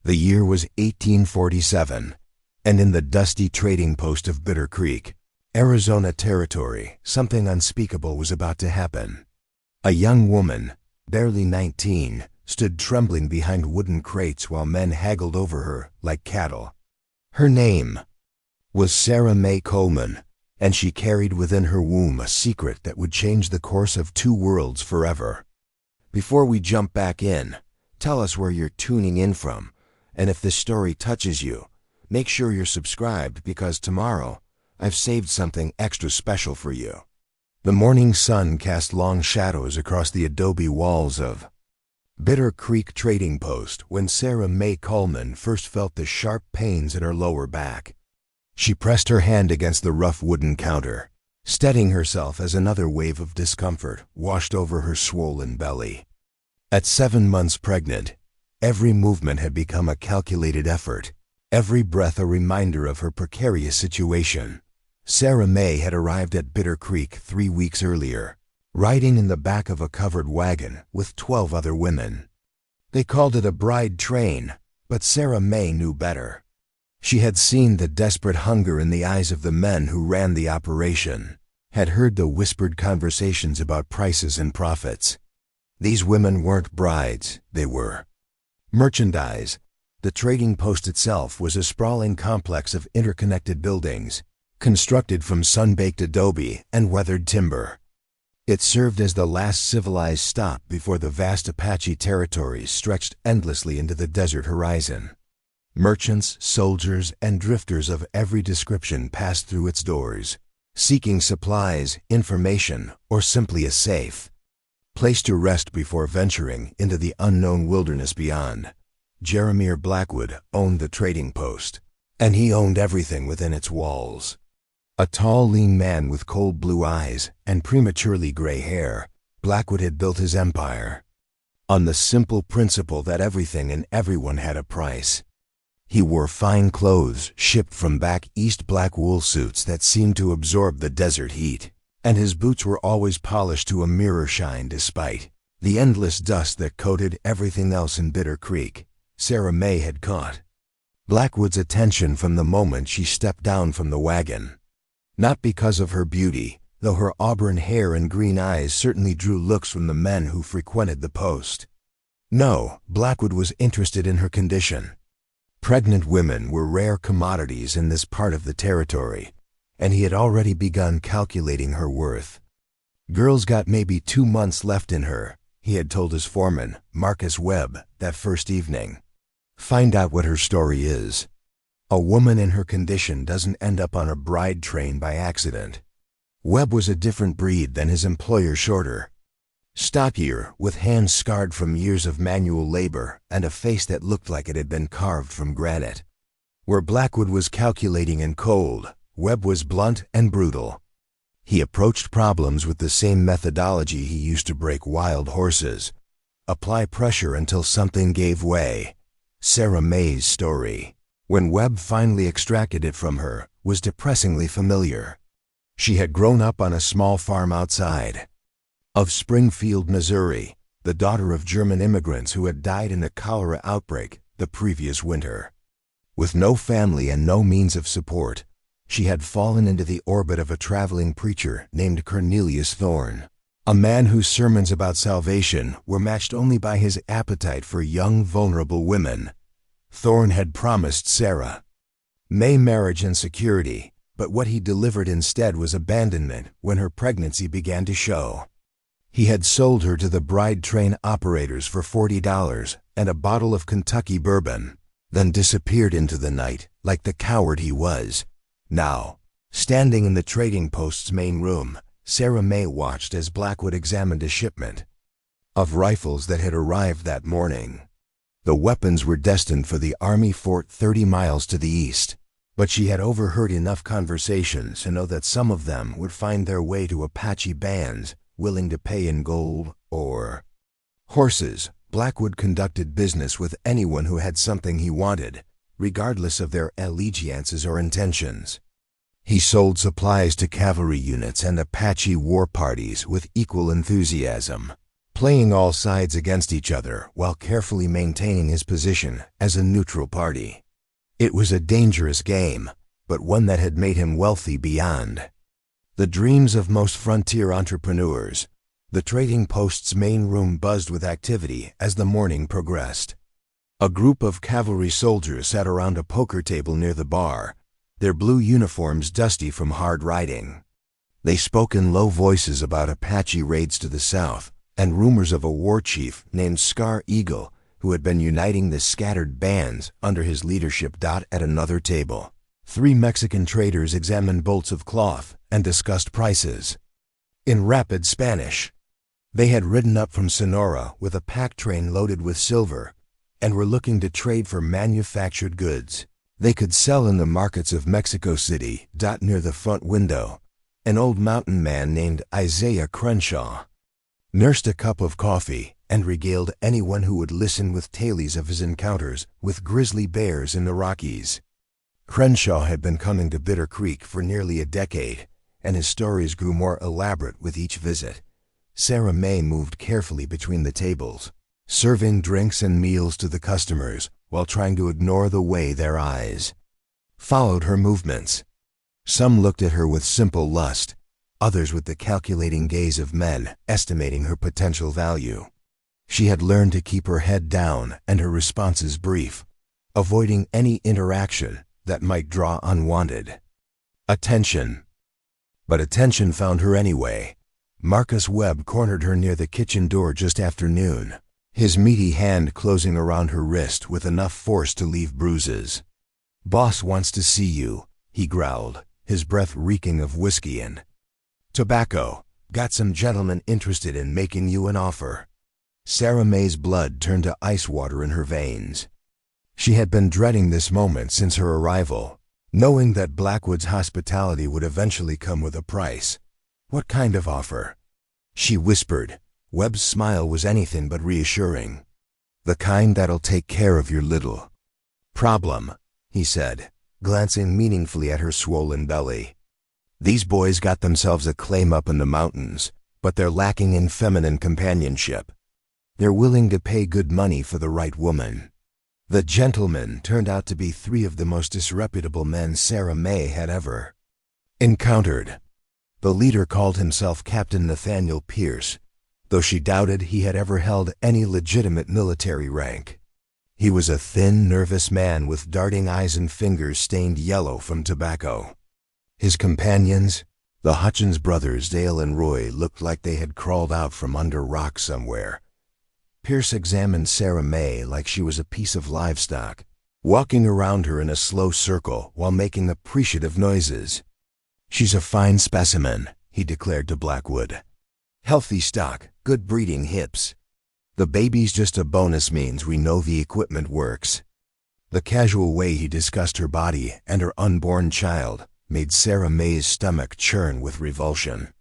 The year was 1847, and in the dusty trading post of Bitter Creek, Arizona Territory, something unspeakable was about to happen. A young woman, barely 19, stood trembling behind wooden crates while men haggled over her like cattle. Her name was Sarah Mae Coleman, and she carried within her womb a secret that would change the course of two worlds forever. Before we jump back in, tell us where you're tuning in from, and if this story touches you, make sure you're subscribed because tomorrow I've saved something extra special for you. The morning sun cast long shadows across the adobe walls of Bitter Creek Trading Post when Sarah Mae Coleman first felt the sharp pains in her lower back. She pressed her hand against the rough wooden counter, steadying herself as another wave of discomfort washed over her swollen belly. At 7 months pregnant, every movement had become a calculated effort, every breath a reminder of her precarious situation. Sarah Mae had arrived at Bitter Creek 3 weeks earlier, riding in the back of a covered wagon with 12 other women. They called it a bride train, but Sarah Mae knew better. She had seen the desperate hunger in the eyes of the men who ran the operation, had heard the whispered conversations about prices and profits. These women weren't brides, they were merchandise. The trading post itself was a sprawling complex of interconnected buildings, constructed from sun-baked adobe and weathered timber. It served as the last civilized stop before the vast Apache territories stretched endlessly into the desert horizon. Merchants, soldiers, and drifters of every description passed through its doors, seeking supplies, information, or simply a safe place to rest before venturing into the unknown wilderness beyond. Jeremiah Blackwood owned the trading post, and he owned everything within its walls. A tall, lean man with cold blue eyes and prematurely gray hair, Blackwood had built his empire on the simple principle that everything and everyone had a price. He wore fine clothes shipped from back east, black wool suits that seemed to absorb the desert heat, and his boots were always polished to a mirror shine despite the endless dust that coated everything else in Bitter Creek. Sarah Mae had caught Blackwood's attention from the moment she stepped down from the wagon. Not because of her beauty, though her auburn hair and green eyes certainly drew looks from the men who frequented the post. No, Blackwood was interested in her condition. Pregnant women were rare commodities in this part of the territory, and he had already begun calculating her worth. Girl's got maybe 2 months left in her, he had told his foreman, Marcus Webb, that first evening. Find out what her story is. A woman in her condition doesn't end up on a bride train by accident. Webb was a different breed than his employer Shorter. Stockier, with hands scarred from years of manual labor and a face that looked like it had been carved from granite. Where Blackwood was calculating and cold, Webb was blunt and brutal. He approached problems with the same methodology he used to break wild horses. Apply pressure until something gave way. Sarah Mae's story, when Webb finally extracted it from her, was depressingly familiar. She had grown up on a small farm outside of Springfield, Missouri, the daughter of German immigrants who had died in a cholera outbreak the previous winter. With no family and no means of support, she had fallen into the orbit of a traveling preacher named Cornelius Thorne, a man whose sermons about salvation were matched only by his appetite for young, vulnerable women. Thorne had promised Sarah Mae marriage and security, but what he delivered instead was abandonment when her pregnancy began to show. He had sold her to the bride train operators for $40 and a bottle of Kentucky bourbon, then disappeared into the night like the coward he was. Now, standing in the trading post's main room, Sarah Mae watched as Blackwood examined a shipment of rifles that had arrived that morning. The weapons were destined for the Army fort 30 miles to the east, but she had overheard enough conversations to know that some of them would find their way to Apache bands willing to pay in gold or horses. Blackwood conducted business with anyone who had something he wanted, regardless of their allegiances or intentions. He sold supplies to cavalry units and Apache war parties with equal enthusiasm. playing all sides against each other while carefully maintaining his position as a neutral party. It was a dangerous game, but one that had made him wealthy beyond the dreams of most frontier entrepreneurs. The trading post's main room buzzed with activity as the morning progressed. A group of cavalry soldiers sat around a poker table near the bar, their blue uniforms dusty from hard riding. They spoke in low voices about Apache raids to the south and rumors of a war chief named Scar Eagle who had been uniting the scattered bands under his leadership. At another table, 3 Mexican traders examined bolts of cloth and discussed prices in rapid Spanish. They had ridden up from Sonora with a pack train loaded with silver and were looking to trade for manufactured goods they could sell in the markets of Mexico City. Near the front window, an old mountain man named Isaiah Crenshaw nursed a cup of coffee and regaled anyone who would listen with tales of his encounters with grizzly bears in the Rockies. Crenshaw had been coming to Bitter Creek for nearly a decade, and his stories grew more elaborate with each visit. Sarah May moved carefully between the tables, serving drinks and meals to the customers while trying to ignore the way their eyes followed her movements. Some looked at her with simple lust, others with the calculating gaze of men estimating her potential value. She had learned to keep her head down and her responses brief, avoiding any interaction that might draw unwanted attention. But attention found her anyway. Marcus Webb cornered her near the kitchen door just after noon, his meaty hand closing around her wrist with enough force to leave bruises. "Boss wants to see you," he growled, his breath reeking of whiskey and tobacco. "Got some gentleman interested in making you an offer." Sarah May's blood turned to ice water in her veins. She had been dreading this moment since her arrival, knowing that Blackwood's hospitality would eventually come with a price. "What kind of offer?" she whispered. Webb's smile was anything but reassuring. "The kind that'll take care of your little problem," he said, glancing meaningfully at her swollen belly. "These boys got themselves a claim up in the mountains, but they're lacking in feminine companionship. They're willing to pay good money for the right woman." The gentlemen turned out to be 3 of the most disreputable men Sarah May had ever encountered. The leader called himself Captain Nathaniel Pierce, though she doubted he had ever held any legitimate military rank. He was a thin, nervous man with darting eyes and fingers stained yellow from tobacco. His companions, the Hutchins brothers Dale and Roy, looked like they had crawled out from under rocks somewhere. Pierce examined Sarah May like she was a piece of livestock, walking around her in a slow circle while making appreciative noises. "She's a fine specimen," he declared to Blackwood. "Healthy stock, good breeding hips. The baby's just a bonus, means we know the equipment works." The casual way he discussed her body and her unborn child made Sarah May's stomach churn with revulsion.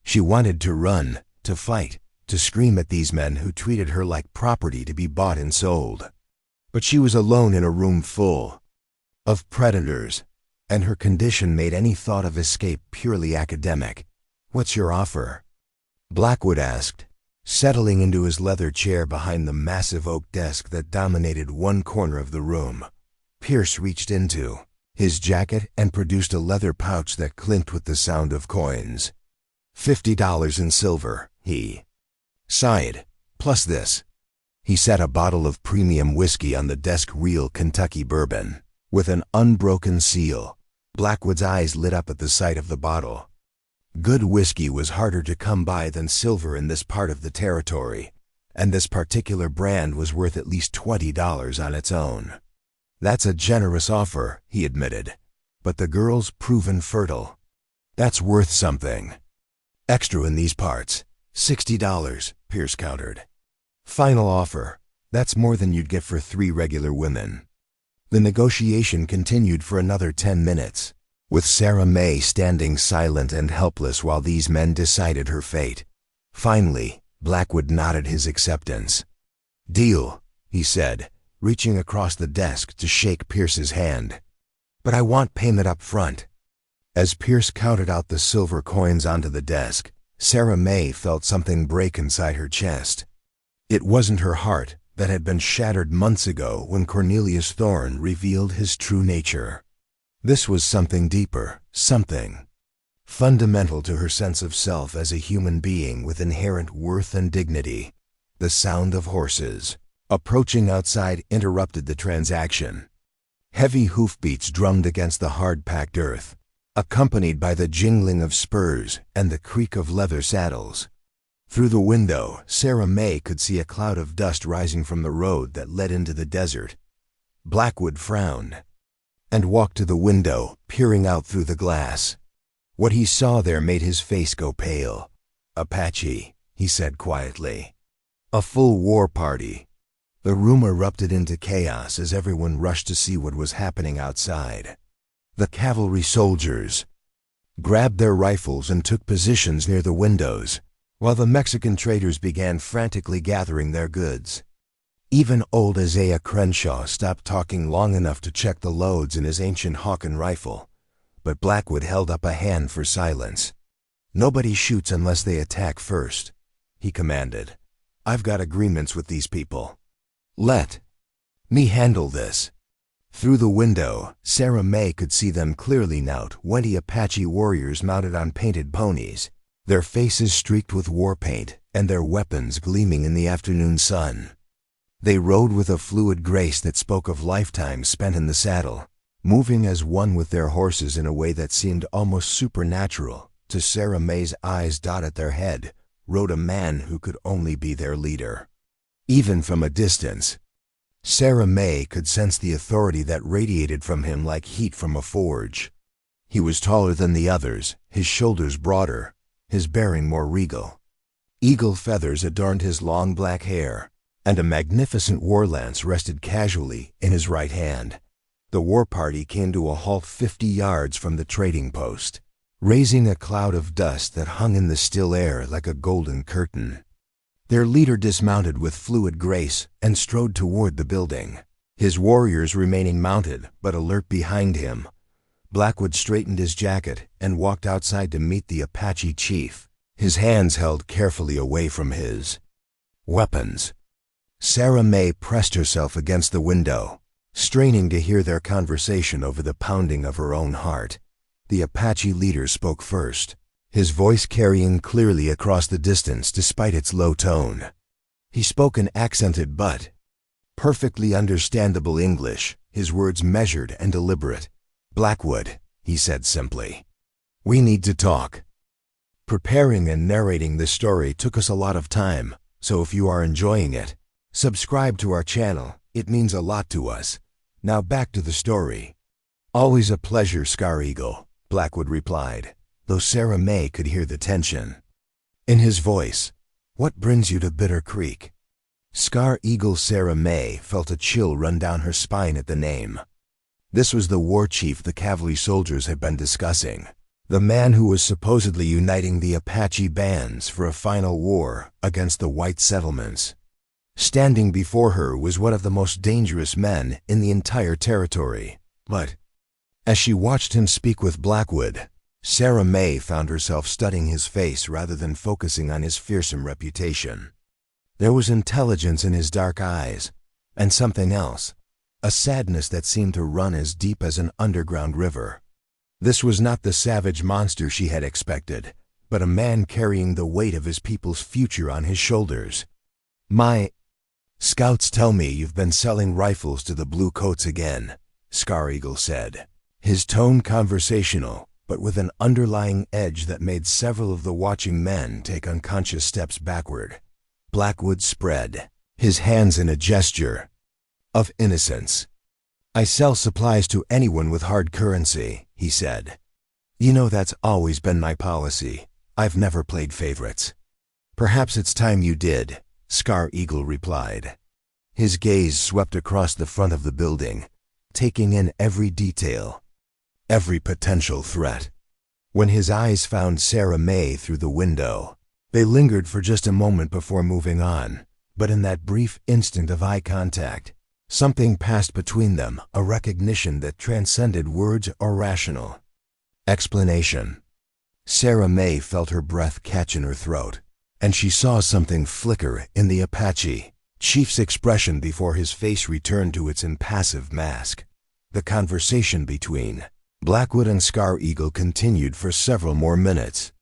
She wanted to run, to fight, to scream at these men who treated her like property to be bought and sold. But she was alone in a room full of predators, and her condition made any thought of escape purely academic. "What's your offer?" Blackwood asked, settling into his leather chair behind the massive oak desk that dominated one corner of the room. Pierce reached into his jacket and produced a leather pouch that clinked with the sound of coins. $50 in silver, he sighed, "plus this." He set a bottle of premium whiskey on the desk, real Kentucky bourbon, with an unbroken seal. Blackwood's eyes lit up at the sight of the bottle. Good whiskey was harder to come by than silver in this part of the territory, and this particular brand was worth at least $20 on its own. "That's a generous offer," he admitted, "but the girl's proven fertile. That's worth something extra in these parts." $60, Pierce countered. "Final offer. That's more than you'd get for 3 regular women." The negotiation continued for another 10 minutes, with Sarah May standing silent and helpless while these men decided her fate. Finally, Blackwood nodded his acceptance. "Deal," he said, reaching across the desk to shake Pierce's hand. "But I want payment up front." As Pierce counted out the silver coins onto the desk, Sarah May felt something break inside her chest. It wasn't her heart that had been shattered months ago when Cornelius Thorne revealed his true nature. This was something deeper, something fundamental to her sense of self as a human being with inherent worth and dignity. The sound of horses approaching outside interrupted the transaction. Heavy hoofbeats drummed against the hard-packed earth, accompanied by the jingling of spurs and the creak of leather saddles. Through the window, Sarah May could see a cloud of dust rising from the road that led into the desert. Blackwood frowned and walked to the window, peering out through the glass. What he saw there made his face go pale. "Apache," he said quietly. "A full war party." The room erupted into chaos as everyone rushed to see what was happening outside. The cavalry soldiers grabbed their rifles and took positions near the windows, while the Mexican traders began frantically gathering their goods. Even old Isaiah Crenshaw stopped talking long enough to check the loads in his ancient Hawken rifle, but Blackwood held up a hand for silence. "Nobody shoots unless they attack first," he commanded. "I've got agreements with these people. Let me handle this." Through the window, Sarah May could see them clearly now, 20 Apache warriors mounted on painted ponies, their faces streaked with war paint and their weapons gleaming in the afternoon sun. They rode with a fluid grace that spoke of lifetimes spent in the saddle, moving as one with their horses in a way that seemed almost supernatural. To Sarah May's eyes, at their head rode a man who could only be their leader. Even from a distance, Sarah May could sense the authority that radiated from him like heat from a forge. He was taller than the others, his shoulders broader, his bearing more regal. Eagle feathers adorned his long black hair, and a magnificent war lance rested casually in his right hand. The war party came to a halt 50 yards from the trading post, raising a cloud of dust that hung in the still air like a golden curtain. Their leader dismounted with fluid grace and strode toward the building, his warriors remaining mounted but alert behind him. Blackwood straightened his jacket and walked outside to meet the Apache chief, his hands held carefully away from his weapons. Sarah May pressed herself against the window, straining to hear their conversation over the pounding of her own heart. The Apache leader spoke first, his voice carrying clearly across the distance despite its low tone. He spoke in accented but perfectly understandable English, his words measured and deliberate. "Blackwood," he said simply, "we need to talk." Preparing and narrating this story took us a lot of time, so if you are enjoying it, subscribe to our channel. It means a lot to us. Now back to the story. "Always a pleasure, Scar Eagle," Blackwood replied, though Sarah May could hear the tension in his voice. "What brings you to Bitter Creek?" Scar Eagle. Sarah May felt a chill run down her spine at the name. This was the war chief the cavalry soldiers had been discussing, the man who was supposedly uniting the Apache bands for a final war against the white settlements. Standing before her was one of the most dangerous men in the entire territory. But as she watched him speak with Blackwood, Sarah May found herself studying his face rather than focusing on his fearsome reputation. There was intelligence in his dark eyes, and something else, a sadness that seemed to run as deep as an underground river. This was not the savage monster she had expected, but a man carrying the weight of his people's future on his shoulders. "My scouts tell me you've been selling rifles to the Blue Coats again," Scar Eagle said, his tone conversational, but with an underlying edge that made several of the watching men take unconscious steps backward. Blackwood spread his hands in a gesture of innocence. "I sell supplies to anyone with hard currency," he said. "You know that's always been my policy. I've never played favorites." "Perhaps it's time you did," Scar Eagle replied. His gaze swept across the front of the building, taking in every detail, every potential threat. When his eyes found Sarah May through the window, they lingered for just a moment before moving on. But in that brief instant of eye contact, something passed between them, a recognition that transcended words or rational explanation. Sarah May felt her breath catch in her throat, and she saw something flicker in the Apache chief's expression before his face returned to its impassive mask. The conversation between Blackwood and Scar Eagle continued for several more minutes,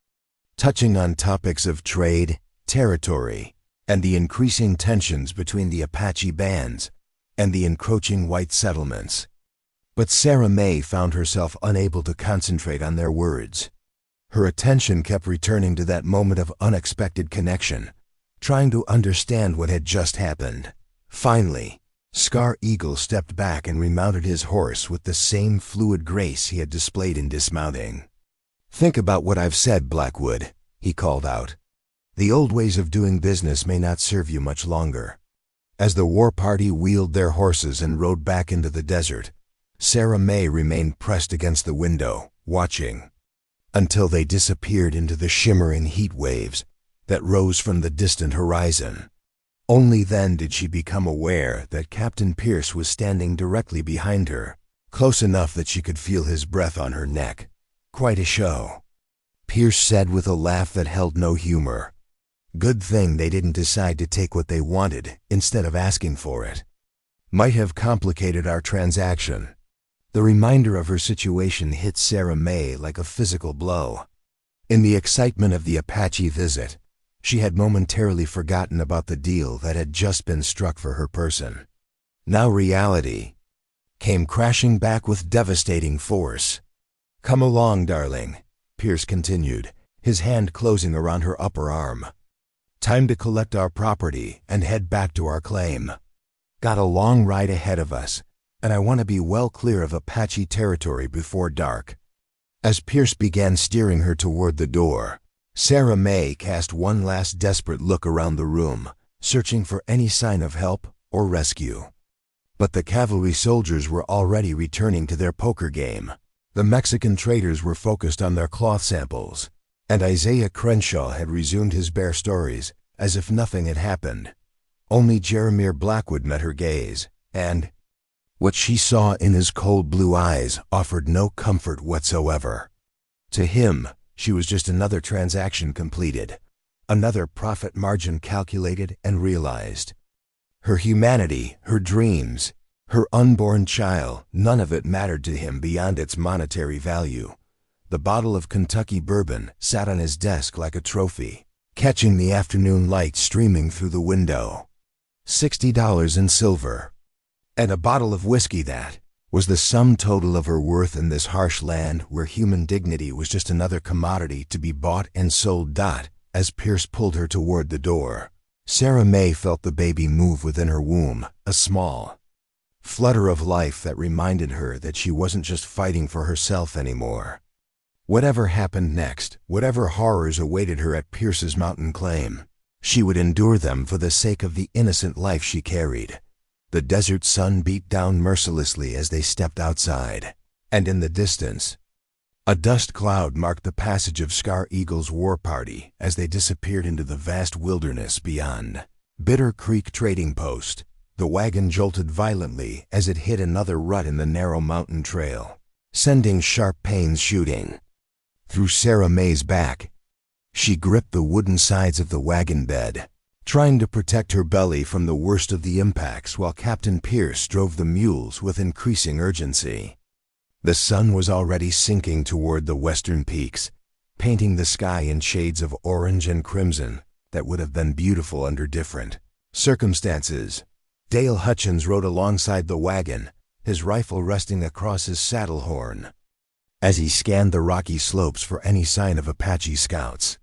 touching on topics of trade, territory, and the increasing tensions between the Apache bands and the encroaching white settlements. But Sarah May found herself unable to concentrate on their words. Her attention kept returning to that moment of unexpected connection, trying to understand what had just happened. Finally, Scar Eagle stepped back and remounted his horse with the same fluid grace he had displayed in dismounting. "Think about what I've said, Blackwood," he called out. "The old ways of doing business may not serve you much longer." As the war party wheeled their horses and rode back into the desert, Sarah May remained pressed against the window, watching, until they disappeared into the shimmering heat waves that rose from the distant horizon. Only then did she become aware that Captain Pierce was standing directly behind her, close enough that she could feel his breath on her neck. "Quite a show," Pierce said with a laugh that held no humor. "Good thing they didn't decide to take what they wanted instead of asking for it. Might have complicated our transaction." The reminder of her situation hit Sarah May like a physical blow. In the excitement of the Apache visit, she had momentarily forgotten about the deal that had just been struck for her person. Now reality came crashing back with devastating force. "Come along, darling," Pierce continued, his hand closing around her upper arm. "Time to collect our property and head back to our claim. Got a long ride ahead of us, and I want to be well clear of Apache territory before dark." As Pierce began steering her toward the door, Sarah May cast one last desperate look around the room, searching for any sign of help or rescue. But the cavalry soldiers were already returning to their poker game. The Mexican traders were focused on their cloth samples, and Isaiah Crenshaw had resumed his bear stories as if nothing had happened. Only Jeremiah Blackwood met her gaze, and what she saw in his cold blue eyes offered no comfort whatsoever. To him, she was just another transaction completed, another profit margin calculated and realized. Her humanity, her dreams, her unborn child, none of it mattered to him beyond its monetary value. The bottle of Kentucky bourbon sat on his desk like a trophy, catching the afternoon light streaming through the window. $60 in silver. And a bottle of whiskey that was the sum total of her worth in this harsh land where human dignity was just another commodity to be bought and sold. As Pierce pulled her toward the door, Sarah May felt the baby move within her womb, a small flutter of life that reminded her that she wasn't just fighting for herself anymore. Whatever happened next, whatever horrors awaited her at Pierce's mountain claim, she would endure them for the sake of the innocent life she carried. The desert sun beat down mercilessly as they stepped outside, and in the distance, a dust cloud marked the passage of Scar Eagle's war party as they disappeared into the vast wilderness beyond. Bitter Creek Trading Post. The wagon jolted violently as it hit another rut in the narrow mountain trail, sending sharp pains shooting through Sarah May's back. She gripped the wooden sides of the wagon bed, trying to protect her belly from the worst of the impacts while Captain Pierce drove the mules with increasing urgency. The sun was already sinking toward the western peaks, painting the sky in shades of orange and crimson that would have been beautiful under different circumstances. Dale Hutchins rode alongside the wagon, his rifle resting across his saddle horn, as he scanned the rocky slopes for any sign of Apache scouts.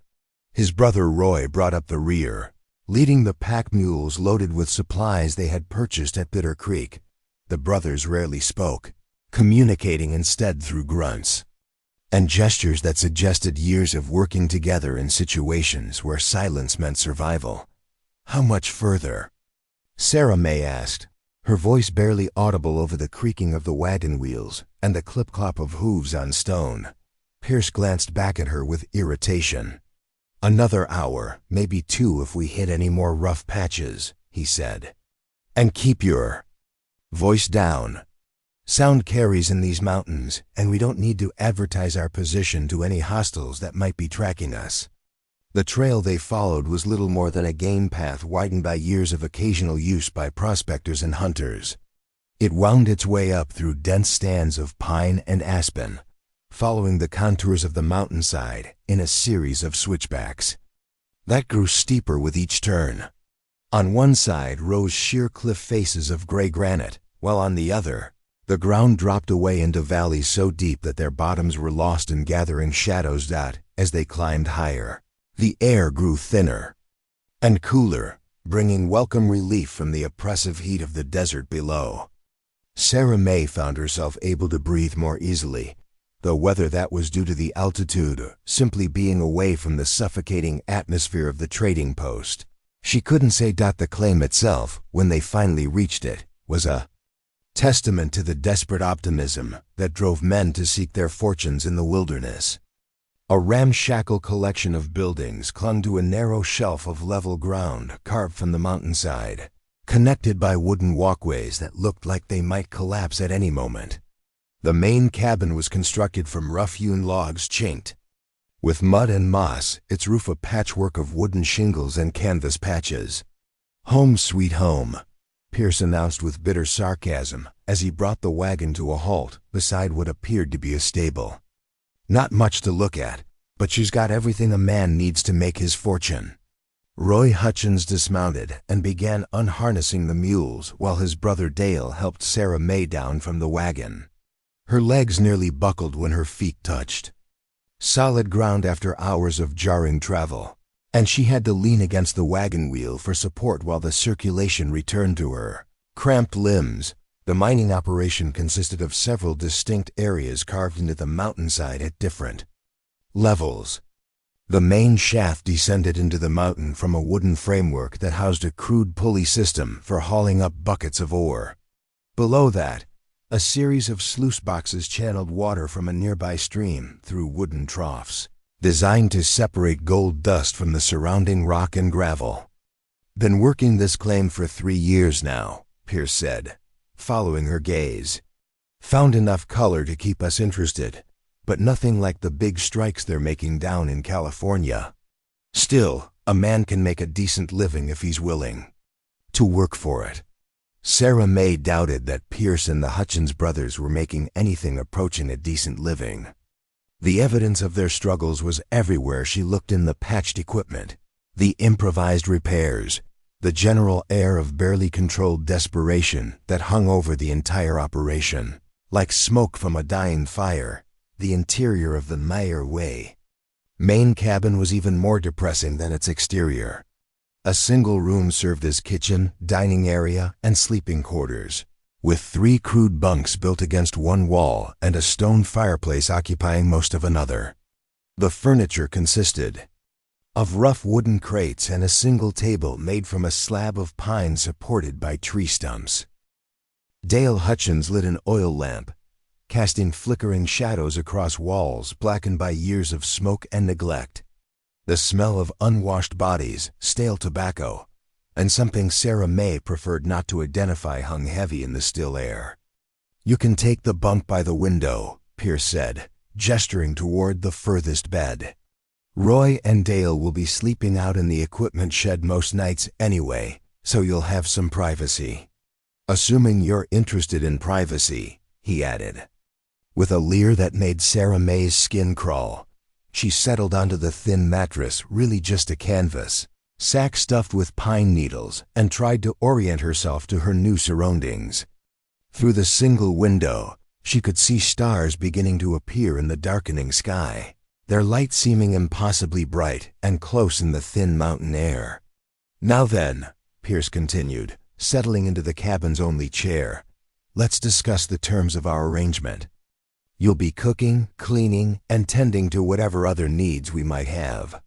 His brother Roy brought up the rear, leading the pack mules loaded with supplies they had purchased at Bitter Creek. The brothers rarely spoke, communicating instead through grunts and gestures that suggested years of working together in situations where silence meant survival. "How much further?" Sarah May asked, her voice barely audible over the creaking of the wagon wheels and the clip-clop of hooves on stone. Pierce glanced back at her with irritation. "Another hour, maybe 2 if we hit any more rough patches," he said. "And keep your voice down. Sound carries in these mountains, and we don't need to advertise our position to any hostiles that might be tracking us." The trail they followed was little more than a game path widened by years of occasional use by prospectors and hunters. It wound its way up through dense stands of pine and aspen, following the contours of the mountainside in a series of switchbacks that grew steeper with each turn. On one side rose sheer cliff faces of gray granite, while on the other, the ground dropped away into valleys so deep that their bottoms were lost in gathering shadows that, as they climbed higher, the air grew thinner and cooler, bringing welcome relief from the oppressive heat of the desert below. Sarah May found herself able to breathe more easily, though whether that was due to the altitude or simply being away from the suffocating atmosphere of the trading post, she couldn't say. The claim itself, when they finally reached it, was a testament to the desperate optimism that drove men to seek their fortunes in the wilderness. A ramshackle collection of buildings clung to a narrow shelf of level ground carved from the mountainside, connected by wooden walkways that looked like they might collapse at any moment. The main cabin was constructed from rough-hewn logs chinked with mud and moss, its roof a patchwork of wooden shingles and canvas patches. "Home sweet home," Pierce announced with bitter sarcasm as he brought the wagon to a halt beside what appeared to be a stable. "Not much to look at, but she's got everything a man needs to make his fortune." Roy Hutchins dismounted and began unharnessing the mules while his brother Dale helped Sarah May down from the wagon. Her legs nearly buckled when her feet touched solid ground after hours of jarring travel, and she had to lean against the wagon wheel for support while the circulation returned to her cramped limbs. The mining operation consisted of several distinct areas carved into the mountainside at different levels. The main shaft descended into the mountain from a wooden framework that housed a crude pulley system for hauling up buckets of ore. Below that, a series of sluice boxes channeled water from a nearby stream through wooden troughs, designed to separate gold dust from the surrounding rock and gravel. "Been working this claim for 3 years now," Pierce said, following her gaze. "Found enough color to keep us interested, but nothing like the big strikes they're making down in California. Still, a man can make a decent living if he's willing to work for it." Sarah May doubted that Pierce and the Hutchins brothers were making anything approaching a decent living. The evidence of their struggles was everywhere she looked, in the patched equipment, the improvised repairs, the general air of barely controlled desperation that hung over the entire operation. Like smoke from a dying fire, the interior of the Meyer Way main cabin was even more depressing than its exterior. A single room served as kitchen, dining area, and sleeping quarters, with 3 crude bunks built against one wall and a stone fireplace occupying most of another. The furniture consisted of rough wooden crates and a single table made from a slab of pine supported by tree stumps. Dale Hutchins lit an oil lamp, casting flickering shadows across walls blackened by years of smoke and neglect. The smell of unwashed bodies, stale tobacco, and something Sarah May preferred not to identify hung heavy in the still air. "You can take the bunk by the window," Pierce said, gesturing toward the furthest bed. "Roy and Dale will be sleeping out in the equipment shed most nights anyway, so you'll have some privacy. Assuming you're interested in privacy," he added. With a leer that made Sarah May's skin crawl, she settled onto the thin mattress, really just a canvas sack stuffed with pine needles, and tried to orient herself to her new surroundings. Through the single window, she could see stars beginning to appear in the darkening sky, their light seeming impossibly bright and close in the thin mountain air. "Now then," Pierce continued, settling into the cabin's only chair, "let's discuss the terms of our arrangement. You'll be cooking, cleaning, and tending to whatever other needs we might have.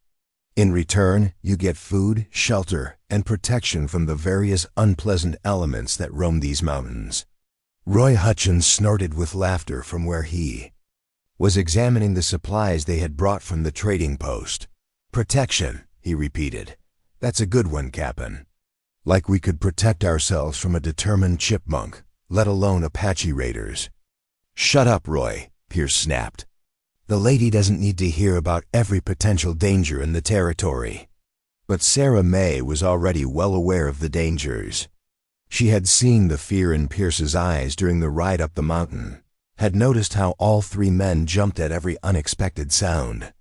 In return, you get food, shelter, and protection from the various unpleasant elements that roam these mountains." Roy Hutchins snorted with laughter from where he was examining the supplies they had brought from the trading post. "Protection," he repeated. "That's a good one, Cap'n. Like we could protect ourselves from a determined chipmunk, let alone Apache raiders." "Shut up, Roy," Pierce snapped. The lady doesn't need to hear about every potential danger in the territory. But Sarah May was already well aware of the dangers. She had seen the fear in Pierce's eyes during the ride up the mountain, had noticed how all three men jumped at every unexpected sound.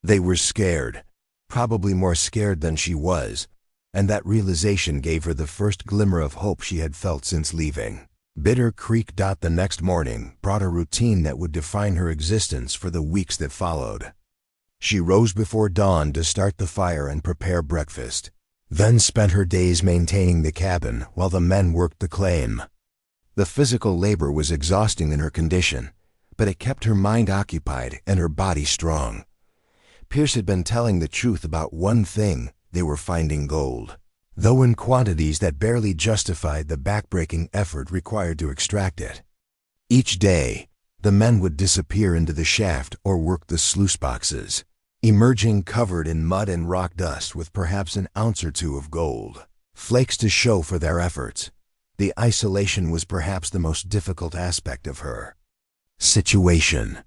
They were scared, probably more scared than she was, and that realization gave her the first glimmer of hope she had felt since leaving. Bitter Creek. The next morning brought a routine that would define her existence for the weeks that followed. She rose before dawn to start the fire and prepare breakfast, then spent her days maintaining the cabin while the men worked the claim. The physical labor was exhausting in her condition, but it kept her mind occupied and her body strong. Pierce had been telling the truth about one thing: they were finding gold, though in quantities that barely justified the backbreaking effort required to extract it. Each day, the men would disappear into the shaft or work the sluice boxes, emerging covered in mud and rock dust with perhaps an ounce or two of gold flakes to show for their efforts. The isolation was perhaps the most difficult aspect of her situation.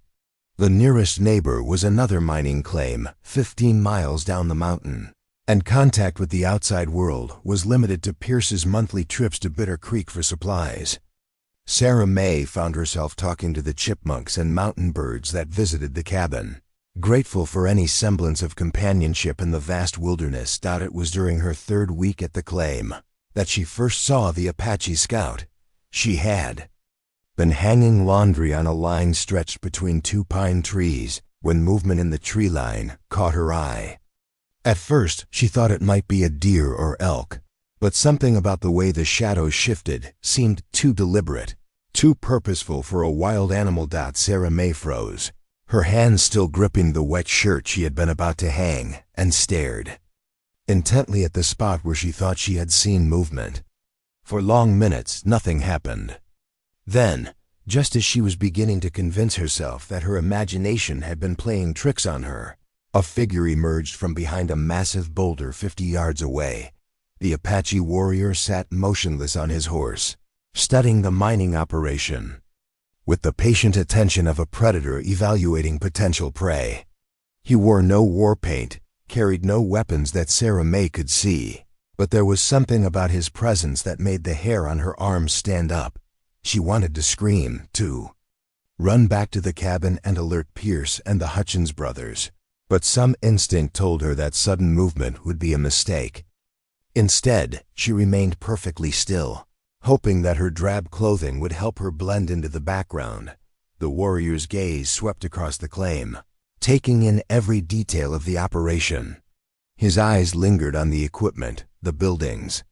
The nearest neighbor was another mining claim 15 miles down the mountain, and contact with the outside world was limited to Pierce's monthly trips to Bitter Creek for supplies. Sarah May found herself talking to the chipmunks and mountain birds that visited the cabin. Grateful for any semblance of companionship in the vast wilderness. It was during her third week at the claim that she first saw the Apache scout. She had been hanging laundry on a line stretched between two pine trees when movement in the tree line caught her eye. At first, she thought it might be a deer or elk, but something about the way the shadows shifted seemed too deliberate, too purposeful for a wild animal. Sarah May froze, her hands still gripping the wet shirt she had been about to hang, and stared intently at the spot where she thought she had seen movement. For long minutes, nothing happened. Then, just as she was beginning to convince herself that her imagination had been playing tricks on her, a figure emerged from behind a massive boulder 50 yards away. The Apache warrior sat motionless on his horse, studying the mining operation with the patient attention of a predator evaluating potential prey. He wore no war paint, carried no weapons that Sarah May could see, but there was something about his presence that made the hair on her arms stand up. She wanted to scream, too, run back to the cabin and alert Pierce and the Hutchins brothers, but some instinct told her that sudden movement would be a mistake. Instead, she remained perfectly still, hoping that her drab clothing would help her blend into the background. The warrior's gaze swept across the claim, taking in every detail of the operation. His eyes lingered on the equipment, the buildings,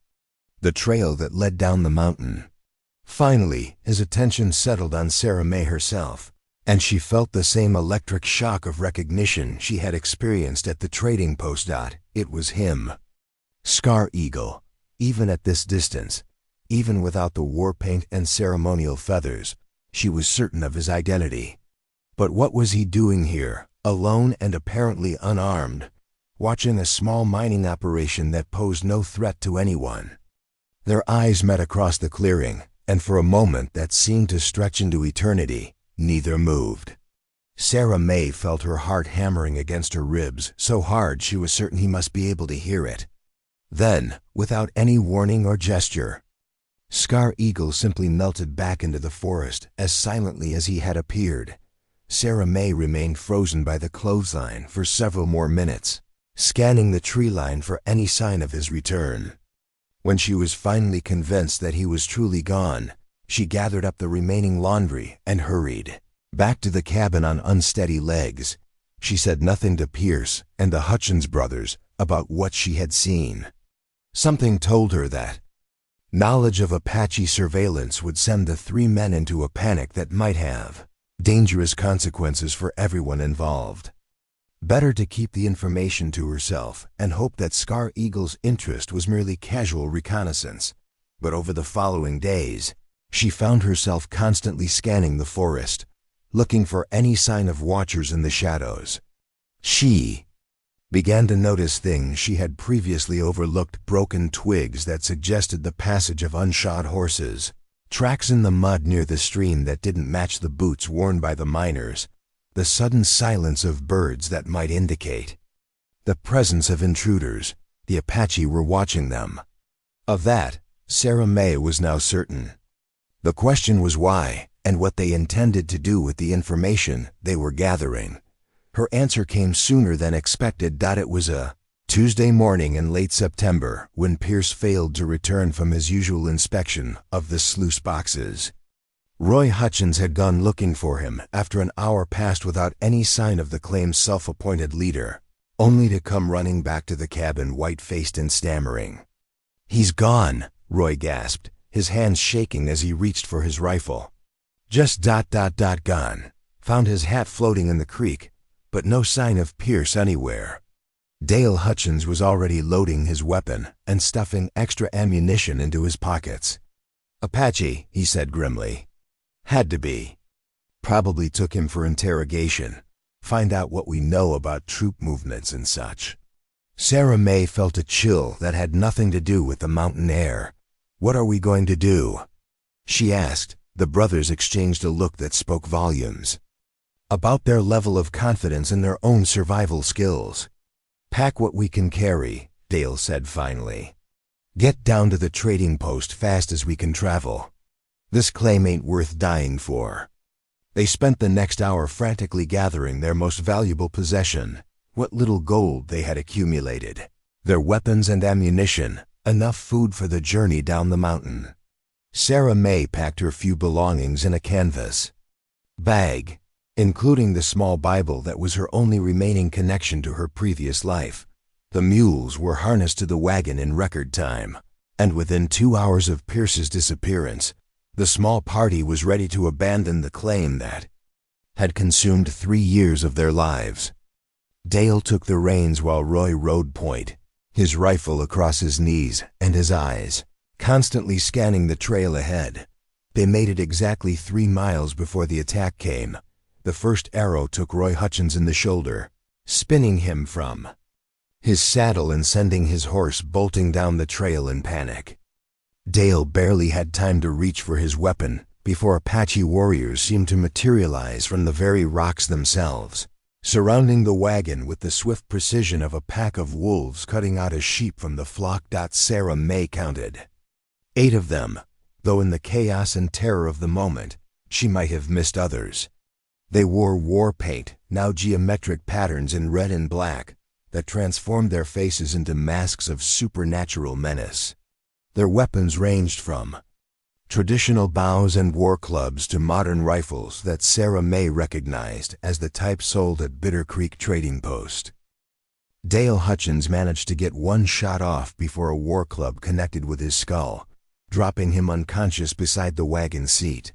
the trail that led down the mountain. Finally, his attention settled on Sarah May herself, and she felt the same electric shock of recognition she had experienced at the trading post. It was him. Scar Eagle. Even at this distance, even without the war paint and ceremonial feathers, she was certain of his identity. But what was he doing here, alone and apparently unarmed, watching a small mining operation that posed no threat to anyone? Their eyes met across the clearing, and for a moment that seemed to stretch into eternity, neither moved. Sarah May felt her heart hammering against her ribs so hard she was certain he must be able to hear it. Then, without any warning or gesture, Scar Eagle simply melted back into the forest as silently as he had appeared. Sarah May remained frozen by the clothesline for several more minutes, scanning the tree line for any sign of his return. When she was finally convinced that he was truly gone, she gathered up the remaining laundry and hurried back to the cabin on unsteady legs. She said nothing to Pierce and the Hutchins brothers about what she had seen. Something told her that knowledge of Apache surveillance would send the three men into a panic that might have dangerous consequences for everyone involved. Better to keep the information to herself and hope that Scar Eagle's interest was merely casual reconnaissance. But over the following days, she found herself constantly scanning the forest, looking for any sign of watchers in the shadows. She began to notice things she had previously overlooked: broken twigs that suggested the passage of unshod horses, tracks in the mud near the stream that didn't match the boots worn by the miners, the sudden silence of birds that might indicate the presence of intruders. The Apache were watching them. Of that, Sarah May was now certain. The question was why, and what they intended to do with the information they were gathering. Her answer came sooner than expected. It was a Tuesday morning in late September when Pierce failed to return from his usual inspection of the sluice boxes. Roy Hutchins had gone looking for him after an hour passed without any sign of the claim's self-appointed leader, only to come running back to the cabin white-faced and stammering. "He's gone," Roy gasped, his hands shaking as he reached for his rifle. "Just gone. Found his hat floating in the creek, but no sign of Pierce anywhere." Dale Hutchins was already loading his weapon and stuffing extra ammunition into his pockets. "Apache," he said grimly. "Had to be. Probably took him for interrogation. Find out what we know about troop movements and such." Sarah May felt a chill that had nothing to do with the mountain air. "What are we going to do?" she asked. The brothers exchanged a look that spoke volumes about their level of confidence in their own survival skills. "Pack what we can carry," Dale said finally. "Get down to the trading post fast as we can travel. This claim ain't worth dying for." They spent the next hour frantically gathering their most valuable possession, what little gold they had accumulated, their weapons and ammunition, enough food for the journey down the mountain. Sarah May packed her few belongings in a canvas bag, including the small Bible that was her only remaining connection to her previous life. The mules were harnessed to the wagon in record time, and within 2 hours of Pierce's disappearance, the small party was ready to abandon the claim that had consumed 3 years of their lives. Dale took the reins while Roy rode point, his rifle across his knees and his eyes constantly scanning the trail ahead. They made it exactly 3 miles before the attack came. The first arrow took Roy Hutchins in the shoulder, spinning him from his saddle and sending his horse bolting down the trail in panic. Dale barely had time to reach for his weapon before Apache warriors seemed to materialize from the very rocks themselves, surrounding the wagon with the swift precision of a pack of wolves cutting out a sheep from the flock. Sarah May counted 8 of them, though in the chaos and terror of the moment, she might have missed others. They wore war paint, now geometric patterns in red and black, that transformed their faces into masks of supernatural menace. Their weapons ranged from traditional bows and war clubs to modern rifles that Sarah May recognized as the type sold at Bitter Creek Trading Post. Dale Hutchins managed to get one shot off before a war club connected with his skull, dropping him unconscious beside the wagon seat.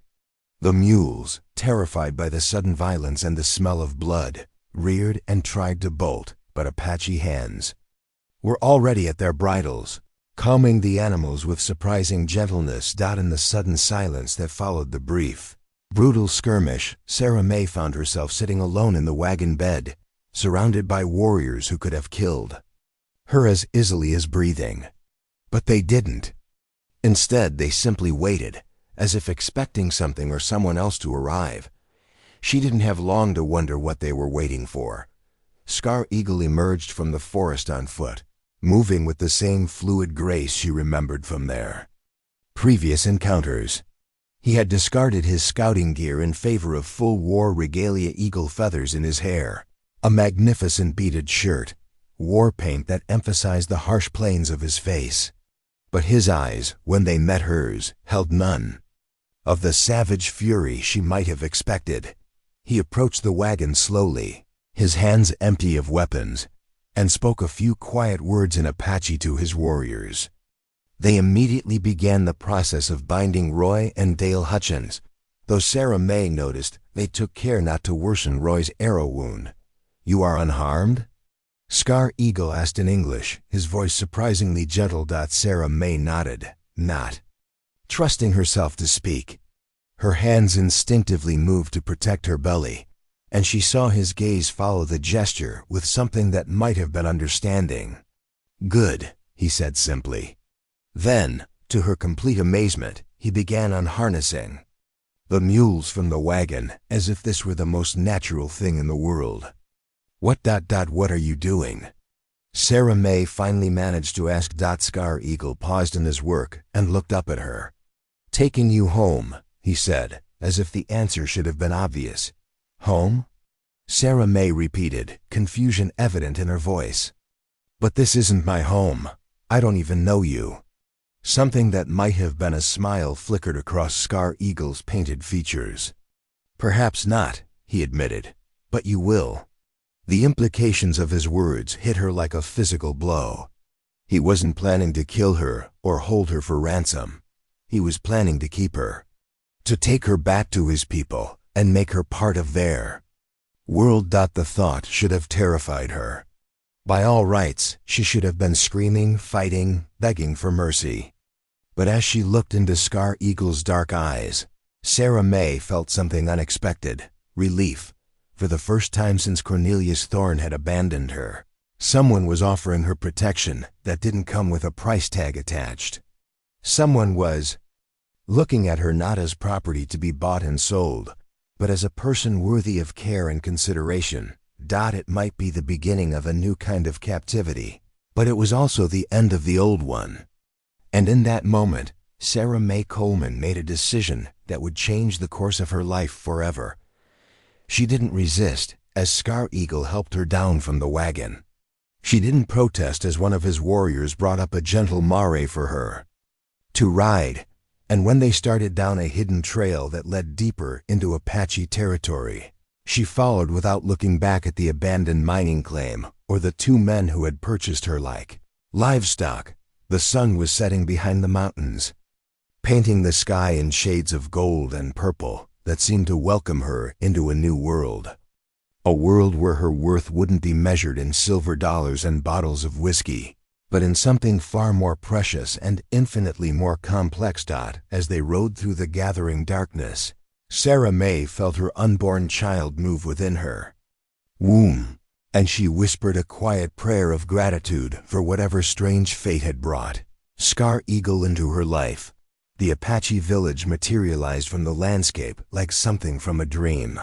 The mules, terrified by the sudden violence and the smell of blood, reared and tried to bolt, but Apache hands were already at their bridles, calming the animals with surprising gentleness. In the sudden silence that followed the brief, brutal skirmish, Sarah May found herself sitting alone in the wagon bed, surrounded by warriors who could have killed her as easily as breathing. But they didn't. Instead, they simply waited, as if expecting something or someone else to arrive. She didn't have long to wonder what they were waiting for. Scar Eagle emerged from the forest on foot, moving with the same fluid grace she remembered from their previous encounters. He had discarded his scouting gear in favor of full war regalia, eagle feathers in his hair, a magnificent beaded shirt, war paint that emphasized the harsh planes of his face. But his eyes, when they met hers, held none of the savage fury she might have expected. He approached the wagon slowly, his hands empty of weapons, and spoke a few quiet words in Apache to his warriors. They immediately began the process of binding Roy and Dale Hutchins, though Sarah May noticed they took care not to worsen Roy's arrow wound. "You are unharmed?" Scar Eagle asked in English, his voice surprisingly gentle. Sarah May nodded, not trusting herself to speak. Her hands instinctively moved to protect her belly, and she saw his gaze follow the gesture with something that might have been understanding. "Good," he said simply. Then, to her complete amazement, he began unharnessing The mules from the wagon, as if this were the most natural thing in the world. What are you doing? Sarah May finally managed to ask. Scar Eagle paused in his work and looked up at her. Taking you home, he said, as if the answer should have been obvious. Home? Sarah May repeated, confusion evident in her voice. But this isn't my home. I don't even know you. Something that might have been a smile flickered across Scar Eagle's painted features. Perhaps not, he admitted, but you will. The implications of his words hit her like a physical blow. He wasn't planning to kill her or hold her for ransom. He was planning to keep her. To take her back to his people and make her part of their world. The thought should have terrified her. By all rights, she should have been screaming, fighting, begging for mercy. But as she looked into Scar Eagle's dark eyes, Sarah May felt something unexpected, relief. For the first time since Cornelius Thorne had abandoned her, someone was offering her protection that didn't come with a price tag attached. Someone was looking at her not as property to be bought and sold, but as a person worthy of care and consideration. It might be the beginning of a new kind of captivity, but it was also the end of the old one. And in that moment, Sarah May Coleman made a decision that would change the course of her life forever. She didn't resist as Scar Eagle helped her down from the wagon. She didn't protest as one of his warriors brought up a gentle mare for her to ride, and when they started down a hidden trail that led deeper into Apache territory, she followed without looking back at the abandoned mining claim or the two men who had purchased her like livestock. The sun was setting behind the mountains, painting the sky in shades of gold and purple that seemed to welcome her into a new world. A world where her worth wouldn't be measured in silver dollars and bottles of whiskey, but in something far more precious and infinitely more complex. As they rode through the gathering darkness, Sarah May felt her unborn child move within her womb, and she whispered a quiet prayer of gratitude for whatever strange fate had brought Scar Eagle into her life. The Apache village materialized from the landscape like something from a dream.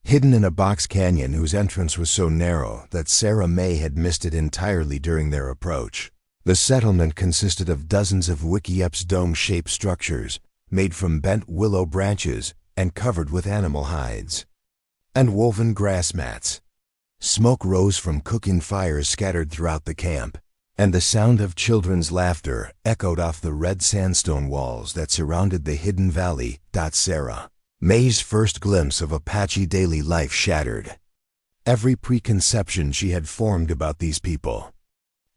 Hidden in a box canyon whose entrance was so narrow that Sarah May had missed it entirely during their approach, the settlement consisted of dozens of Wickiups dome-shaped structures made from bent willow branches and covered with animal hides and woven grass mats. Smoke rose from cooking fires scattered throughout the camp, and the sound of children's laughter echoed off the red sandstone walls that surrounded the hidden valley. Sarah May's first glimpse of Apache daily life shattered every preconception she had formed about these people.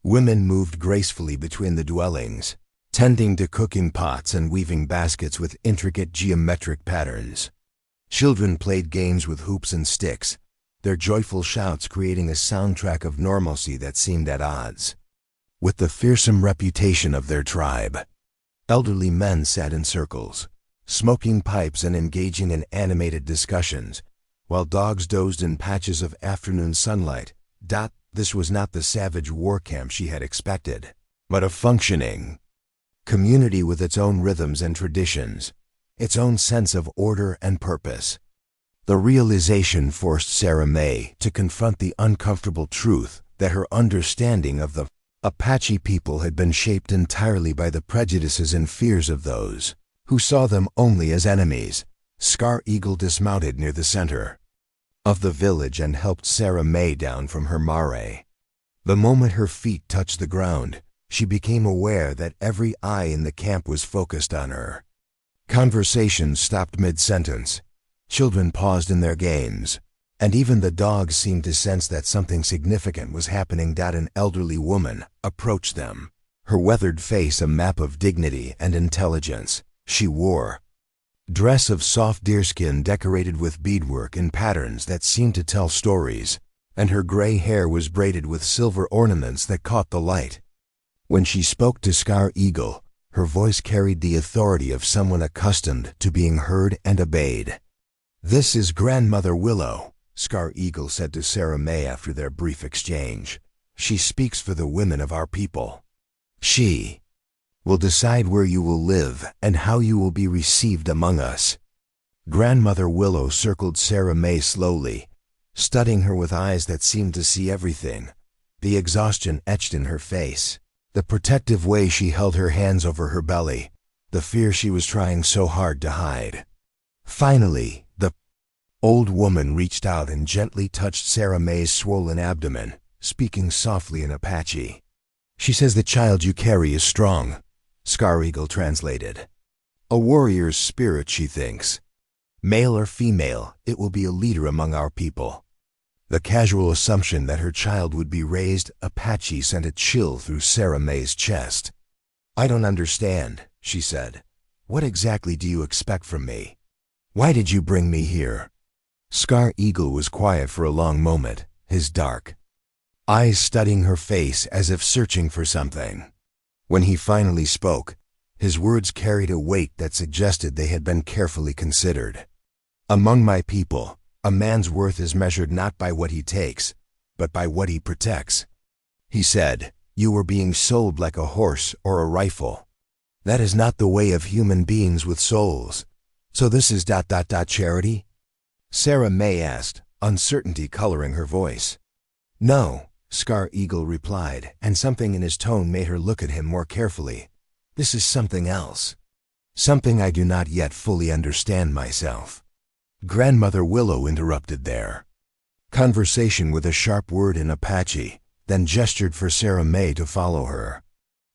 Women moved gracefully between the dwellings, tending to cooking pots and weaving baskets with intricate geometric patterns. Children played games with hoops and sticks, their joyful shouts creating a soundtrack of normalcy that seemed at odds with the fearsome reputation of their tribe. Elderly men sat in circles, smoking pipes and engaging in animated discussions, while dogs dozed in patches of afternoon sunlight. This was not the savage war camp she had expected, but a functioning community with its own rhythms and traditions, its own sense of order and purpose. The realization forced Sarah May to confront the uncomfortable truth that her understanding of the Apache people had been shaped entirely by the prejudices and fears of those who saw them only as enemies. Scar Eagle dismounted near the center of the village and helped Sarah May down from her mare. The moment her feet touched the ground, she became aware that every eye in the camp was focused on her. Conversations stopped mid-sentence. Children paused in their games, and even the dogs seemed to sense that something significant was happening. An elderly woman approached them, her weathered face a map of dignity and intelligence. She wore dress of soft deerskin decorated with beadwork in patterns that seemed to tell stories, and her gray hair was braided with silver ornaments that caught the light. When she spoke to Scar Eagle, her voice carried the authority of someone accustomed to being heard and obeyed. "This is Grandmother Willow," Scar Eagle said to Sarah May after their brief exchange. "She speaks for the women of our people. She will decide where you will live and how you will be received among us." Grandmother Willow circled Sarah May slowly, studying her with eyes that seemed to see everything, the exhaustion etched in her face, the protective way she held her hands over her belly, the fear she was trying so hard to hide. Finally, the old woman reached out and gently touched Sarah May's swollen abdomen, speaking softly in Apache. "She says the child you carry is strong," Scar Eagle translated. "A warrior's spirit, she thinks. Male or female, it will be a leader among our people." The casual assumption that her child would be raised Apache sent a chill through Sarah May's chest. "I don't understand," she said. "What exactly do you expect from me? Why did you bring me here?" Scar Eagle was quiet for a long moment, his dark eyes studying her face as if searching for something. When he finally spoke, his words carried a weight that suggested they had been carefully considered. "Among my people, a man's worth is measured not by what he takes, but by what he protects," he said. "You were being sold like a horse or a rifle. That is not the way of human beings with souls. So this is charity?" Sarah May asked, uncertainty coloring her voice. "No," Scar Eagle replied, and something in his tone made her look at him more carefully. "This is something else. Something I do not yet fully understand myself." Grandmother Willow interrupted their conversation with a sharp word in Apache, then gestured for Sarah May to follow her.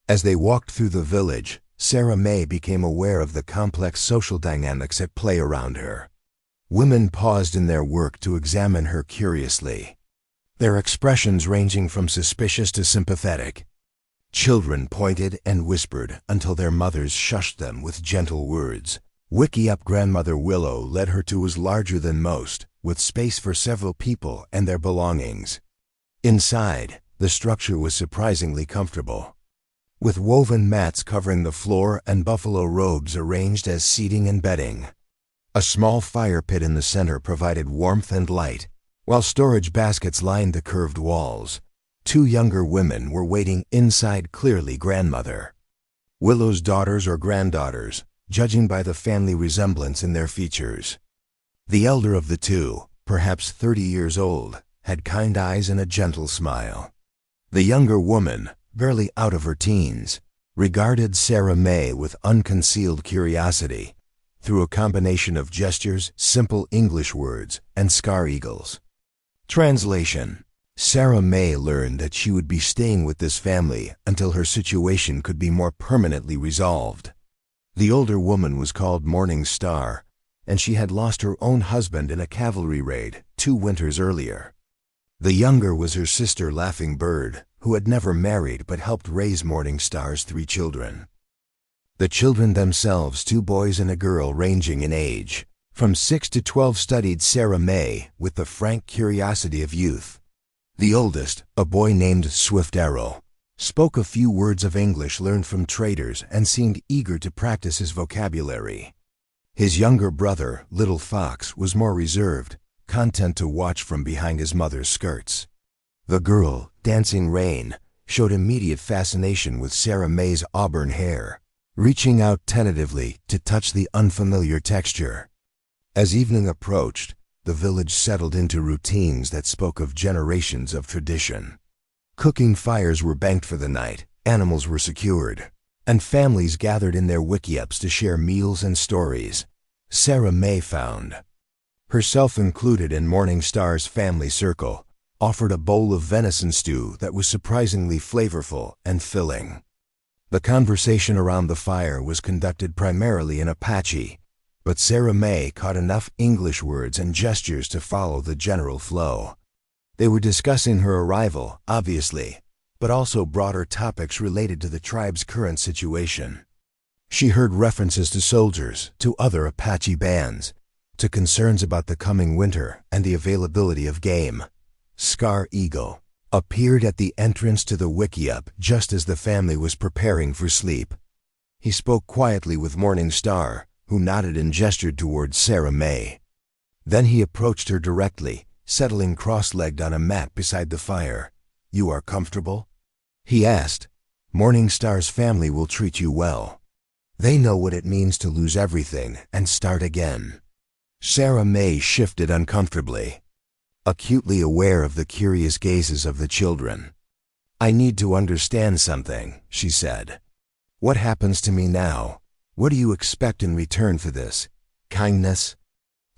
As they walked through the village, Sarah May became aware of the complex social dynamics at play around her. Women paused in their work to examine her curiously, their expressions ranging from suspicious to sympathetic. Children pointed and whispered until their mothers shushed them with gentle words. Wiki-up Grandmother Willow led her to was larger than most, with space for several people and their belongings. Inside, the structure was surprisingly comfortable, with woven mats covering the floor and buffalo robes arranged as seating and bedding. A small fire pit in the center provided warmth and light, while storage baskets lined the curved walls. Two younger women were waiting inside, clearly Grandmother Willow's daughters or granddaughters, judging by the family resemblance in their features. The elder of the two, perhaps 30 years old, had kind eyes and a gentle smile. The younger woman, barely out of her teens, regarded Sarah May with unconcealed curiosity, through a combination of gestures, simple English words, and Scar Eagles. Translation: Sarah May learned that she would be staying with this family until her situation could be more permanently resolved. The older woman was called Morning Star, and she had lost her own husband in a cavalry raid 2 winters earlier. The younger was her sister Laughing Bird, who had never married but helped raise Morning Star's 3 children. The children themselves, 2 boys and a girl ranging in age from 6 to 12, studied Sarah May with the frank curiosity of youth. The oldest, a boy named Swift Arrow, spoke a few words of English learned from traders and seemed eager to practice his vocabulary. His younger brother, Little Fox, was more reserved, content to watch from behind his mother's skirts. The girl, Dancing Rain, showed immediate fascination with Sarah May's auburn hair, reaching out tentatively to touch the unfamiliar texture. As evening approached, the village settled into routines that spoke of generations of tradition. Cooking fires were banked for the night, animals were secured, and families gathered in their wiki-ups to share meals and stories. Sarah May found herself included in Morning Star's family circle, offered a bowl of venison stew that was surprisingly flavorful and filling. The conversation around the fire was conducted primarily in Apache, but Sarah May caught enough English words and gestures to follow the general flow. They were discussing her arrival, obviously, but also broader topics related to the tribe's current situation. She heard references to soldiers, to other Apache bands, to concerns about the coming winter and the availability of game. Scar Eagle appeared at the entrance to the wiki-up just as the family was preparing for sleep. He spoke quietly with Morning Star, who nodded and gestured towards Sarah May. Then he approached her directly, settling cross-legged on a mat beside the fire. "You are comfortable?" he asked. "Morning Star's family will treat you well. They know what it means to lose everything and start again." Sarah May shifted uncomfortably, acutely aware of the curious gazes of the children. "I need to understand something," she said. "What happens to me now? What do you expect in return for this? Kindness?"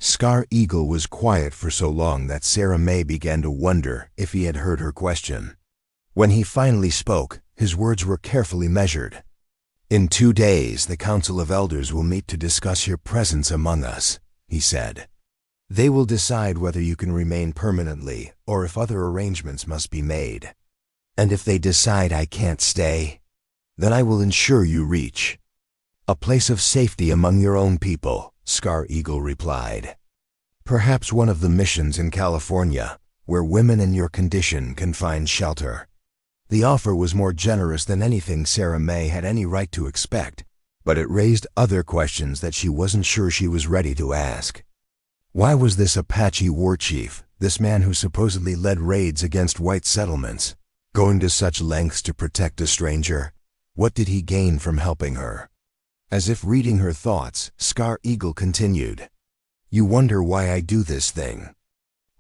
Scar Eagle was quiet for so long that Sarah May began to wonder if he had heard her question. When he finally spoke, his words were carefully measured. "In 2 days, the Council of Elders will meet to discuss your presence among us," he said. "They will decide whether you can remain permanently or if other arrangements must be made. And if they decide I can't stay, then I will ensure you reach a place of safety among your own people," Scar Eagle replied. "Perhaps one of the missions in California, where women in your condition can find shelter." The offer was more generous than anything Sarah May had any right to expect, but it raised other questions that she wasn't sure she was ready to ask. Why was this Apache war chief, this man who supposedly led raids against white settlements, going to such lengths to protect a stranger? What did he gain from helping her? As if reading her thoughts, Scar Eagle continued, "You wonder why I do this thing?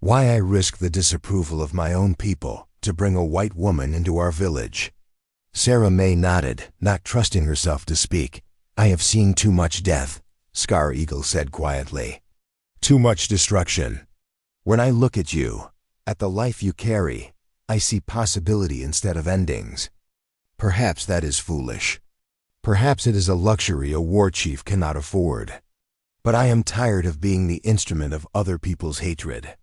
Why I risk the disapproval of my own people to bring a white woman into our village?" Sarah May nodded, not trusting herself to speak. "I have seen too much death," Scar Eagle said quietly. "Too much destruction. When I look at you, at the life you carry, I see possibility instead of endings. Perhaps that is foolish. Perhaps it is a luxury a war chief cannot afford. But I am tired of being the instrument of other people's hatred."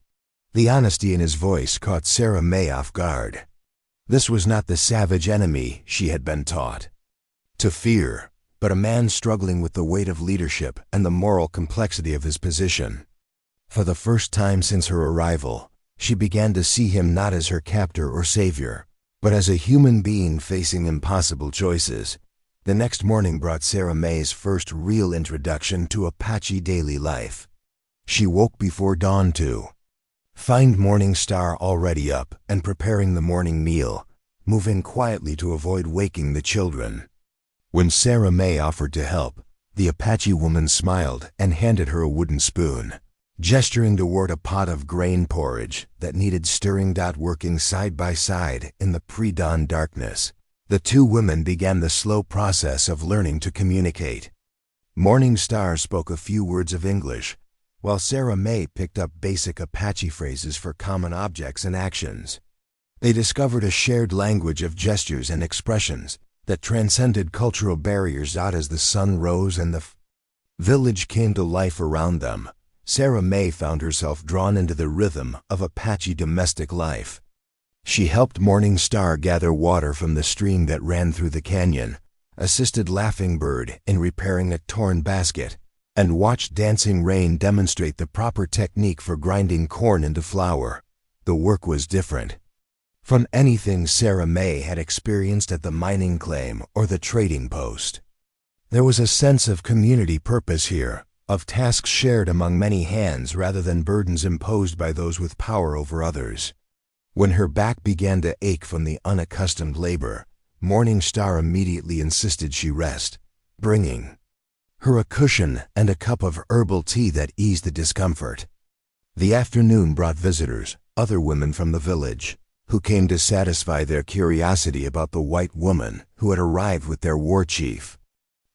The honesty in his voice caught Sarah May off guard. This was not the savage enemy she had been taught to fear, but a man struggling with the weight of leadership and the moral complexity of his position. For the first time since her arrival, she began to see him not as her captor or savior, but as a human being facing impossible choices. The next morning brought Sarah May's first real introduction to Apache daily life. She woke before dawn to find Morning Star already up and preparing the morning meal, moving quietly to avoid waking the children. When Sarah May offered to help, the Apache woman smiled and handed her a wooden spoon, gesturing toward a pot of grain porridge that needed stirring. Working side by side in the pre-dawn darkness, the two women began the slow process of learning to communicate. Morning Star spoke a few words of English, while Sarah May picked up basic Apache phrases for common objects and actions. They discovered a shared language of gestures and expressions that transcended cultural barriers. As the sun rose and the village came to life around them, Sarah May found herself drawn into the rhythm of Apache domestic life. She helped Morning Star gather water from the stream that ran through the canyon, assisted Laughing Bird in repairing a torn basket, and watched Dancing Rain demonstrate the proper technique for grinding corn into flour. The work was different from anything Sarah May had experienced at the mining claim or the trading post. There was a sense of community purpose here, of tasks shared among many hands rather than burdens imposed by those with power over others. When her back began to ache from the unaccustomed labor, Morning Star immediately insisted she rest, bringing her a cushion and a cup of herbal tea that eased the discomfort. The afternoon brought visitors, other women from the village, who came to satisfy their curiosity about the white woman who had arrived with their war chief.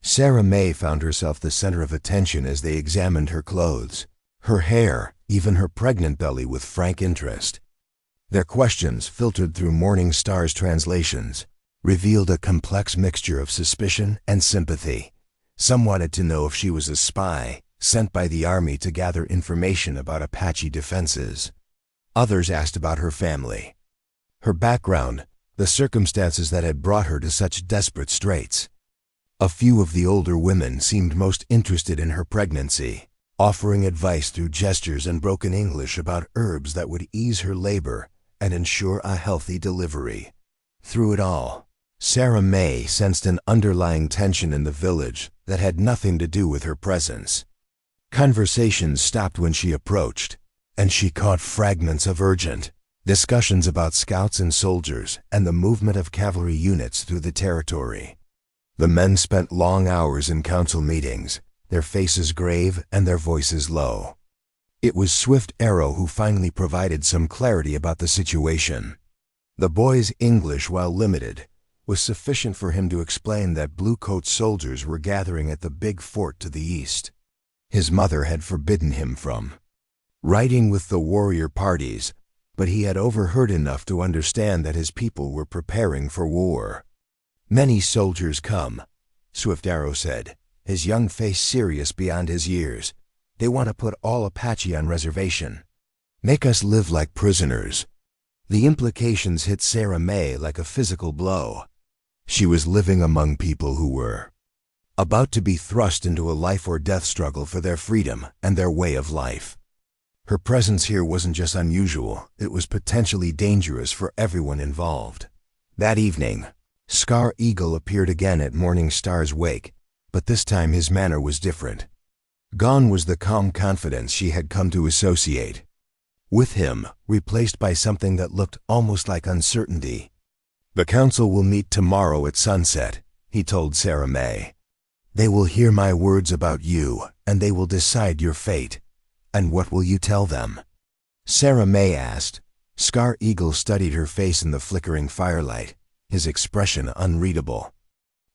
Sarah May found herself the center of attention as they examined her clothes, her hair, even her pregnant belly with frank interest. Their questions, filtered through Morning Star's translations, revealed a complex mixture of suspicion and sympathy. Some wanted to know if she was a spy, sent by the army to gather information about Apache defenses. Others asked about her family, her background, the circumstances that had brought her to such desperate straits. A few of the older women seemed most interested in her pregnancy, offering advice through gestures and broken English about herbs that would ease her labor and ensure a healthy delivery. Through it all, Sarah May sensed an underlying tension in the village that had nothing to do with her presence. Conversations stopped when she approached, and she caught fragments of urgent discussions about scouts and soldiers and the movement of cavalry units through the territory. The men spent long hours in council meetings, their faces grave and their voices low. It was Swift Arrow who finally provided some clarity about the situation. The boy's English, while limited, was sufficient for him to explain that blue-coat soldiers were gathering at the big fort to the east. His mother had forbidden him from riding with the warrior parties, but he had overheard enough to understand that his people were preparing for war. "Many soldiers come," Swift Arrow said, his young face serious beyond his years. "They want to put all Apache on reservation. Make us live like prisoners." The implications hit Sarah May like a physical blow. She was living among people who were about to be thrust into a life-or-death struggle for their freedom and their way of life. Her presence here wasn't just unusual, it was potentially dangerous for everyone involved. That evening, Scar Eagle appeared again at Morning Star's wake, but this time his manner was different. Gone was the calm confidence she had come to associate with him, replaced by something that looked almost like uncertainty. "The council will meet tomorrow at sunset," he told Sarah May. "They will hear my words about you, and they will decide your fate." "And what will you tell them?" Sarah May asked. Scar Eagle studied her face in the flickering firelight, his expression unreadable.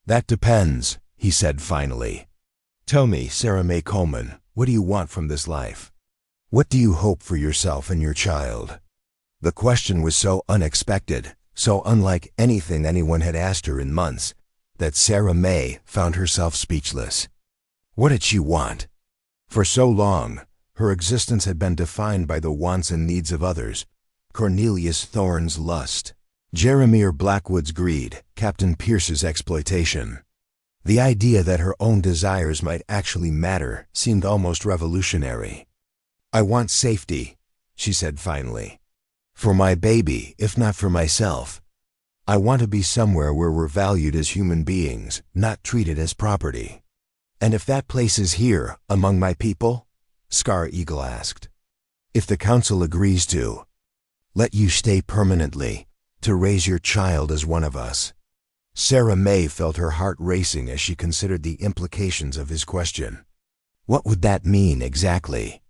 "That depends," he said finally. "Tell me, Sarah May Coleman, what do you want from this life? What do you hope for yourself and your child?" The question was so unexpected, so unlike anything anyone had asked her in months, that Sarah May found herself speechless. What did she want? For so long, her existence had been defined by the wants and needs of others. Cornelius Thorne's lust, Jeremiah Blackwood's greed, Captain Pierce's exploitation. The idea that her own desires might actually matter seemed almost revolutionary. "I want safety," she said finally. "For my baby, if not for myself. I want to be somewhere where we're valued as human beings, not treated as property." "And if that place is here, among my people?" Scar Eagle asked. "If the council agrees to let you stay permanently, to raise your child as one of us." Sarah May felt her heart racing as she considered the implications of his question. What would that mean exactly?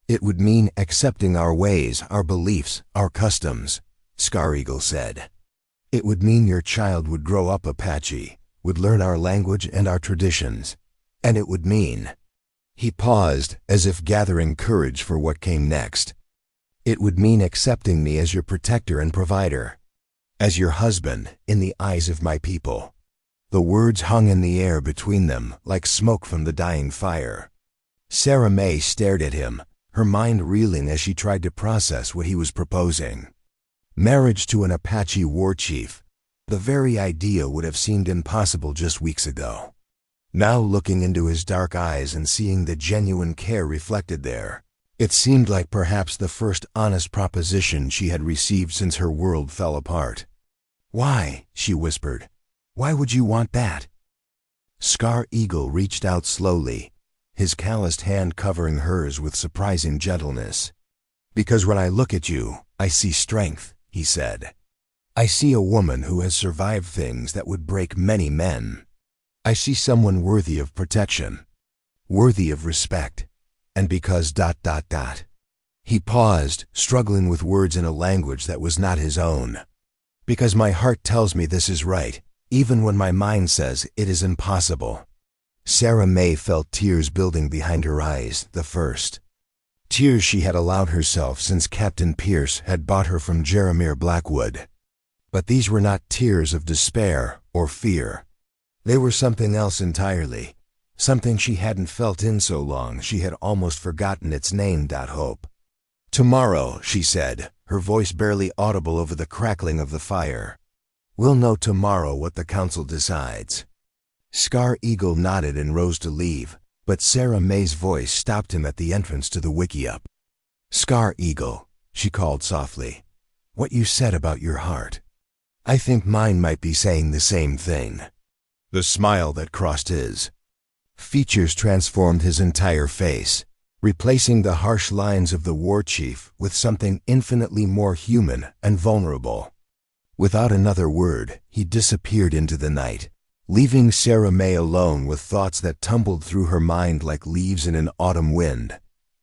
"It would mean accepting our ways, our beliefs, our customs," Scar Eagle said. "It would mean your child would grow up Apache, would learn our language and our traditions. And it would mean—" He paused, as if gathering courage for what came next. "It would mean accepting me as your protector and provider. As your husband, in the eyes of my people." The words hung in the air between them, like smoke from the dying fire. Sarah May stared at him, her mind reeling as she tried to process what he was proposing. Marriage to an Apache war chief. The very idea would have seemed impossible just weeks ago. Now, looking into his dark eyes and seeing the genuine care reflected there, it seemed like perhaps the first honest proposition she had received since her world fell apart. "Why?" she whispered. "Why would you want that?" Scar Eagle reached out slowly, his calloused hand covering hers with surprising gentleness. "Because when I look at you, I see strength," he said. "I see a woman who has survived things that would break many men. I see someone worthy of protection, worthy of respect, and because ... He paused, struggling with words in a language that was not his own. "Because my heart tells me this is right, even when my mind says it is impossible." Sarah May felt tears building behind her eyes, the first tears she had allowed herself since Captain Pierce had bought her from Jeremiah Blackwood. But these were not tears of despair or fear. They were something else entirely, something she hadn't felt in so long she had almost forgotten its name. Hope. "Tomorrow," she said, her voice barely audible over the crackling of the fire. "We'll know tomorrow what the council decides." Scar Eagle nodded and rose to leave, but Sarah May's voice stopped him at the entrance to the wickiup. "Scar Eagle," she called softly, "what you said about your heart. I think mine might be saying the same thing." The smile that crossed his features transformed his entire face, replacing the harsh lines of the war chief with something infinitely more human and vulnerable. Without another word, he disappeared into the night, leaving Sarah May alone with thoughts that tumbled through her mind like leaves in an autumn wind.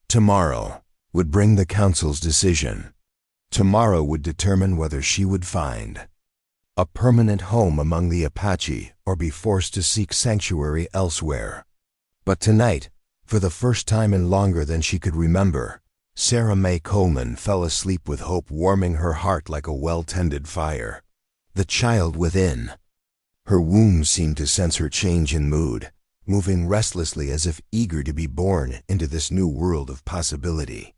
Tomorrow, would bring the council's decision. Tomorrow would determine whether she would find a permanent home among the Apache or be forced to seek sanctuary elsewhere. But tonight, for the first time in longer than she could remember, Sarah Mae Coleman fell asleep with hope warming her heart like a well-tended fire. The child within. Her womb seemed to sense her change in mood, moving restlessly as if eager to be born into this new world of possibility.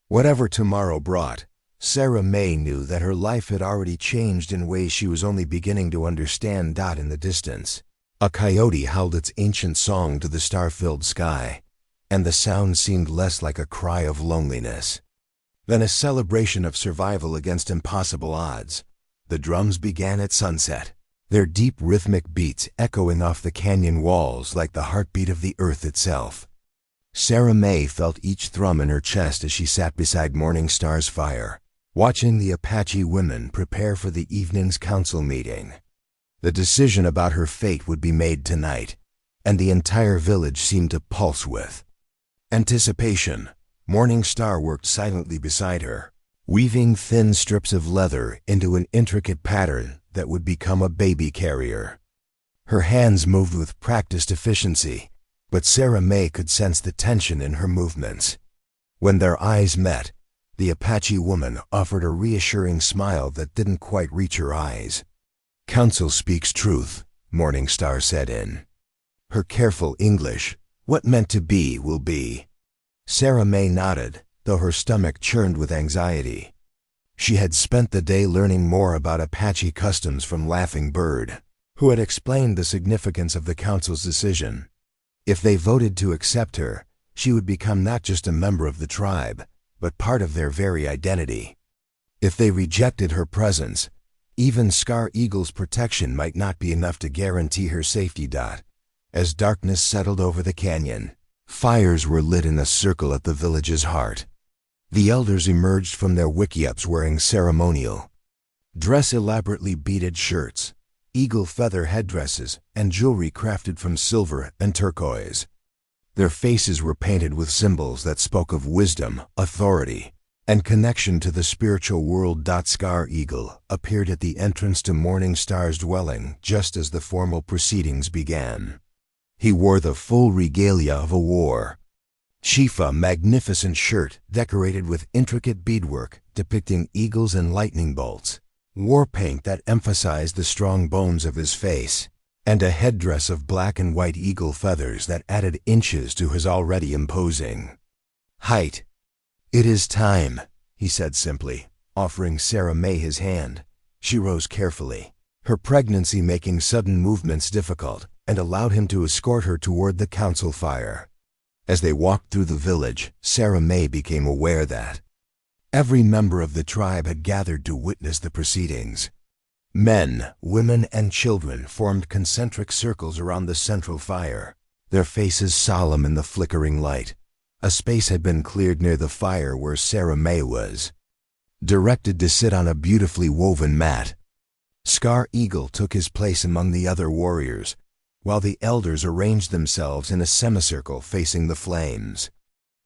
Whatever tomorrow brought, Sarah Mae knew that her life had already changed in ways she was only beginning to understand. In the distance, a coyote howled its ancient song to the star-filled sky, and the sound seemed less like a cry of loneliness than a celebration of survival against impossible odds. The drums began at sunset, their deep rhythmic beats echoing off the canyon walls like the heartbeat of the earth itself. Sarah Mae felt each thrum in her chest as she sat beside Morning Star's fire, watching the Apache women prepare for the evening's council meeting. The decision about her fate would be made tonight, and the entire village seemed to pulse with anticipation. Morning Star worked silently beside her, weaving thin strips of leather into an intricate pattern that would become a baby carrier. Her hands moved with practiced efficiency, but Sarah Mae could sense the tension in her movements. When their eyes met, the Apache woman offered a reassuring smile that didn't quite reach her eyes. "Council speaks truth," Morning Star said in her careful English. "What meant to be will be." Sarah Mae nodded, though her stomach churned with anxiety. She had spent the day learning more about Apache customs from Laughing Bird, who had explained the significance of the council's decision. If they voted to accept her, she would become not just a member of the tribe, but part of their very identity. If they rejected her presence, even Scar Eagle's protection might not be enough to guarantee her safety. As darkness settled over the canyon, fires were lit in a circle at the village's heart. The elders emerged from their wickiups wearing ceremonial dress, elaborately beaded shirts, eagle feather headdresses, and jewelry crafted from silver and turquoise. Their faces were painted with symbols that spoke of wisdom, authority, and connection to the spiritual world. Scar Eagle appeared at the entrance to Morning Star's dwelling just as the formal proceedings began. He wore the full regalia of a war chief, a magnificent shirt decorated with intricate beadwork depicting eagles and lightning bolts, war paint that emphasized the strong bones of his face, and a headdress of black and white eagle feathers that added inches to his already imposing height. "It is time," he said simply, offering Sarah Mae his hand. She rose carefully, her pregnancy making sudden movements difficult, and allowed him to escort her toward the council fire. As they walked through the village, Sarah Mae became aware that every member of the tribe had gathered to witness the proceedings. Men, women, and children formed concentric circles around the central fire, their faces solemn in the flickering light. A space had been cleared near the fire where Sarah Mae was directed to sit on a beautifully woven mat. Scar Eagle took his place among the other warriors, while the elders arranged themselves in a semicircle facing the flames.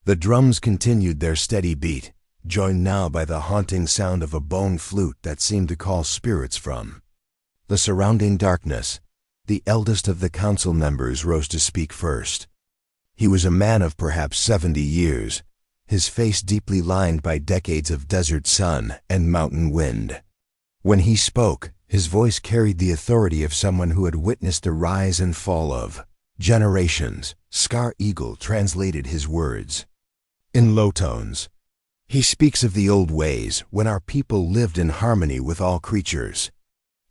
The drums continued their steady beat, joined now by the haunting sound of a bone flute that seemed to call spirits from the surrounding darkness. The eldest of the council members rose to speak first. He was a man of perhaps 70 years, his face deeply lined by decades of desert sun and mountain wind. When he spoke, his voice carried the authority of someone who had witnessed the rise and fall of generations. Scar Eagle translated his words in low tones. He speaks of the old ways when our people lived in harmony with all creatures.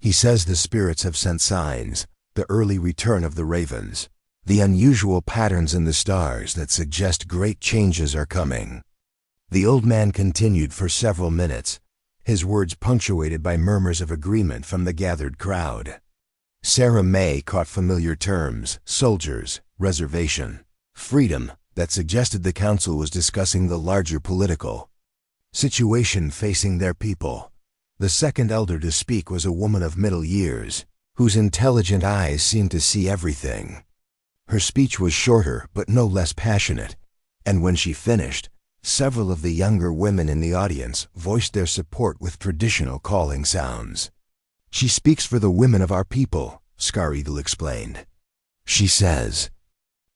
He says the spirits have sent signs, the early return of the ravens, the unusual patterns in the stars that suggest great changes are coming. The old man continued for several minutes, his words punctuated by murmurs of agreement from the gathered crowd. Sarah Mae caught familiar terms: soldiers, reservation, freedom, that suggested the council was discussing the larger political situation facing their people. The second elder to speak was a woman of middle years, whose intelligent eyes seemed to see everything. Her speech was shorter but no less passionate, and when she finished, Several of the younger women in the audience voiced their support with traditional calling sounds. "She speaks for the women of our people," Scar Eagle explained. "She says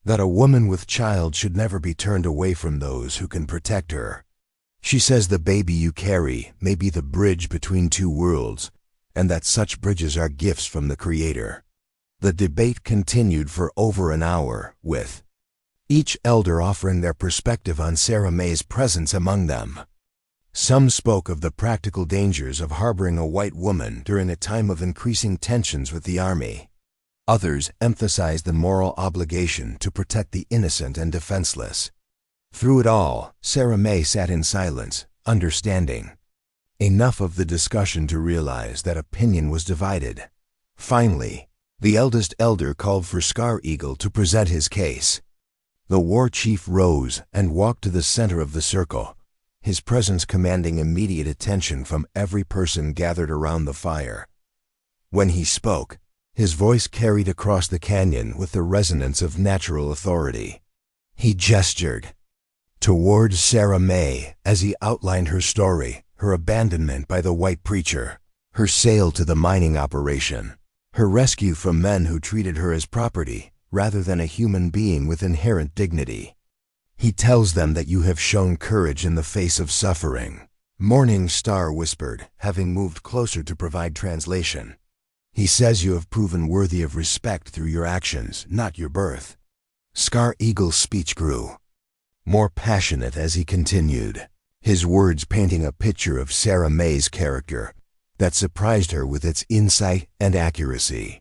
that a woman with child should never be turned away from those who can protect her. She says the baby you carry may be the bridge between two worlds, and that such bridges are gifts from the Creator." The debate continued for over an hour, with each elder offering their perspective on Sarah May's presence among them. Some spoke of the practical dangers of harboring a white woman during a time of increasing tensions with the army. Others emphasized the moral obligation to protect the innocent and defenseless. Through it all, Sarah May sat in silence, understanding enough of the discussion to realize that opinion was divided. Finally, the eldest elder called for Scar Eagle to present his case. The war chief rose and walked to the center of the circle, his presence commanding immediate attention from every person gathered around the fire. When he spoke, his voice carried across the canyon with the resonance of natural authority. He gestured towards Sarah May as he outlined her story, her abandonment by the white preacher, her sale to the mining operation, her rescue from men who treated her as property rather than a human being with inherent dignity. "He tells them that you have shown courage in the face of suffering," Morning Star whispered, having moved closer to provide translation. "He says you have proven worthy of respect through your actions, not your birth." Scar Eagle's speech grew more passionate as he continued, his words painting a picture of Sarah May's character that surprised her with its insight and accuracy.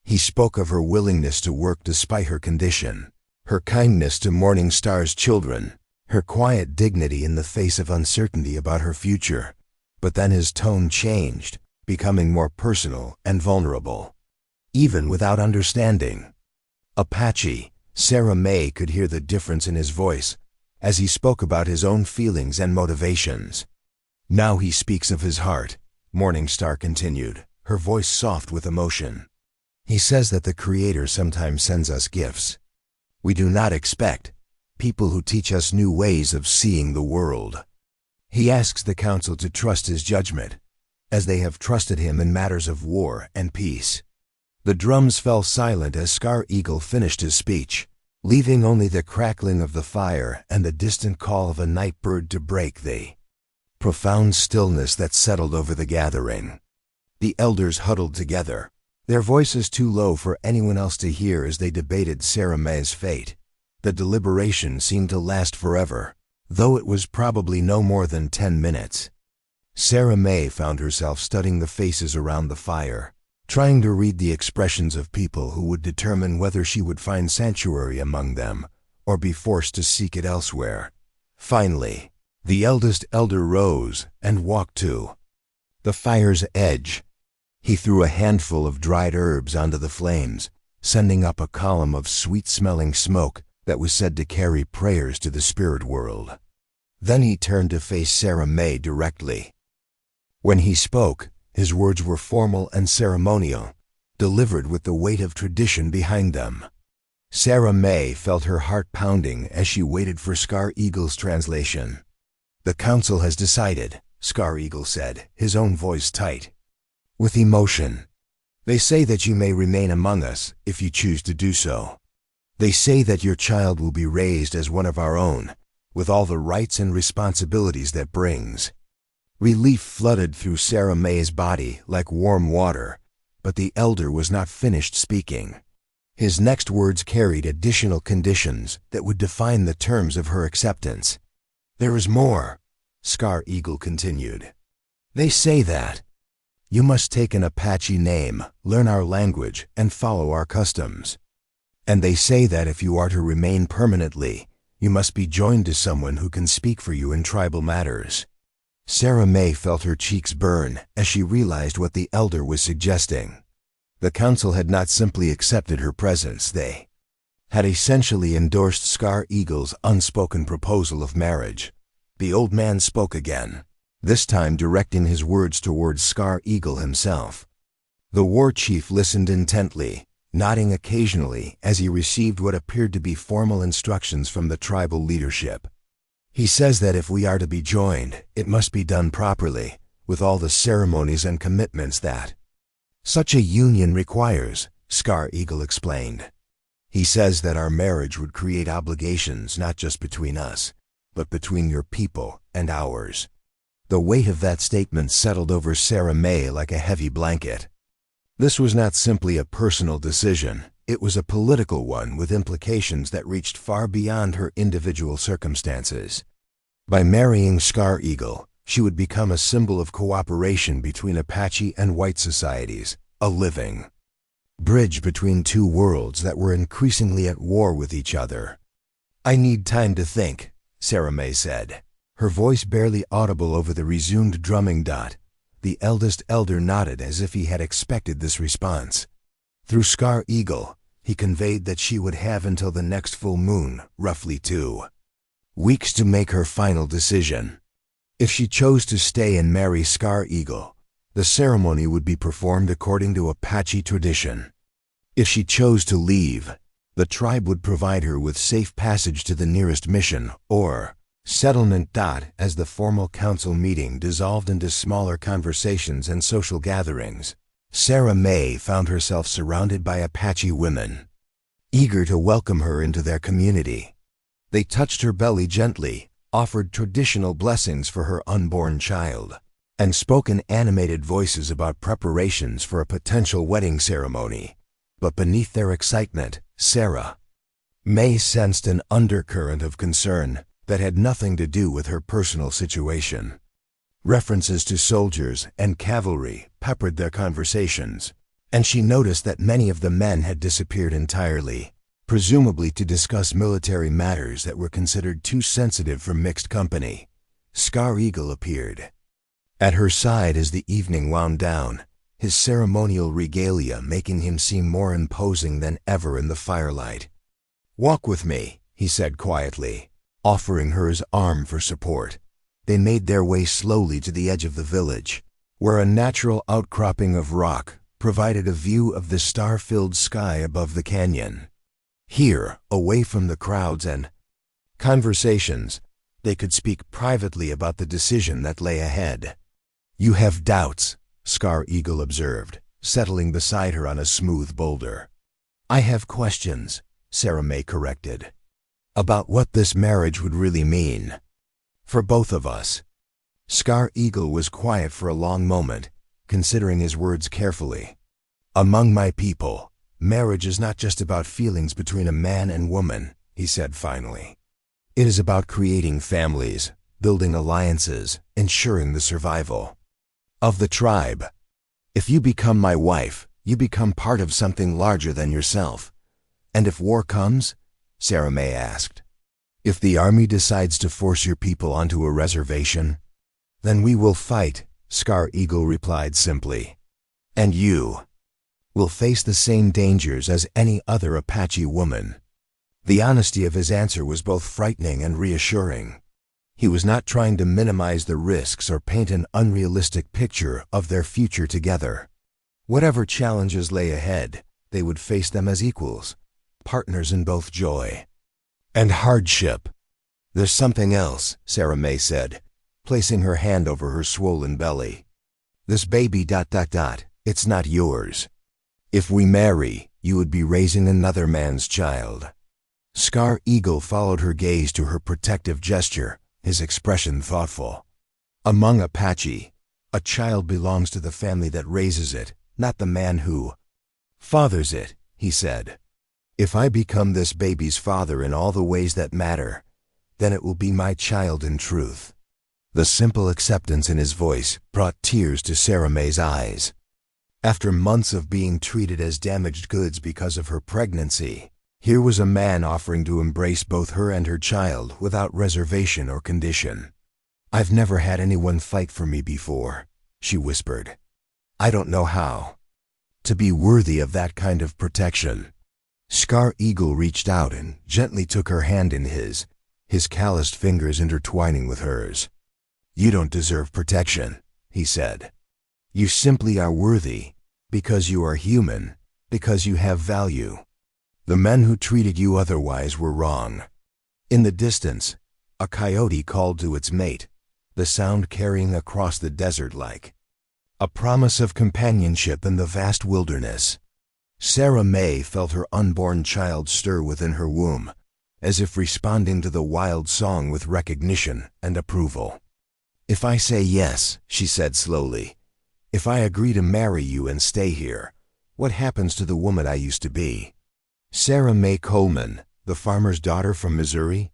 He spoke of her willingness to work despite her condition, her kindness to Morning Star's children, her quiet dignity in the face of uncertainty about her future. But then his tone changed, becoming more personal and vulnerable. Even without understanding Apache, Sarah May could hear the difference in his voice as he spoke about his own feelings and motivations. "Now he speaks of his heart," Morning Star continued, her voice soft with emotion. "He says that the Creator sometimes sends us gifts we do not expect, people who teach us new ways of seeing the world. He asks the council to trust his judgment, as they have trusted him in matters of war and peace." The drums fell silent as Scar Eagle finished his speech, leaving only the crackling of the fire and the distant call of a night bird to break the profound stillness that settled over the gathering. The elders huddled together, their voices too low for anyone else to hear as they debated Sarah May's fate. The deliberation seemed to last forever, though it was probably no more than 10 minutes. Sarah May found herself studying the faces around the fire, trying to read the expressions of people who would determine whether she would find sanctuary among them or be forced to seek it elsewhere. Finally, the eldest elder rose and walked to the fire's edge. He threw a handful of dried herbs onto the flames, sending up a column of sweet-smelling smoke that was said to carry prayers to the spirit world. Then he turned to face Sarah May directly. When he spoke, his words were formal and ceremonial, delivered with the weight of tradition behind them. Sarah May felt her heart pounding as she waited for Scar Eagle's translation. "The council has decided," Scar Eagle said, his own voice tight with emotion. "They say that you may remain among us if you choose to do so. They say that your child will be raised as one of our own, with all the rights and responsibilities that brings." Relief flooded through Sarah May's body like warm water, but the elder was not finished speaking. His next words carried additional conditions that would define the terms of her acceptance. "There is more," Scar Eagle continued. "They say that you must take an Apache name, learn our language, and follow our customs. And they say that if you are to remain permanently, you must be joined to someone who can speak for you in tribal matters." Sarah May felt her cheeks burn as she realized what the elder was suggesting. The council had not simply accepted her presence, they had essentially endorsed Scar Eagle's unspoken proposal of marriage. The old man spoke again, this time directing his words towards Scar Eagle himself. The war chief listened intently, nodding occasionally as he received what appeared to be formal instructions from the tribal leadership. He says that if we are to be joined, it must be done properly, with all the ceremonies and commitments that such a union requires, Scar Eagle explained. He says that our marriage would create obligations not just between us, but between your people and ours. The weight of that statement settled over Sarah May like a heavy blanket. This was not simply a personal decision. It was a political one with implications that reached far beyond her individual circumstances. By marrying Scar Eagle, she would become a symbol of cooperation between Apache and white societies, a living bridge between two worlds that were increasingly at war with each other. "I need time to think," Sarah May said, her voice barely audible over the resumed drumming. The eldest elder nodded as if he had expected this response. Through Scar Eagle, he conveyed that she would have until the next full moon, roughly 2 weeks, to make her final decision. If she chose to stay and marry Scar Eagle, the ceremony would be performed according to Apache tradition. If she chose to leave, the tribe would provide her with safe passage to the nearest mission or settlement. As the formal council meeting dissolved into smaller conversations and social gatherings, Sarah May found herself surrounded by Apache women, eager to welcome her into their community. They touched her belly gently, offered traditional blessings for her unborn child, and spoke in animated voices about preparations for a potential wedding ceremony. But beneath their excitement, Sarah May sensed an undercurrent of concern that had nothing to do with her personal situation. References to soldiers and cavalry peppered their conversations, and she noticed that many of the men had disappeared entirely, presumably to discuss military matters that were considered too sensitive for mixed company. Scar Eagle appeared at her side as the evening wound down, his ceremonial regalia making him seem more imposing than ever in the firelight. "Walk with me," he said quietly, offering her his arm for support. They made their way slowly to the edge of the village, where a natural outcropping of rock provided a view of the star-filled sky above the canyon. Here, away from the crowds and conversations, they could speak privately about the decision that lay ahead. "You have doubts," Scar Eagle observed, settling beside her on a smooth boulder. "I have questions," Sarah May corrected, "about what this marriage would really mean for both of us." Scar Eagle was quiet for a long moment, considering his words carefully. "Among my people, marriage is not just about feelings between a man and woman," he said finally. "It is about creating families, building alliances, ensuring the survival of the tribe. If you become my wife, you become part of something larger than yourself. And if war comes?" Sarah May asked. "If the army decides to force your people onto a reservation, then we will fight," Scar Eagle replied simply. "And you will face the same dangers as any other Apache woman." The honesty of his answer was both frightening and reassuring. He was not trying to minimize the risks or paint an unrealistic picture of their future together. Whatever challenges lay ahead, they would face them as equals, partners in both joy and hardship. "There's something else," Sarah May said, placing her hand over her swollen belly. "This baby... it's not yours. If we marry, you would be raising another man's child." Scar Eagle followed her gaze to her protective gesture, his expression thoughtful. "Among Apache, a child belongs to the family that raises it, not the man who fathers it," he said. "If I become this baby's father in all the ways that matter, then it will be my child in truth." The simple acceptance in his voice brought tears to Sarah May's eyes. After months of being treated as damaged goods because of her pregnancy, here was a man offering to embrace both her and her child without reservation or condition. "I've never had anyone fight for me before," she whispered. "I don't know how to be worthy of that kind of protection." Scar Eagle reached out and gently took her hand in his calloused fingers intertwining with hers. "You don't deserve protection," he said. "You simply are worthy, because you are human, because you have value. The men who treated you otherwise were wrong." In the distance, A coyote called to its mate, the sound carrying across the desert like a promise of companionship in the vast wilderness. Sarah May felt her unborn child stir within her womb, as if responding to the wild song with recognition and approval. "If I say yes," she said slowly, "if I agree to marry you and stay here, what happens to the woman I used to be?" Sarah May Coleman, the farmer's daughter from Missouri?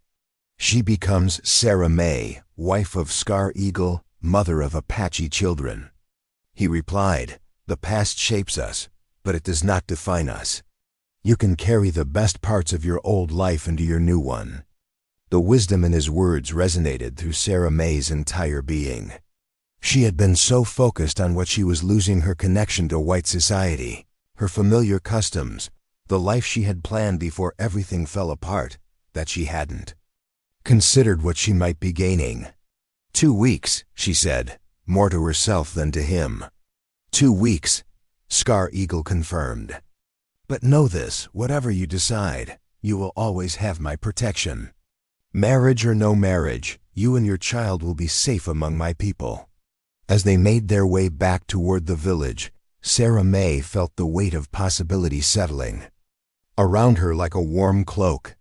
She becomes Sarah May, wife of Scar Eagle, mother of Apache children. He replied, "The past shapes us, but it does not define us. You can carry the best parts of your old life into your new one." The wisdom in his words resonated through Sarah May's entire being. She had been so focused on what she was losing her connection to white society, her familiar customs, the life she had planned before everything fell apart, that she hadn't considered what she might be gaining. 2 weeks, she said, more to herself than to him. 2 weeks, Scar Eagle confirmed. "But know this, whatever you decide, you will always have my protection. Marriage or no marriage, you and your child will be safe among my people." As they made their way back toward the village, Sarah May felt the weight of possibility settling around her like a warm cloak.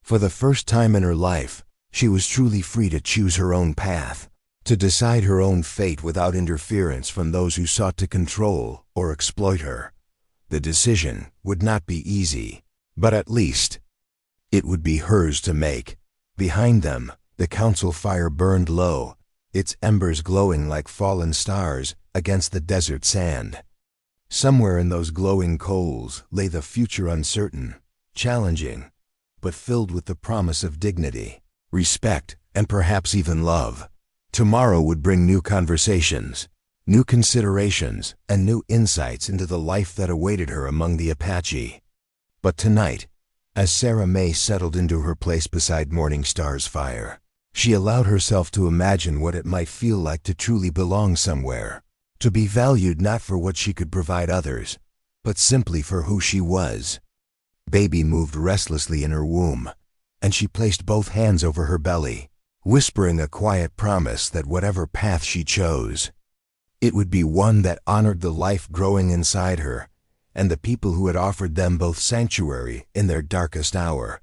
For the first time in her life, she was truly free to choose her own path, to decide her own fate without interference from those who sought to control or exploit her. The decision would not be easy, but at least it would be hers to make. Behind them, the council fire burned low, its embers glowing like fallen stars against the desert sand. Somewhere in those glowing coals lay the future, uncertain, challenging, but filled with the promise of dignity, respect, and perhaps even love. Tomorrow would bring new conversations, new considerations, and new insights into the life that awaited her among the Apache. But tonight, as Sarah May settled into her place beside Morning Star's fire, she allowed herself to imagine what it might feel like to truly belong somewhere, to be valued not for what she could provide others, but simply for who she was. Baby moved restlessly in her womb, and she placed both hands over her belly, whispering a quiet promise that whatever path she chose, it would be one that honored the life growing inside her and the people who had offered them both sanctuary in their darkest hour.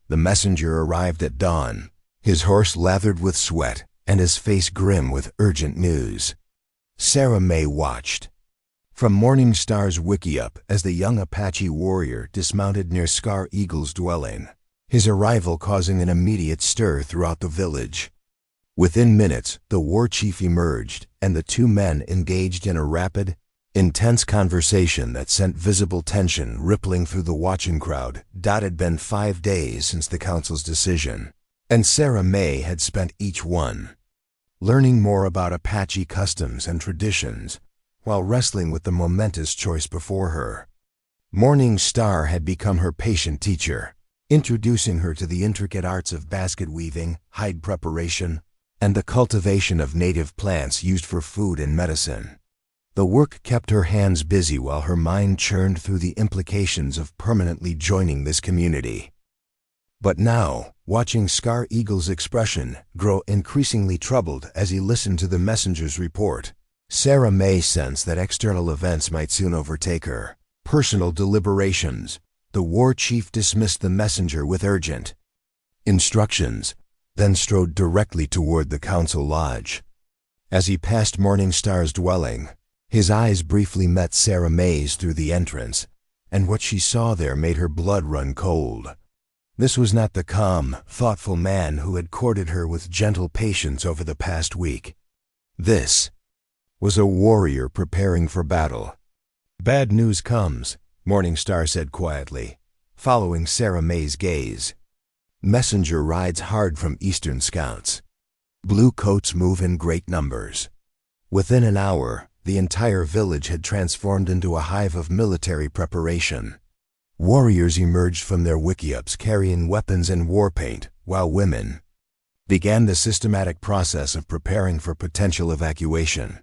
The messenger arrived at dawn, his horse lathered with sweat and his face grim with urgent news. Sarah May watched from Morning Star's wickiup as the young Apache warrior dismounted near Scar Eagle's dwelling, his arrival causing an immediate stir throughout the village. Within minutes, the war chief emerged, and the two men engaged in a rapid, intense conversation that sent visible tension rippling through the watching crowd. It had been 5 days since the council's decision, and Sarah May had spent each one learning more about Apache customs and traditions, while wrestling with the momentous choice before her. Morning Star had become her patient teacher, introducing her to the intricate arts of basket weaving, hide preparation, and the cultivation of native plants used for food and medicine. The work kept her hands busy while her mind churned through the implications of permanently joining this community. But now, watching Scar Eagle's expression grow increasingly troubled as he listened to the messenger's report, Sarah May sensed that external events might soon overtake her. Personal deliberations. The war chief dismissed the messenger with urgent instructions, then strode directly toward the council lodge. As he passed Morning Star's dwelling, his eyes briefly met Sarah May's through the entrance, and what she saw there made her blood run cold. This was not the calm, thoughtful man who had courted her with gentle patience over the past week. This was a warrior preparing for battle. "Bad news comes," Morning Star said quietly, following Sarah May's gaze. "Messenger rides hard from Eastern scouts. Blue coats move in great numbers." Within an hour, the entire village had transformed into a hive of military preparation. Warriors emerged from their wickiups carrying weapons and war paint, while women began the systematic process of preparing for potential evacuation.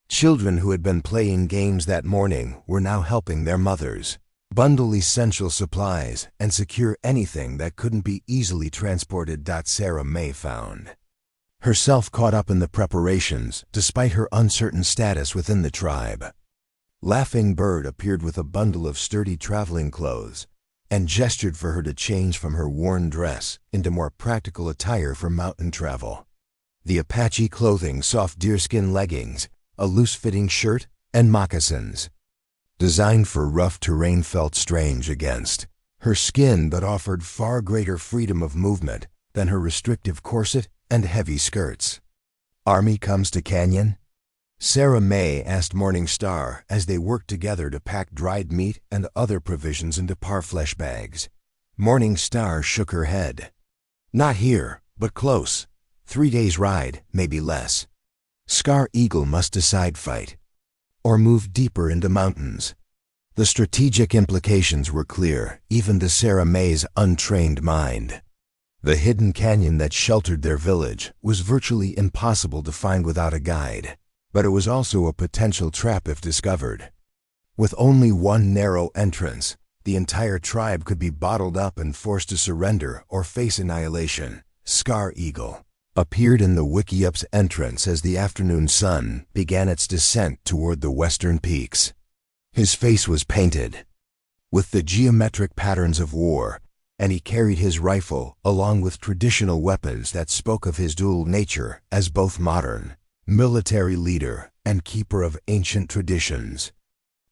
Children who had been playing games that morning were now helping their mothers. bundle essential supplies, and secure anything that couldn't be easily transported. Sarah May found herself caught up in the preparations, despite her uncertain status within the tribe. Laughing Bird appeared with a bundle of sturdy traveling clothes and gestured for her to change from her worn dress into more practical attire for mountain travel. The Apache clothing, soft deerskin leggings, a loose-fitting shirt, and moccasins, designed for rough terrain, felt strange against her skin but offered far greater freedom of movement than her restrictive corset and heavy skirts. "Army comes to Canyon?" Sarah May asked Morning Star as they worked together to pack dried meat and other provisions into parfleche bags. Morning Star shook her head. "Not here, but close. 3 days' ride, maybe less. Scar Eagle must decide fight or move deeper into mountains." The strategic implications were clear, even to Sarah May's untrained mind. The hidden canyon that sheltered their village was virtually impossible to find without a guide, but it was also a potential trap if discovered. With only one narrow entrance, the entire tribe could be bottled up and forced to surrender or face annihilation. Scar Eagle appeared in the Wikiup's entrance as the afternoon sun began its descent toward the western peaks. His face was painted with the geometric patterns of war, and he carried his rifle along with traditional weapons that spoke of his dual nature as both modern military leader and keeper of ancient traditions.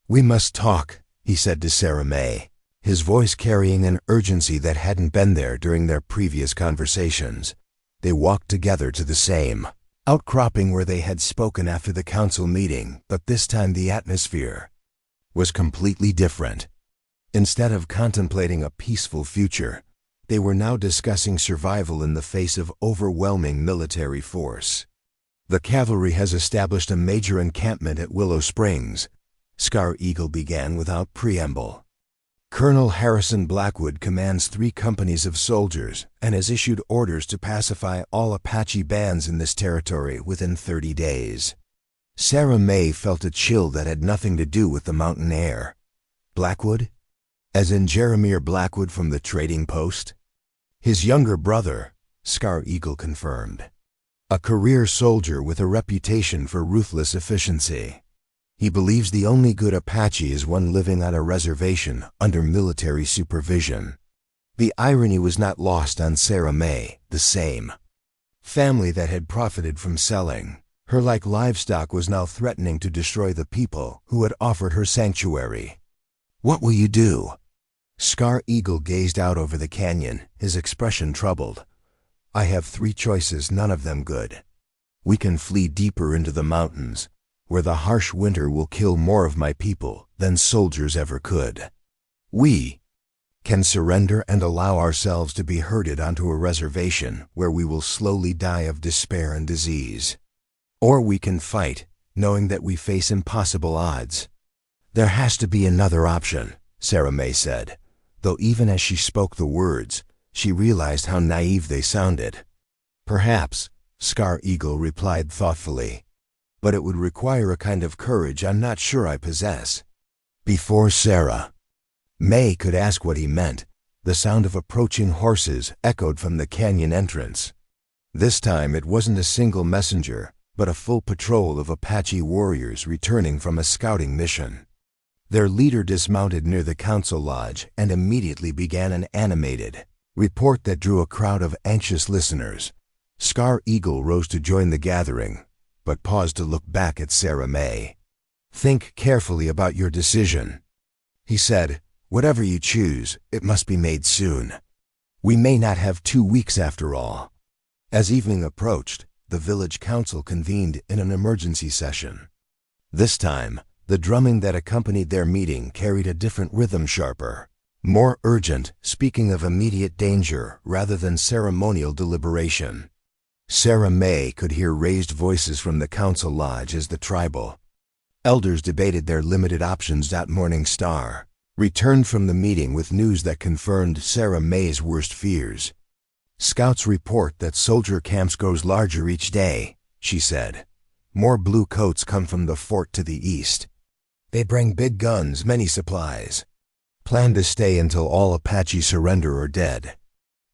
"We must talk," he said to Sarah May, his voice carrying an urgency that hadn't been there during their previous conversations. They walked together to the same outcropping where they had spoken after the council meeting, but this time the atmosphere was completely different. Instead of contemplating a peaceful future, they were now discussing survival in the face of overwhelming military force. "The cavalry has established a major encampment at Willow Springs," Scar Eagle began without preamble. "Colonel Harrison Blackwood commands 3 companies of soldiers and has issued orders to pacify all Apache bands in this territory within 30 days. Sarah May felt a chill that had nothing to do with the mountain air. "Blackwood? As in Jeremiah Blackwood from the trading post?" "His younger brother," Scar Eagle confirmed. "A career soldier with a reputation for ruthless efficiency. He believes the only good Apache is one living on a reservation under military supervision." The irony was not lost on Sarah May. The same family that had profited from selling her like livestock was now threatening to destroy the people who had offered her sanctuary. "What will you do?" Scar Eagle gazed out over the canyon, his expression troubled. "I have 3 choices, none of them good. We can flee deeper into the mountains, where the harsh winter will kill more of my people than soldiers ever could. We can surrender and allow ourselves to be herded onto a reservation where we will slowly die of despair and disease. Or we can fight, knowing that we face impossible odds." "There has to be another option," Sarah May said, though even as she spoke the words, she realized how naive they sounded. "Perhaps," Scar Eagle replied thoughtfully, "but it would require a kind of courage I'm not sure I possess." Before Sarah May could ask what he meant, the sound of approaching horses echoed from the canyon entrance. This time it wasn't a single messenger, but a full patrol of Apache warriors returning from a scouting mission. Their leader dismounted near the council lodge and immediately began an animated report that drew a crowd of anxious listeners. Scar Eagle rose to join the gathering, but paused to look back at Sarah May. "Think carefully about your decision," he said. "Whatever you choose, it must be made soon. We may not have 2 weeks after all." As evening approached, the village council convened in an emergency session. This time, the drumming that accompanied their meeting carried a different rhythm, sharper, more urgent, speaking of immediate danger rather than ceremonial deliberation. Sarah May could hear raised voices from the council lodge as the tribal elders debated their limited options. Morning Star returned from the meeting with news that confirmed Sarah May's worst fears. "Scouts report that soldier camps grows larger each day," she said. "More blue coats come from the fort to the east. They bring big guns, many supplies. planned to stay until all Apache surrender or dead.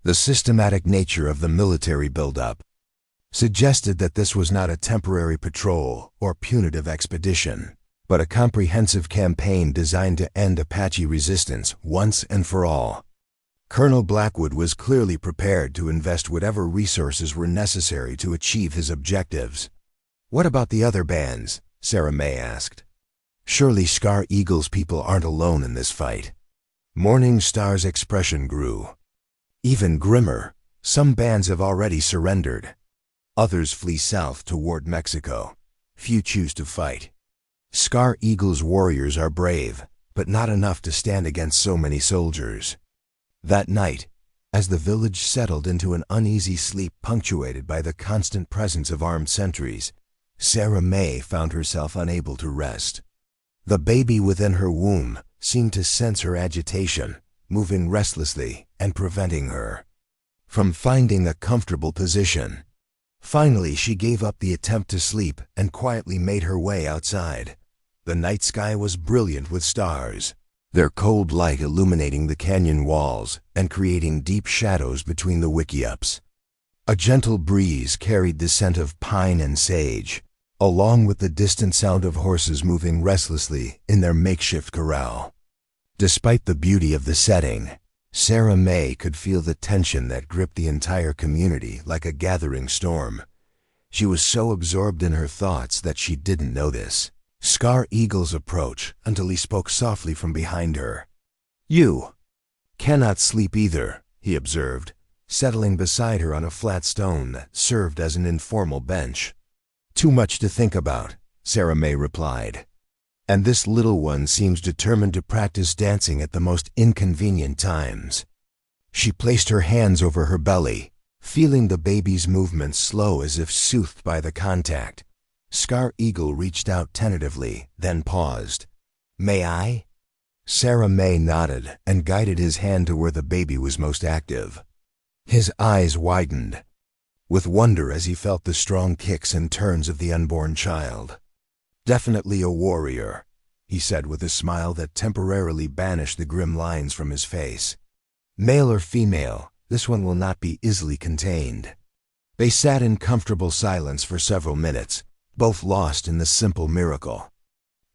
The systematic nature of the military buildup suggested that this was not a temporary patrol or punitive expedition, but a comprehensive campaign designed to end Apache resistance once and for all. Colonel Blackwood was clearly prepared to invest whatever resources were necessary to achieve his objectives. "What about the other bands?" Sarah May asked. "Surely Scar Eagle's people aren't alone in this fight." Morning Star's expression grew. "Even grimmer, some bands have already surrendered. Others flee south toward Mexico. Few choose to fight. Scar Eagle's warriors are brave, but not enough to stand against so many soldiers." That night, as the village settled into an uneasy sleep punctuated by the constant presence of armed sentries, Sarah May found herself unable to rest. The baby within her womb seemed to sense her agitation, moving restlessly and preventing her from finding a comfortable position. Finally, she gave up the attempt to sleep and quietly made her way outside. The night sky was brilliant with stars, their cold light illuminating the canyon walls and creating deep shadows between the wickiups. A gentle breeze carried the scent of pine and sage, along with the distant sound of horses moving restlessly in their makeshift corral. Despite the beauty of the setting, Sarah May could feel the tension that gripped the entire community like a gathering storm. She was so absorbed in her thoughts that she didn't notice Scar Eagle's approach until he spoke softly from behind her. "You cannot sleep either," he observed, settling beside her on a flat stone that served as an informal bench. "Too much to think about," Sarah May replied. "And this little one seems determined to practice dancing at the most inconvenient times." She placed her hands over her belly, feeling the baby's movements slow as if soothed by the contact. Scar Eagle reached out tentatively, then paused. "May I?" Sarah May nodded and guided his hand to where the baby was most active. His eyes widened with wonder as he felt the strong kicks and turns of the unborn child. "Definitely a warrior," he said with a smile that temporarily banished the grim lines from his face. "Male or female, this one will not be easily contained." They sat in comfortable silence for several minutes, both lost in the simple miracle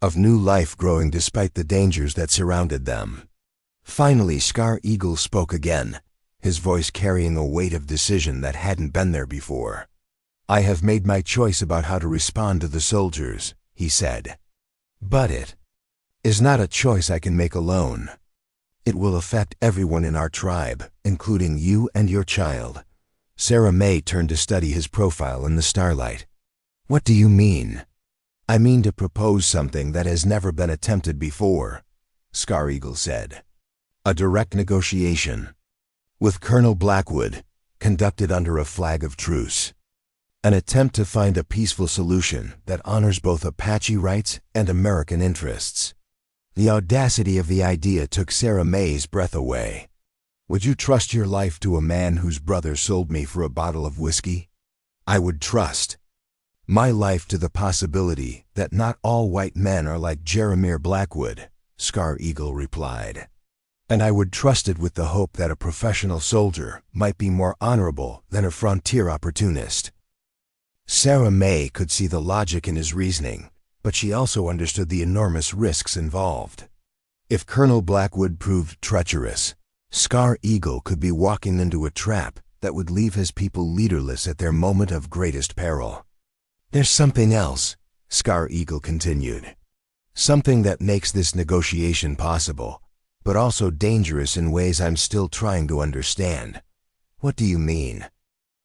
of new life growing despite the dangers that surrounded them. Finally, Scar Eagle spoke again, his voice carrying a weight of decision that hadn't been there before. "I have made my choice about how to respond to the soldiers," he said. "But it is not a choice I can make alone. It will affect everyone in our tribe, including you and your child." Sarah May turned to study his profile in the starlight. "What do you mean?" "I mean to propose something that has never been attempted before," Scar Eagle said. "A direct negotiation with Colonel Blackwood, conducted under a flag of truce. An attempt to find a peaceful solution that honors both Apache rights and American interests." The audacity of the idea took Sarah May's breath away. "Would you trust your life to a man whose brother sold me for a bottle of whiskey?" "I would trust my life to the possibility that not all white men are like Jeremiah Blackwood," Scar Eagle replied. "And I would trust it with the hope that a professional soldier might be more honorable than a frontier opportunist." Sarah May could see the logic in his reasoning, but she also understood the enormous risks involved. If Colonel Blackwood proved treacherous, Scar Eagle could be walking into a trap that would leave his people leaderless at their moment of greatest peril. "There's something else," Scar Eagle continued. "Something that makes this negotiation possible, but also dangerous in ways I'm still trying to understand." "What do you mean?"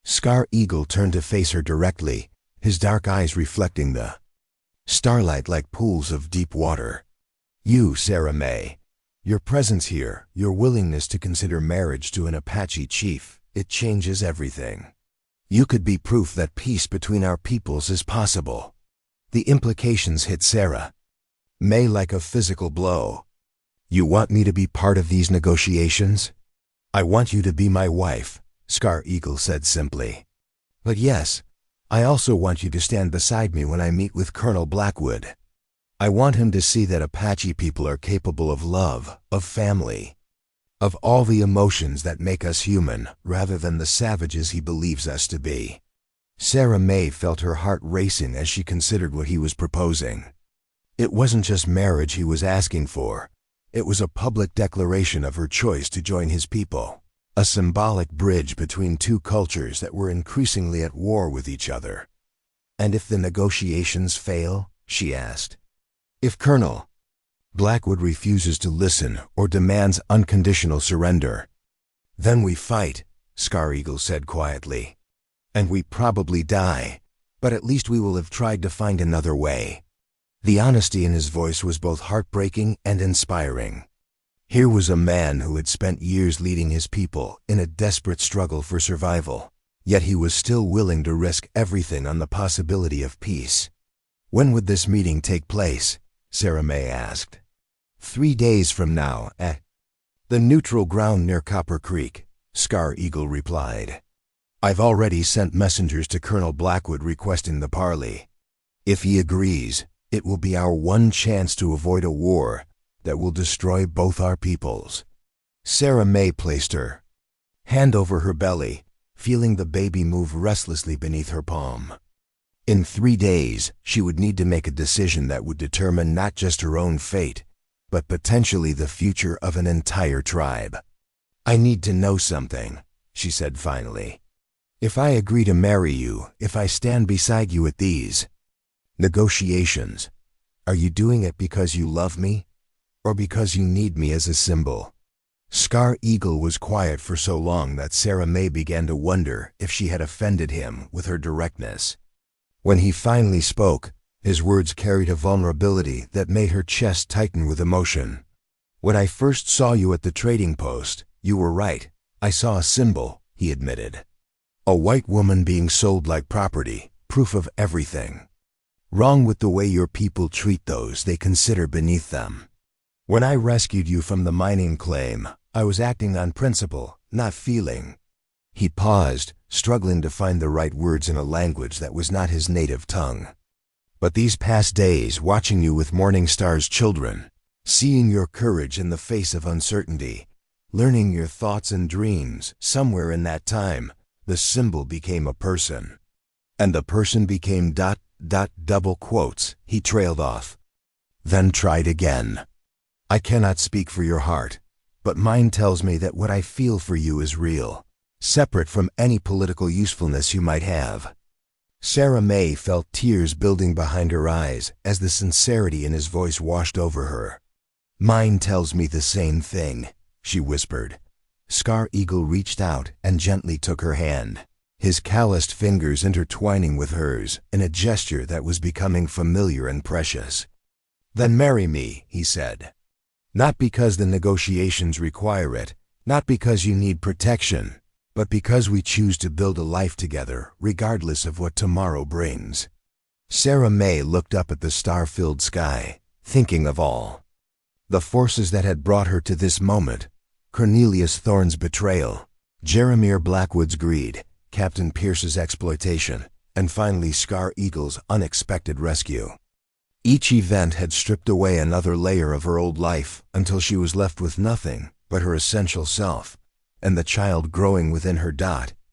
Scar Eagle turned to face her directly, his dark eyes reflecting the starlight like pools of deep water. "You, Sarah May, your presence here, your willingness to consider marriage to an Apache chief, it changes everything. You could be proof that peace between our peoples is possible." The implications hit Sarah May like a physical blow. "You want me to be part of these negotiations?" "I want you to be my wife," Scar Eagle said simply. "But yes, I also want you to stand beside me when I meet with Colonel Blackwood." I want him to see that Apache people are capable of love, of family, of all the emotions that make us human, rather than the savages he believes us to be. Sarah May felt her heart racing as she considered what he was proposing. It wasn't just marriage he was asking for. It was a public declaration of her choice to join his people, a symbolic bridge between two cultures that were increasingly at war with each other. "And if the negotiations fail?" she asked. "If Colonel Blackwood refuses to listen or demands unconditional surrender?" "Then we fight," Scar Eagle said quietly. "And we probably die, but at least we will have tried to find another way." The honesty in his voice was both heartbreaking and inspiring. Here was a man who had spent years leading his people in a desperate struggle for survival, yet he was still willing to risk everything on the possibility of peace. "When would this meeting take place?" Sarah May asked. 3 days from now, at the neutral ground near Copper Creek," Scar Eagle replied. "I've already sent messengers to Colonel Blackwood requesting the parley. If he agrees, it will be our one chance to avoid a war that will destroy both our peoples." Sarah May placed her hand over her belly, feeling the baby move restlessly beneath her palm. In 3 days, she would need to make a decision that would determine not just her own fate, but potentially the future of an entire tribe. "I need to know something," she said finally. "If I agree to marry you, if I stand beside you at these negotiations, are you doing it because you love me, or because you need me as a symbol?" Scar Eagle was quiet for so long that Sarah May began to wonder if she had offended him with her directness. When he finally spoke, his words carried a vulnerability that made her chest tighten with emotion. "When I first saw you at the trading post, you were right. I saw a symbol," he admitted. "A white woman being sold like property, proof of everything wrong with the way your people treat those they consider beneath them. When I rescued you from the mining claim, I was acting on principle, not feeling." He paused, struggling to find the right words in a language that was not his native tongue. "But these past days, watching you with Morning Star's children, seeing your courage in the face of uncertainty, learning your thoughts and dreams, somewhere in that time, the symbol became a person. And the person became ... double quotes, he trailed off. Then tried again. "I cannot speak for your heart, but mine tells me that what I feel for you is real, separate from any political usefulness you might have." Sarah May felt tears building behind her eyes as the sincerity in his voice washed over her. "Mine tells me the same thing," she whispered. Scar Eagle reached out and gently took her hand, his calloused fingers intertwining with hers in a gesture that was becoming familiar and precious. "Then marry me," he said. "Not because the negotiations require it, not because you need protection, but because we choose to build a life together, regardless of what tomorrow brings." Sarah May looked up at the star-filled sky, thinking of all the forces that had brought her to this moment: Cornelius Thorne's betrayal, Jeremiah Blackwood's greed, Captain Pierce's exploitation, and finally Scar Eagle's unexpected rescue. Each event had stripped away another layer of her old life until she was left with nothing but her essential self, and the child growing within her.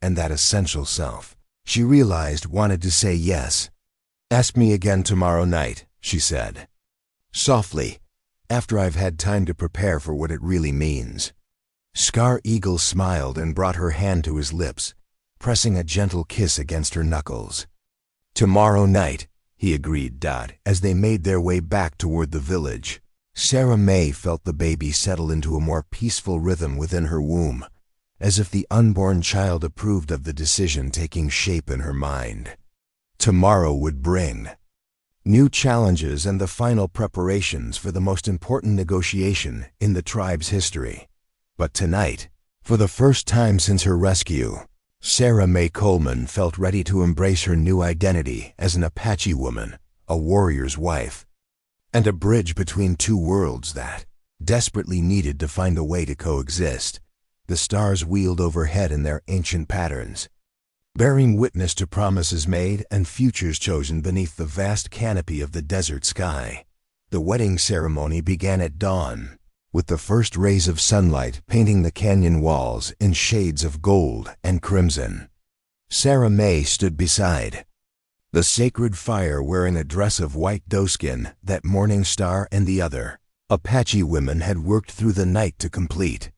And that essential self, she realized, wanted to say yes. "Ask me again tomorrow night," she said, softly, "after I've had time to prepare for what it really means." Scar Eagle smiled and brought her hand to his lips, pressing a gentle kiss against her knuckles. "Tomorrow night," he agreed. As they made their way back toward the village, Sarah May felt the baby settle into a more peaceful rhythm within her womb, as if the unborn child approved of the decision taking shape in her mind. Tomorrow would bring new challenges and the final preparations for the most important negotiation in the tribe's history. But tonight, for the first time since her rescue, Sarah May Coleman felt ready to embrace her new identity as an Apache woman, a warrior's wife, and a bridge between two worlds that desperately needed to find a way to coexist. The stars wheeled overhead in their ancient patterns, bearing witness to promises made and futures chosen beneath the vast canopy of the desert sky. The wedding ceremony began at dawn, with the first rays of sunlight painting the canyon walls in shades of gold and crimson. Sarah May stood beside the sacred fire wearing a dress of white doeskin that morning star and the other Apache women had worked through the night to complete.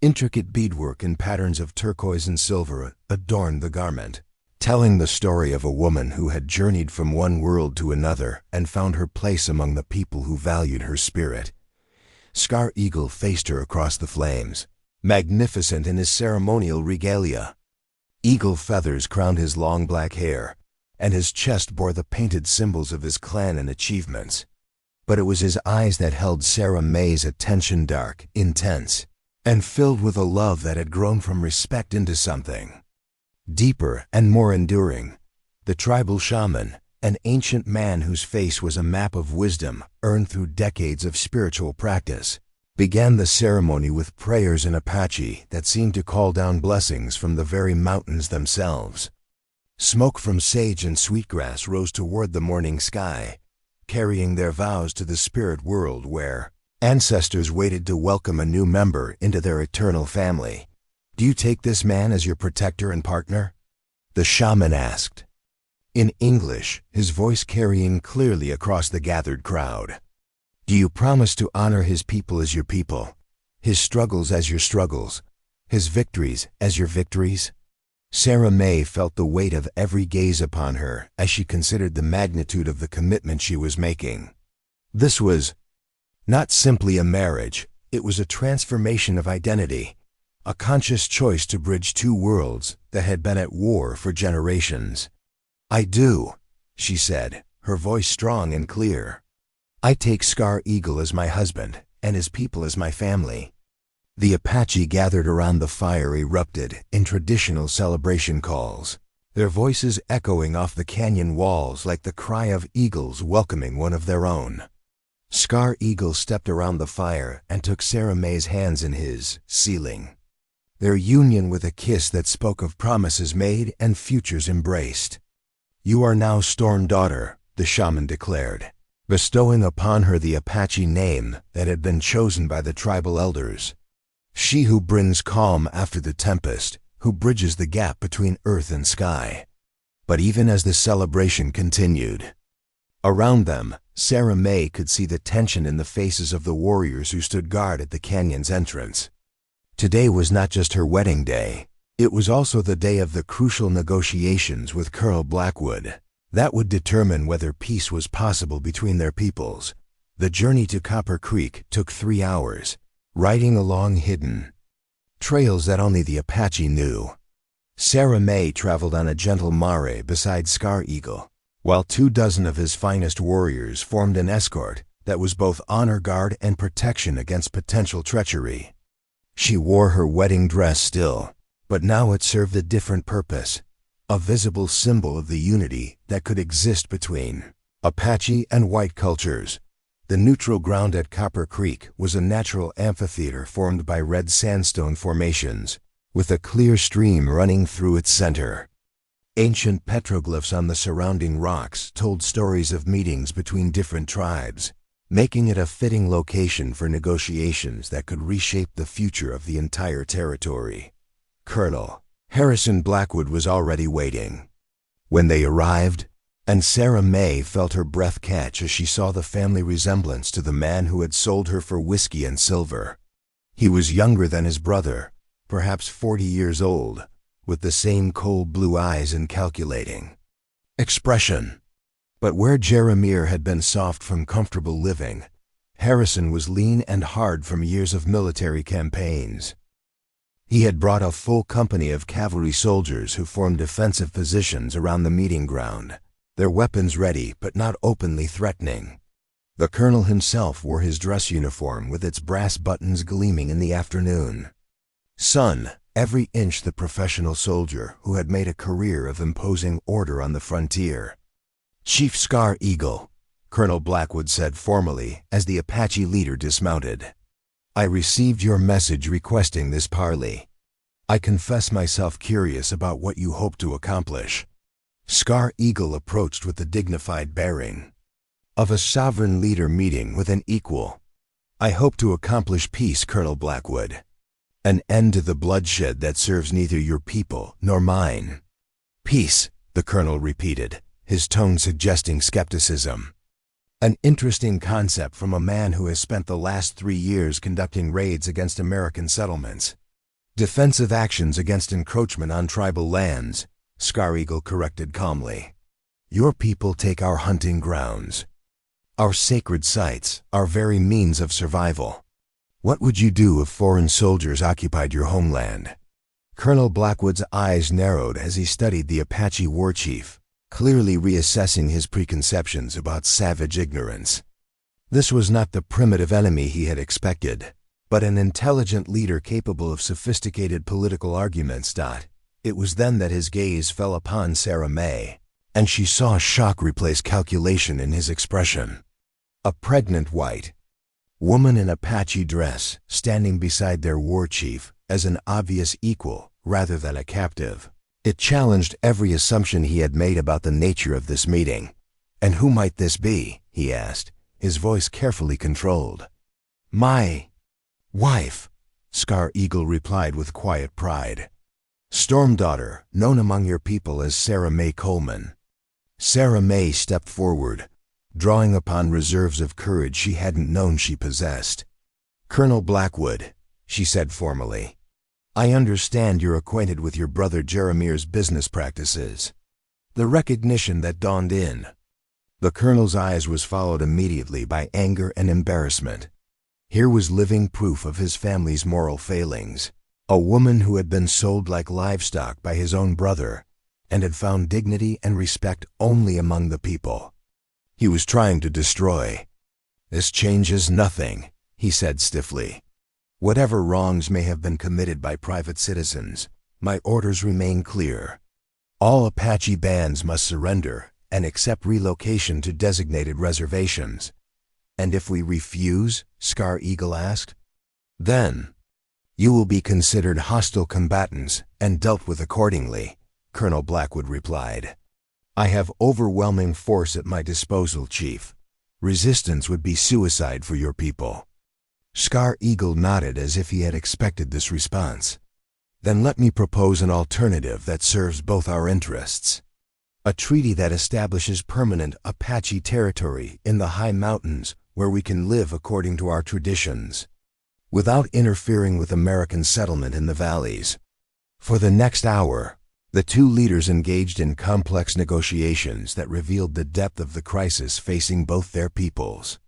Intricate beadwork and patterns of turquoise and silver adorned the garment, telling the story of a woman who had journeyed from one world to another and found her place among the people who valued her spirit. Scar Eagle faced her across the flames, magnificent in his ceremonial regalia. Eagle feathers crowned his long black hair, and his chest bore the painted symbols of his clan and achievements. But it was his eyes that held Sarah May's attention, dark, intense, and filled with a love that had grown from respect into something deeper and more enduring. The tribal shaman, an ancient man whose face was a map of wisdom earned through decades of spiritual practice, began the ceremony with prayers in Apache that seemed to call down blessings from the very mountains themselves. Smoke from sage and sweetgrass rose toward the morning sky, carrying their vows to the spirit world where ancestors waited to welcome a new member into their eternal family. "Do you take this man as your protector and partner?" the shaman asked, in English, his voice carrying clearly across the gathered crowd. "Do you promise to honor his people as your people, his struggles as your struggles, his victories as your victories?" Sarah May felt the weight of every gaze upon her as she considered the magnitude of the commitment she was making. This was not simply a marriage, it was a transformation of identity, a conscious choice to bridge two worlds that had been at war for generations. "I do," she said, her voice strong and clear. "I take Scar Eagle as my husband and his people as my family." The Apache gathered around the fire erupted in traditional celebration calls, their voices echoing off the canyon walls like the cry of eagles welcoming one of their own. Scar Eagle stepped around the fire and took Sarah May's hands in his, sealing their union with a kiss that spoke of promises made and futures embraced. "You are now Storm Daughter," the shaman declared, bestowing upon her the Apache name that had been chosen by the tribal elders. "She who brings calm after the tempest, who bridges the gap between earth and sky." But even as the celebration continued, around them, Sarah May could see the tension in the faces of the warriors who stood guard at the canyon's entrance. Today was not just her wedding day, it was also the day of the crucial negotiations with Colonel Blackwood that would determine whether peace was possible between their peoples. The journey to Copper Creek took 3 hours, riding along hidden trails that only the Apache knew. Sarah May traveled on a gentle mare beside Scar Eagle, while 24 of his finest warriors formed an escort that was both honor guard and protection against potential treachery. She wore her wedding dress still, but now it served a different purpose, a visible symbol of the unity that could exist between Apache and white cultures. The neutral ground at Copper Creek was a natural amphitheater formed by red sandstone formations, with a clear stream running through its center. Ancient petroglyphs on the surrounding rocks told stories of meetings between different tribes, making it a fitting location for negotiations that could reshape the future of the entire territory. Colonel Harrison Blackwood was already waiting. When they arrived, and Sarah May felt her breath catch as she saw the family resemblance to the man who had sold her for whiskey and silver. He was younger than his brother, perhaps 40 years old, with the same cold blue eyes and calculating expression. But where Jeremiah had been soft from comfortable living, Harrison was lean and hard from years of military campaigns. He had brought a full company of cavalry soldiers who formed defensive positions around the meeting ground, their weapons ready but not openly threatening. The colonel himself wore his dress uniform with its brass buttons gleaming in the afternoon. Son, every inch the professional soldier who had made a career of imposing order on the frontier. "Chief Scar Eagle," Colonel Blackwood said formally as the Apache leader dismounted. "I received your message requesting this parley. I confess myself curious about what you hope to accomplish." Scar Eagle approached with a dignified bearing. of a sovereign leader meeting with an equal. I hope to accomplish peace, Colonel Blackwood. An end to the bloodshed that serves neither your people nor mine. Peace, the colonel repeated, his tone suggesting skepticism. An interesting concept from a man who has spent the last 3 years conducting raids against American settlements. Defensive actions against encroachment on tribal lands, Scar Eagle corrected calmly. Your people take our hunting grounds, our sacred sites, our very means of survival. What would you do if foreign soldiers occupied your homeland? Colonel Blackwood's eyes narrowed as he studied the Apache war chief, clearly reassessing his preconceptions about savage ignorance. This was not the primitive enemy he had expected, but an intelligent leader capable of sophisticated political arguments. It was then that his gaze fell upon Sarah May, and she saw shock replace calculation in his expression. A pregnant white woman in Apache dress, standing beside their war chief as an obvious equal rather than a captive. It challenged every assumption he had made about the nature of this meeting. And who might this be? He asked, his voice carefully controlled. My wife, Scar Eagle replied with quiet pride. Storm Daughter, known among your people as Sarah May Coleman. Sarah May stepped forward, drawing upon reserves of courage she hadn't known she possessed. Colonel Blackwood, she said formally, I understand you're acquainted with your brother Jeremir's business practices. The recognition that dawned in the colonel's eyes was followed immediately by anger and embarrassment. Here was living proof of his family's moral failings. A woman who had been sold like livestock by his own brother and had found dignity and respect only among the people he was trying to destroy. This changes nothing, he said stiffly. Whatever wrongs may have been committed by private citizens, my orders remain clear. All Apache bands must surrender and accept relocation to designated reservations. And if we refuse, Scar Eagle asked, then you will be considered hostile combatants and dealt with accordingly, Colonel Blackwood replied. I have overwhelming force at my disposal, Chief. Resistance would be suicide for your people. Scar Eagle nodded as if he had expected this response. Then let me propose an alternative that serves both our interests. A treaty that establishes permanent Apache territory in the high mountains where we can live according to our traditions, without interfering with American settlement in the valleys. For the next hour, the two leaders engaged in complex negotiations that revealed the depth of the crisis facing both their peoples.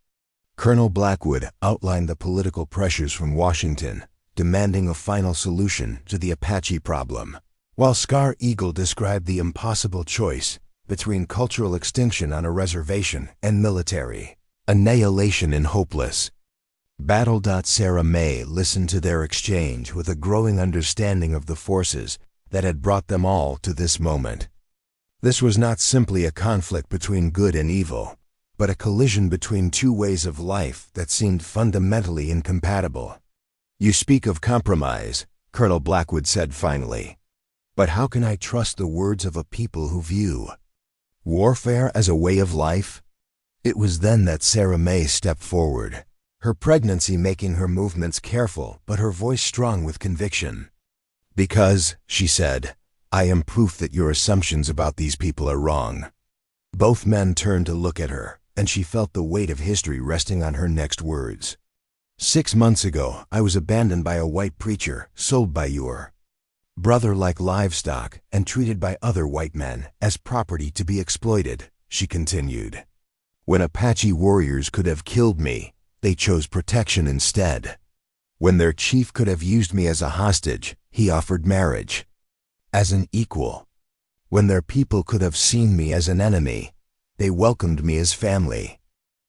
Colonel Blackwood outlined the political pressures from Washington, demanding a final solution to the Apache problem, while Scar Eagle described the impossible choice between cultural extinction on a reservation and military annihilation in hopeless battle. Sarah May listened to their exchange with a growing understanding of the forces that had brought them all to this moment. This was not simply a conflict between good and evil, but a collision between two ways of life that seemed fundamentally incompatible. You speak of compromise, Colonel Blackwood said finally. But how can I trust the words of a people who view warfare as a way of life? It was then that Sarah May stepped forward, her pregnancy making her movements careful but her voice strong with conviction. Because, she said, I am proof that your assumptions about these people are wrong. Both men turned to look at her, and she felt the weight of history resting on her next words. 6 months ago, I was abandoned by a white preacher, sold by your brother like livestock, and treated by other white men as property to be exploited, she continued. When Apache warriors could have killed me, they chose protection instead. When their chief could have used me as a hostage, he offered marriage. As an equal. When their people could have seen me as an enemy, they welcomed me as family.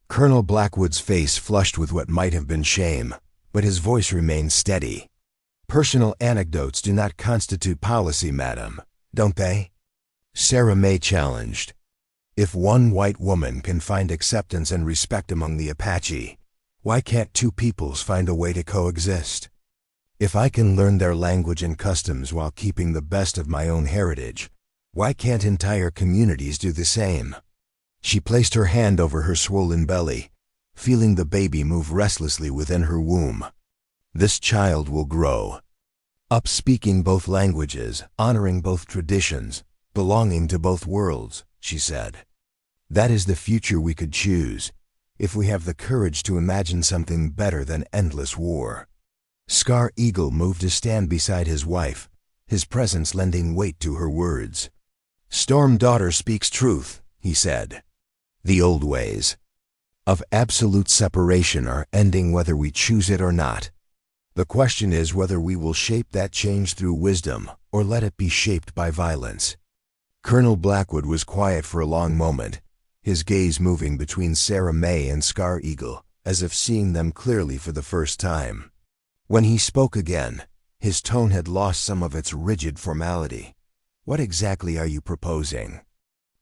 Colonel Blackwood's face flushed with what might have been shame, but his voice remained steady. Personal anecdotes do not constitute policy, madam, don't they? Sarah May challenged. If one white woman can find acceptance and respect among the Apache, why can't two peoples find a way to coexist? If I can learn their language and customs while keeping the best of my own heritage, why can't entire communities do the same? She placed her hand over her swollen belly, feeling the baby move restlessly within her womb. This child will grow up speaking both languages, honoring both traditions, belonging to both worlds, she said. That is the future we could choose, if we have the courage to imagine something better than endless war. Scar Eagle moved to stand beside his wife, his presence lending weight to her words. Storm Daughter speaks truth, he said. The old ways of absolute separation are ending whether we choose it or not. The question is whether we will shape that change through wisdom or let it be shaped by violence. Colonel Blackwood was quiet for a long moment, his gaze moving between Sarah May and Scar Eagle, as if seeing them clearly for the first time. When he spoke again, his tone had lost some of its rigid formality. What exactly are you proposing?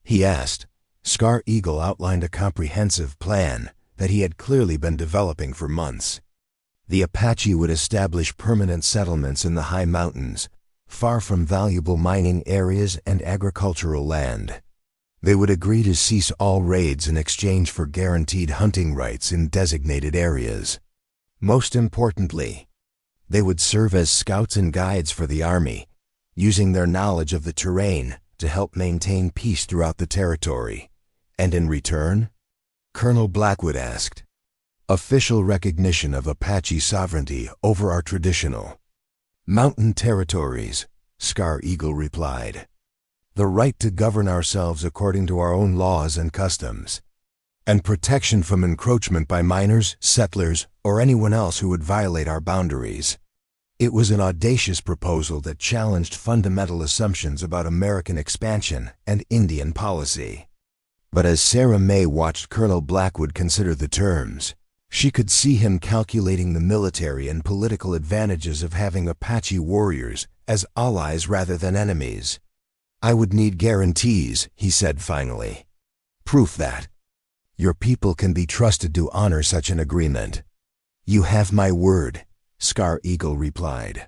He asked. Scar Eagle outlined a comprehensive plan that he had clearly been developing for months. The Apache would establish permanent settlements in the high mountains, far from valuable mining areas and agricultural land. They would agree to cease all raids in exchange for guaranteed hunting rights in designated areas. Most importantly, they would serve as scouts and guides for the army, using their knowledge of the terrain to help maintain peace throughout the territory. And in return? Colonel Blackwood asked. Official recognition of Apache sovereignty over our traditional mountain territories, Scar Eagle replied. The right to govern ourselves according to our own laws and customs, and protection from encroachment by miners, settlers, or anyone else who would violate our boundaries. It was an audacious proposal that challenged fundamental assumptions about American expansion and Indian policy. But as Sarah May watched Colonel Blackwood consider the terms, she could see him calculating the military and political advantages of having Apache warriors as allies rather than enemies. I would need guarantees, he said finally. Proof that your people can be trusted to honor such an agreement. You have my word, Scar Eagle replied.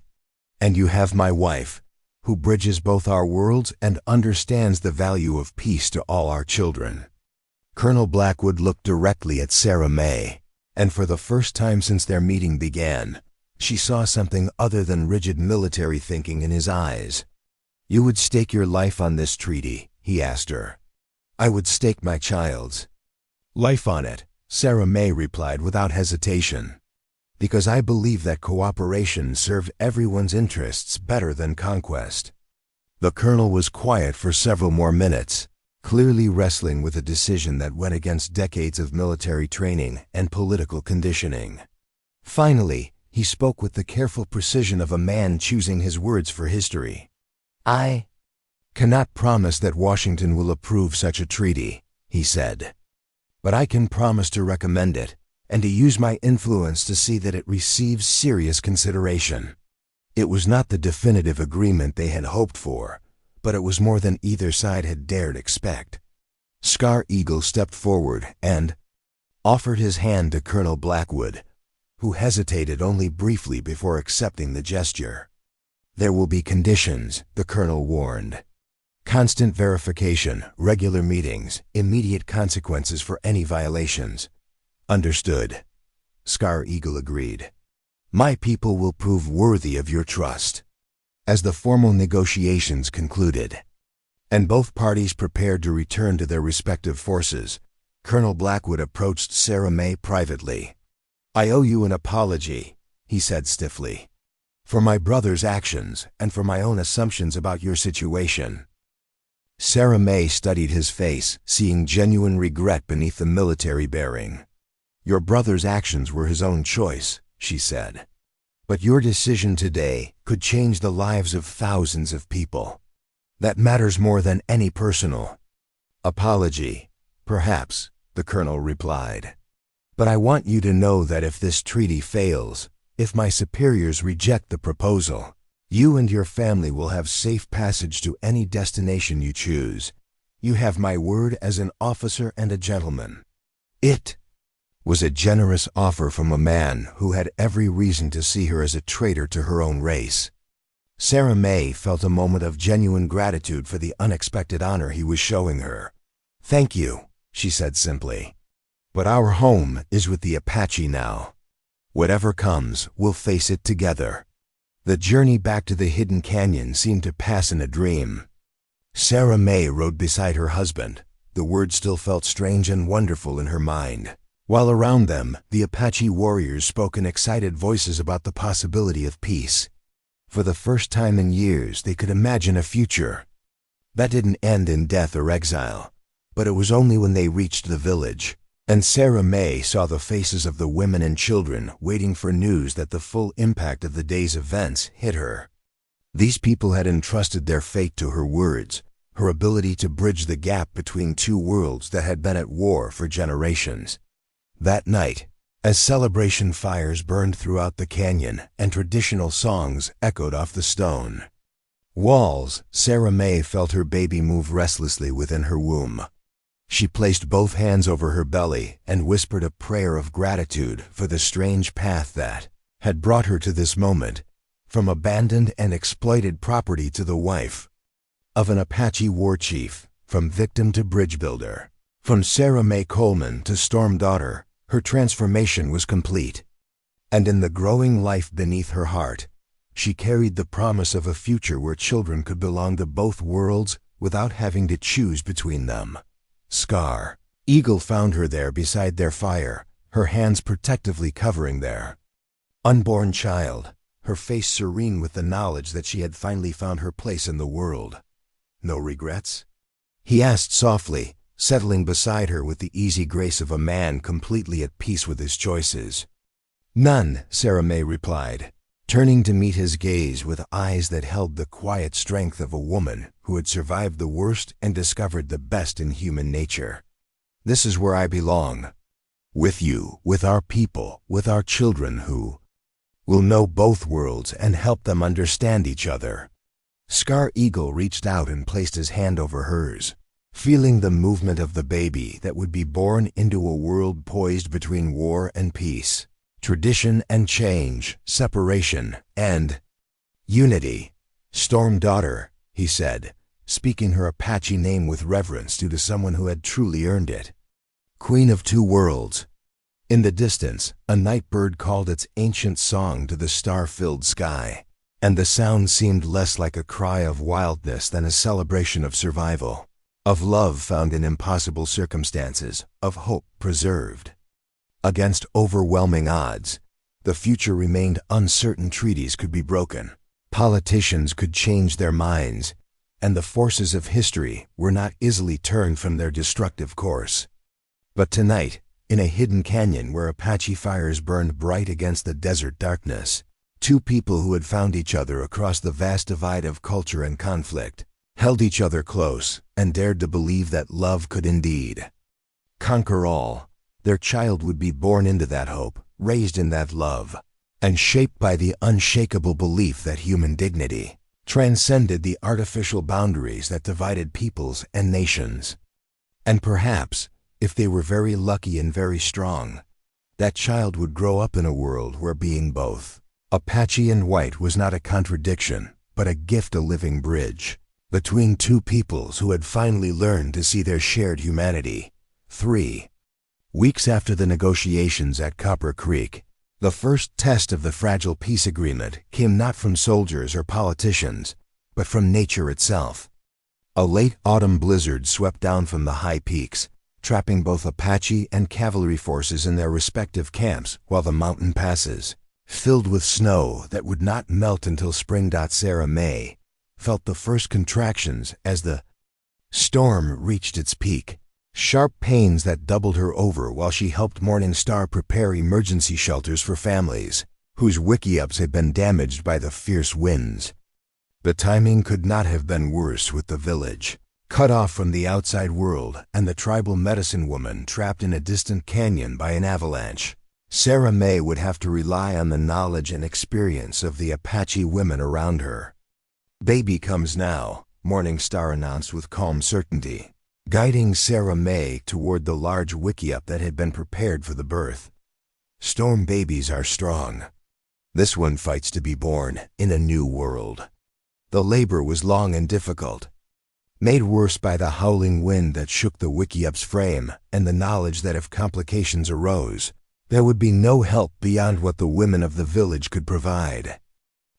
And you have my wife, who bridges both our worlds and understands the value of peace to all our children. Colonel Blackwood looked directly at Sarah May, and for the first time since their meeting began, she saw something other than rigid military thinking in his eyes. You would stake your life on this treaty, he asked her. I would stake my child's life on it, Sarah May replied without hesitation. Because I believe that cooperation served everyone's interests better than conquest. The colonel was quiet for several more minutes, clearly wrestling with a decision that went against decades of military training and political conditioning. Finally, he spoke with the careful precision of a man choosing his words for history. I cannot promise that Washington will approve such a treaty, he said. But I can promise to recommend it, and to use my influence to see that it receives serious consideration. It was not the definitive agreement they had hoped for, but it was more than either side had dared expect. Scar Eagle stepped forward and offered his hand to Colonel Blackwood, who hesitated only briefly before accepting the gesture. There will be conditions, the colonel warned. Constant verification, regular meetings, immediate consequences for any violations. Understood, Scar Eagle agreed. My people will prove worthy of your trust. As the formal negotiations concluded, and both parties prepared to return to their respective forces, Colonel Blackwood approached Sarah May privately. I owe you an apology, he said stiffly, for my brother's actions and for my own assumptions about your situation. Sarah May studied his face, seeing genuine regret beneath the military bearing. Your brother's actions were his own choice, she said. But your decision today could change the lives of thousands of people. That matters more than any personal apology, perhaps, the colonel replied. But I want you to know that if this treaty fails, if my superiors reject the proposal, you and your family will have safe passage to any destination you choose. You have my word as an officer and a gentleman. It was a generous offer from a man who had every reason to see her as a traitor to her own race. Sarah May felt a moment of genuine gratitude for the unexpected honor he was showing her. Thank you, she said simply. "But our home is with the Apache now. Whatever comes, we'll face it together." The journey back to the hidden canyon seemed to pass in a dream. Sarah May rode beside her husband. The words still felt strange and wonderful in her mind. While around them, the Apache warriors spoke in excited voices about the possibility of peace. For the first time in years, they could imagine a future that didn't end in death or exile. But it was only when they reached the village, and Sarah May saw the faces of the women and children waiting for news, that the full impact of the day's events hit her. These people had entrusted their fate to her words, her ability to bridge the gap between two worlds that had been at war for generations. That night, as celebration fires burned throughout the canyon and traditional songs echoed off the stone walls, Sarah May felt her baby move restlessly within her womb. She placed both hands over her belly and whispered a prayer of gratitude for the strange path that had brought her to this moment, from abandoned and exploited property to the wife of an Apache war chief, from victim to bridge builder. From Sarah May Coleman to Storm Daughter, her transformation was complete. And in the growing life beneath her heart, she carried the promise of a future where children could belong to both worlds without having to choose between them. Scar Eagle found her there beside their fire, her hands protectively covering their unborn child, her face serene with the knowledge that she had finally found her place in the world. "No regrets?" he asked softly, settling beside her with the easy grace of a man completely at peace with his choices. "None," Sarah May replied, turning to meet his gaze with eyes that held the quiet strength of a woman who had survived the worst and discovered the best in human nature. "This is where I belong. With you, with our people, with our children who will know both worlds and help them understand each other." Scar Eagle reached out and placed his hand over hers, feeling the movement of the baby that would be born into a world poised between war and peace, tradition and change, separation and unity. "Storm Daughter," he said, speaking her Apache name with reverence due to someone who had truly earned it. "Queen of two worlds." In the distance, a night bird called its ancient song to the star-filled sky, and the sound seemed less like a cry of wildness than a celebration of survival, of love found in impossible circumstances, of hope preserved. Against overwhelming odds, the future remained uncertain. Treaties could be broken, politicians could change their minds, and the forces of history were not easily turned from their destructive course. But tonight, in a hidden canyon where Apache fires burned bright against the desert darkness, two people who had found each other across the vast divide of culture and conflict held each other close and dared to believe that love could indeed conquer all. Their child would be born into that hope, raised in that love, and shaped by the unshakable belief that human dignity transcended the artificial boundaries that divided peoples and nations. And perhaps, if they were very lucky and very strong, that child would grow up in a world where being both Apache and white was not a contradiction, but a gift, a living bridge between two peoples who had finally learned to see their shared humanity. 3 weeks after the negotiations at Copper Creek, the first test of the fragile peace agreement came not from soldiers or politicians, but from nature itself. A late autumn blizzard swept down from the high peaks, trapping both Apache and cavalry forces in their respective camps, while the mountain passes, filled with snow that would not melt until spring. Sarah May felt the first contractions as the storm reached its peak, sharp pains that doubled her over while she helped Morning Star prepare emergency shelters for families whose wickiups had been damaged by the fierce winds. The timing could not have been worse, with the village cut off from the outside world and the tribal medicine woman trapped in a distant canyon by an avalanche. Sarah May would have to rely on the knowledge and experience of the Apache women around her. "Baby comes now," Morning Star announced with calm certainty, guiding Sarah May toward the large wickiup that had been prepared for the birth. "Storm babies are strong. This one fights to be born in a new world." The labor was long and difficult. made worse by the howling wind that shook the Wikiup's frame and the knowledge that if complications arose, there would be no help beyond what the women of the village could provide.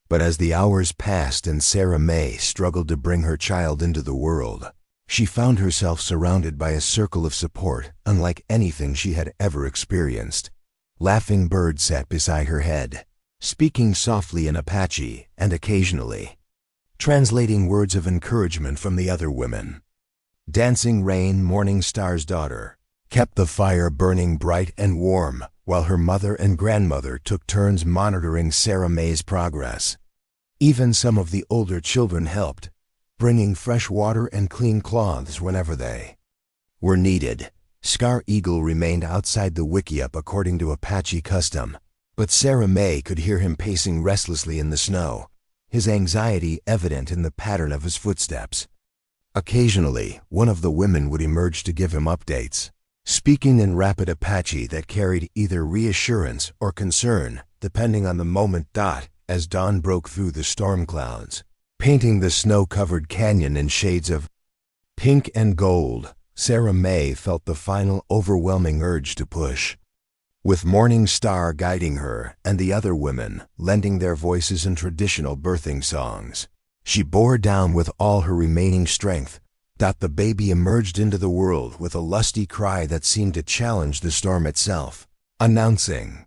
But as the hours passed and Sarah May struggled to bring her child into the world, she found herself surrounded by a circle of support unlike anything she had ever experienced. Laughing birds sat beside her head, speaking softly in Apache and occasionally translating words of encouragement from the other women. Dancing Rain, Morning Star's daughter, kept the fire burning bright and warm while her mother and grandmother took turns monitoring Sarah May's progress. Even some of the older children helped, bringing fresh water and clean cloths whenever they were needed. Scar Eagle remained outside the Wikiup according to Apache custom, but Sarah May could hear him pacing restlessly in the snow, his anxiety evident in the pattern of his footsteps. Occasionally, one of the women would emerge to give him updates, speaking in rapid Apache that carried either reassurance or concern, depending on the moment. As dawn broke through the storm clouds, painting the snow-covered canyon in shades of pink and gold, Sarah May felt the final overwhelming urge to push. With Morning Star guiding her and the other women lending their voices in traditional birthing songs, she bore down with all her remaining strength. The baby emerged into the world with a lusty cry that seemed to challenge the storm itself, announcing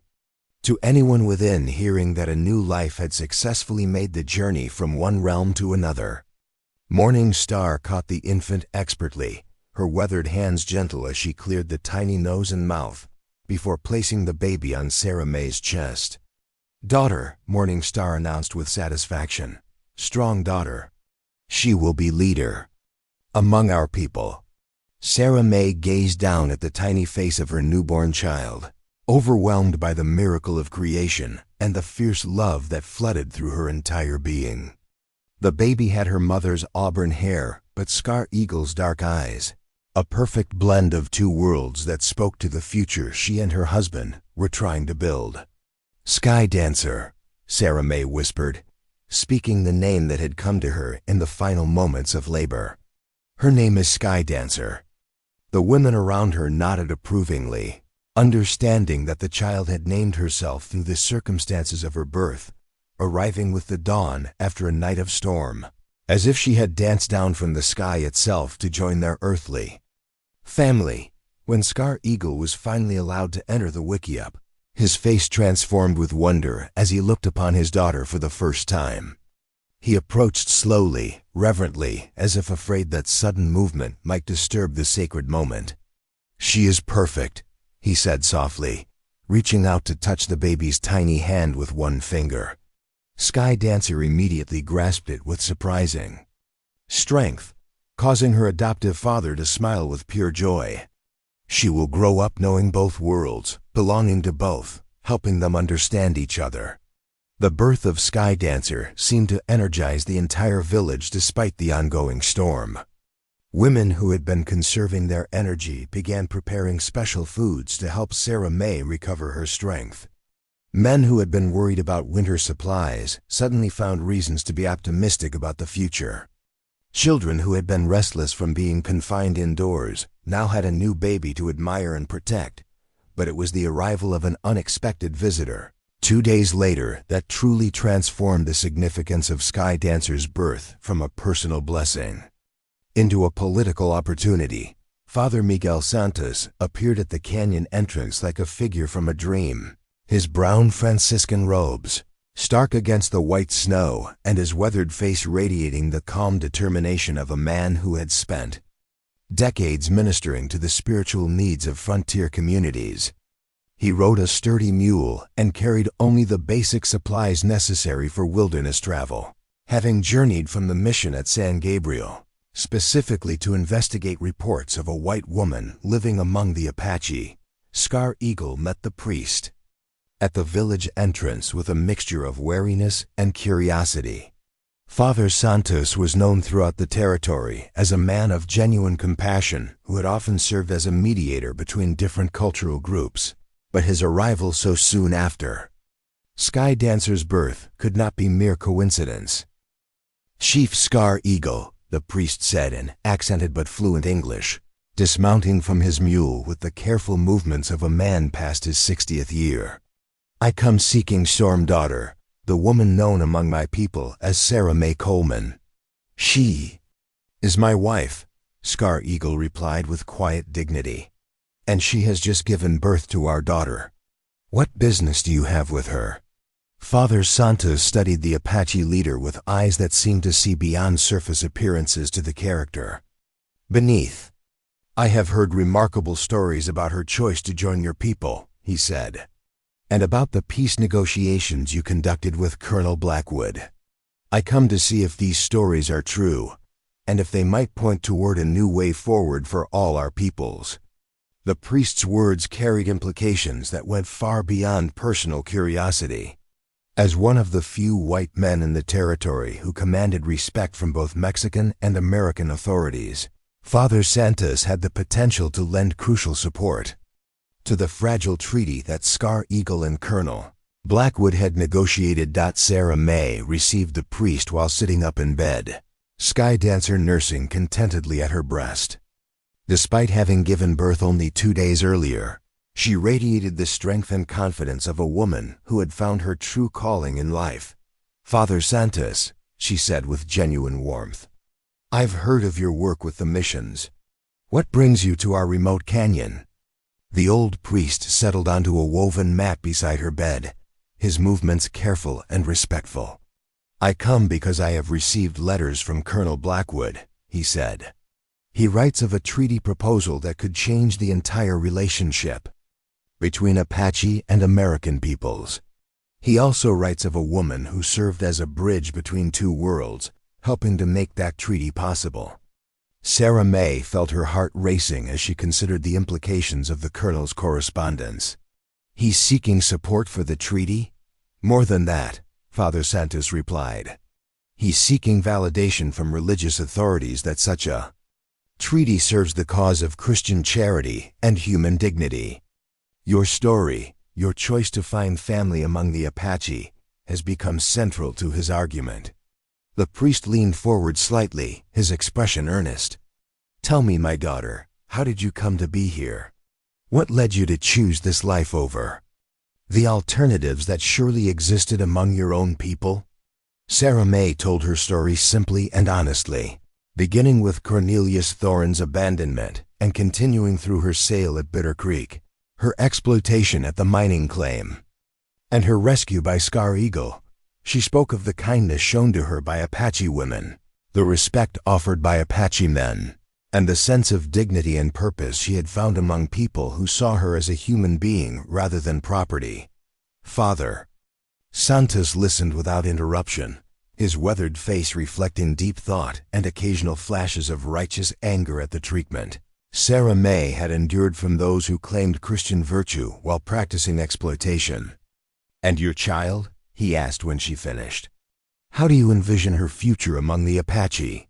to anyone within hearing that a new life had successfully made the journey from one realm to another. Morning Star caught the infant expertly, her weathered hands gentle as she cleared the tiny nose and mouth, before placing the baby on Sarah May's chest. "Daughter," Morning Star announced with satisfaction. "Strong daughter. She will be leader among our people." Sarah May gazed down at the tiny face of her newborn child, overwhelmed by the miracle of creation and the fierce love that flooded through her entire being. The baby had her mother's auburn hair but Scar Eagle's dark eyes, a perfect blend of two worlds that spoke to the future she and her husband were trying to build. "Sky Dancer," Sarah May whispered, speaking the name that had come to her in the final moments of labor. "Her name is Sky Dancer." The women around her nodded approvingly, understanding that the child had named herself through the circumstances of her birth, arriving with the dawn after a night of storm, as if she had danced down from the sky itself to join their earthly family. When Scar Eagle was finally allowed to enter the Wikiup, his face transformed with wonder as he looked upon his daughter for the first time. He approached slowly, reverently, as if afraid that sudden movement might disturb the sacred moment. "She is perfect," he said softly, reaching out to touch the baby's tiny hand with one finger. Sky Dancer immediately grasped it with surprising strength, causing her adoptive father to smile with pure joy. She will grow up knowing both worlds, belonging to both, helping them understand each other. The birth of Sky Dancer seemed to energize the entire village despite the ongoing storm. Women who had been conserving their energy began preparing special foods to help Sarah May recover her strength. Men who had been worried about winter supplies suddenly found reasons to be optimistic about the future. Children who had been restless from being confined indoors now had a new baby to admire and protect, but it was the arrival of an unexpected visitor 2 days later that truly transformed the significance of Sky Dancer's birth from a personal blessing into a political opportunity. Father Miguel Santos appeared at the canyon entrance like a figure from a dream, his brown Franciscan robes stark against the white snow and his weathered face radiating the calm determination of a man who had spent decades ministering to the spiritual needs of frontier communities. He rode a sturdy mule and carried only the basic supplies necessary for wilderness travel, having journeyed from the mission at San Gabriel specifically to investigate reports of a white woman living among the Apache. Scar Eagle met the priest at the village entrance with a mixture of wariness and curiosity. Father Santos was known throughout the territory as a man of genuine compassion who had often served as a mediator between different cultural groups, but his arrival so soon after Sky Dancer's birth could not be mere coincidence. Chief Scar Eagle, the priest said in accented but fluent English, dismounting from his mule with the careful movements of a man past his 60th year. I come seeking Storm Daughter, the woman known among my people as Sarah May Coleman. She is my wife, Scar Eagle replied with quiet dignity. And she has just given birth to our daughter. What business do you have with her? Father Santos studied the Apache leader with eyes that seemed to see beyond surface appearances to the character. Beneath, I have heard remarkable stories about her choice to join your people, he said, and about the peace negotiations you conducted with Colonel Blackwood. I come to see if these stories are true, and if they might point toward a new way forward for all our peoples. The priest's words carried implications that went far beyond personal curiosity. As one of the few white men in the territory who commanded respect from both Mexican and American authorities, Father Santos had the potential to lend crucial support to the fragile treaty that Scar Eagle and Colonel Blackwood had negotiated. Sarah May received the priest while sitting up in bed, Sky Dancer nursing contentedly at her breast. Despite having given birth only 2 days earlier, she radiated the strength and confidence of a woman who had found her true calling in life. Father Santos, she said with genuine warmth, I've heard of your work with the missions. What brings you to our remote canyon? The old priest settled onto a woven mat beside her bed, his movements careful and respectful. I come because I have received letters from Colonel Blackwood, he said. He writes of a treaty proposal that could change the entire relationship between Apache and American peoples. He also writes of a woman who served as a bridge between two worlds, helping to make that treaty possible. Sarah May felt her heart racing as she considered the implications of the colonel's correspondence. He's seeking support for the treaty? More than that, Father Santos replied. He's seeking validation from religious authorities that such a treaty serves the cause of Christian charity and human dignity. Your story, your choice to find family among the Apache, has become central to his argument. The priest leaned forward slightly, his expression earnest. Tell me, my daughter, how did you come to be here? What led you to choose this life over the alternatives that surely existed among your own people? Sarah May told her story simply and honestly, beginning with Cornelius Thorin's abandonment and continuing through her sale at Bitter Creek, her exploitation at the mining claim, and her rescue by Scar Eagle. She spoke of the kindness shown to her by Apache women, the respect offered by Apache men, and the sense of dignity and purpose she had found among people who saw her as a human being rather than property. Father Santos listened without interruption, his weathered face reflecting deep thought and occasional flashes of righteous anger at the treatment Sarah May had endured from those who claimed Christian virtue while practicing exploitation. And your child? He asked when she finished. How do you envision her future among the Apache?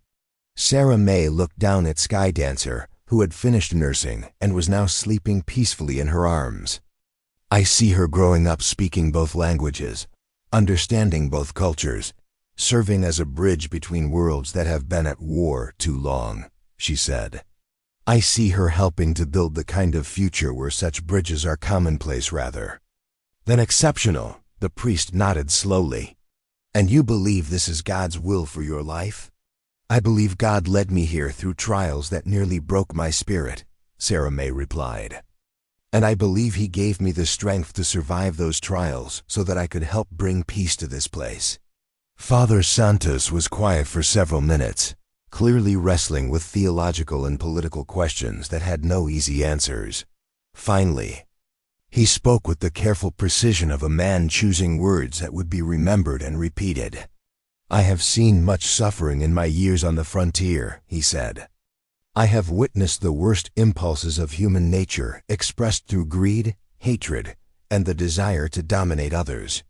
Sarah May looked down at Sky Dancer, who had finished nursing and was now sleeping peacefully in her arms. I see her growing up speaking both languages, understanding both cultures, serving as a bridge between worlds that have been at war too long, she said. I see her helping to build the kind of future where such bridges are commonplace rather than exceptional. The priest nodded slowly. And you believe this is God's will for your life? I believe God led me here through trials that nearly broke my spirit, Sarah May replied. And I believe He gave me the strength to survive those trials so that I could help bring peace to this place. Father Santos was quiet for several minutes, clearly wrestling with theological and political questions that had no easy answers. Finally, he spoke with the careful precision of a man choosing words that would be remembered and repeated. I have seen much suffering in my years on the frontier, he said. I have witnessed the worst impulses of human nature expressed through greed, hatred, and the desire to dominate others.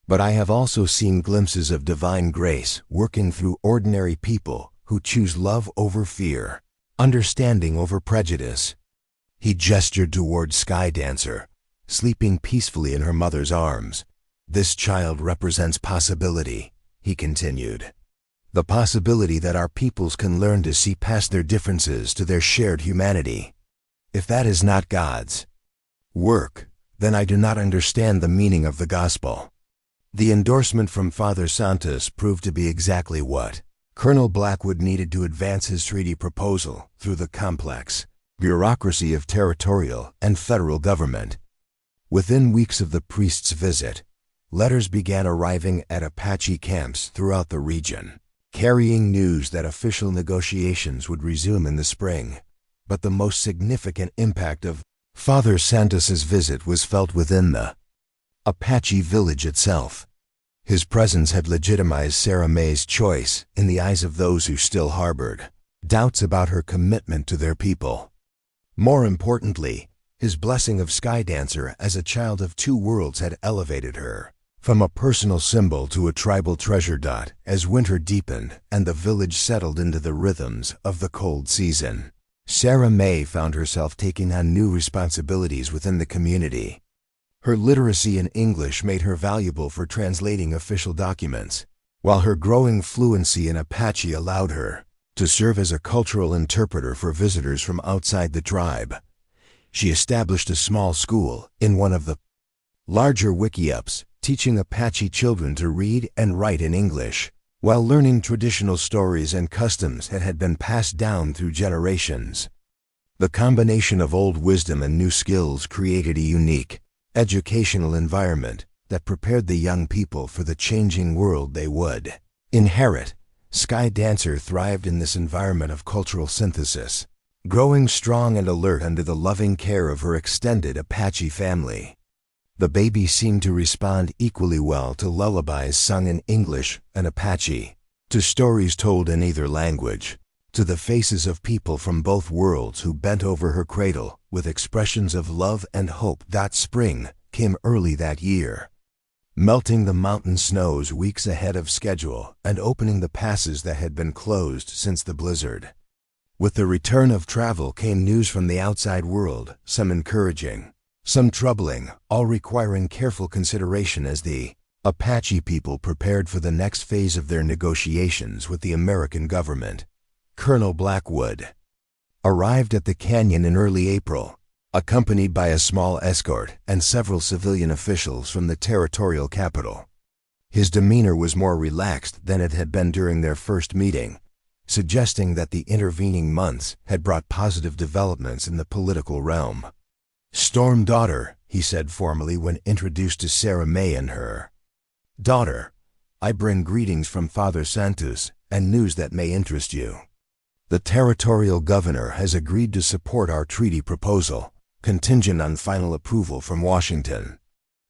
But I have also seen glimpses of divine grace working through ordinary people who choose love over fear, understanding over prejudice. He gestured toward Sky Dancer, sleeping peacefully in her mother's arms. This child represents possibility, he continued. The possibility that our peoples can learn to see past their differences to their shared humanity. If that is not God's work, then I do not understand the meaning of the gospel. The endorsement from Father Santos proved to be exactly what Colonel Blackwood needed to advance his treaty proposal through the complex bureaucracy of territorial and federal government. Within weeks of the priest's visit, letters began arriving at Apache camps throughout the region, carrying news that official negotiations would resume in the spring. But the most significant impact of Father Santos's visit was felt within the Apache village itself. His presence had legitimized Sarah May's choice in the eyes of those who still harbored doubts about her commitment to their people. More importantly, his blessing of Skydancer as a child of two worlds had elevated her from a personal symbol to a tribal treasure. As winter deepened and the village settled into the rhythms of the cold season, Sarah May found herself taking on new responsibilities within the community. Her literacy in English made her valuable for translating official documents, while her growing fluency in Apache allowed her to serve as a cultural interpreter for visitors from outside the tribe. She established a small school in one of the larger wiki-ups, teaching Apache children to read and write in English, while learning traditional stories and customs that had been passed down through generations. The combination of old wisdom and new skills created a unique educational environment that prepared the young people for the changing world they would inherit. Skydancer thrived in this environment of cultural synthesis, growing strong and alert under the loving care of her extended Apache family. The baby seemed to respond equally well to lullabies sung in English and Apache, to stories told in either language, to the faces of people from both worlds who bent over her cradle with expressions of love and hope. Spring came early that year, melting the mountain snows weeks ahead of schedule and opening the passes that had been closed since the blizzard. With the return of travel came news from the outside world, some encouraging, some troubling, all requiring careful consideration as the Apache people prepared for the next phase of their negotiations with the American government. Colonel Blackwood arrived at the canyon in early April, accompanied by a small escort and several civilian officials from the territorial capital. His demeanor was more relaxed than it had been during their first meeting, suggesting that the intervening months had brought positive developments in the political realm. "Storm daughter," he said formally when introduced to Sarah May and her daughter, "I bring greetings from Father Santos and news that may interest you. The territorial governor has agreed to support our treaty proposal, contingent on final approval from Washington."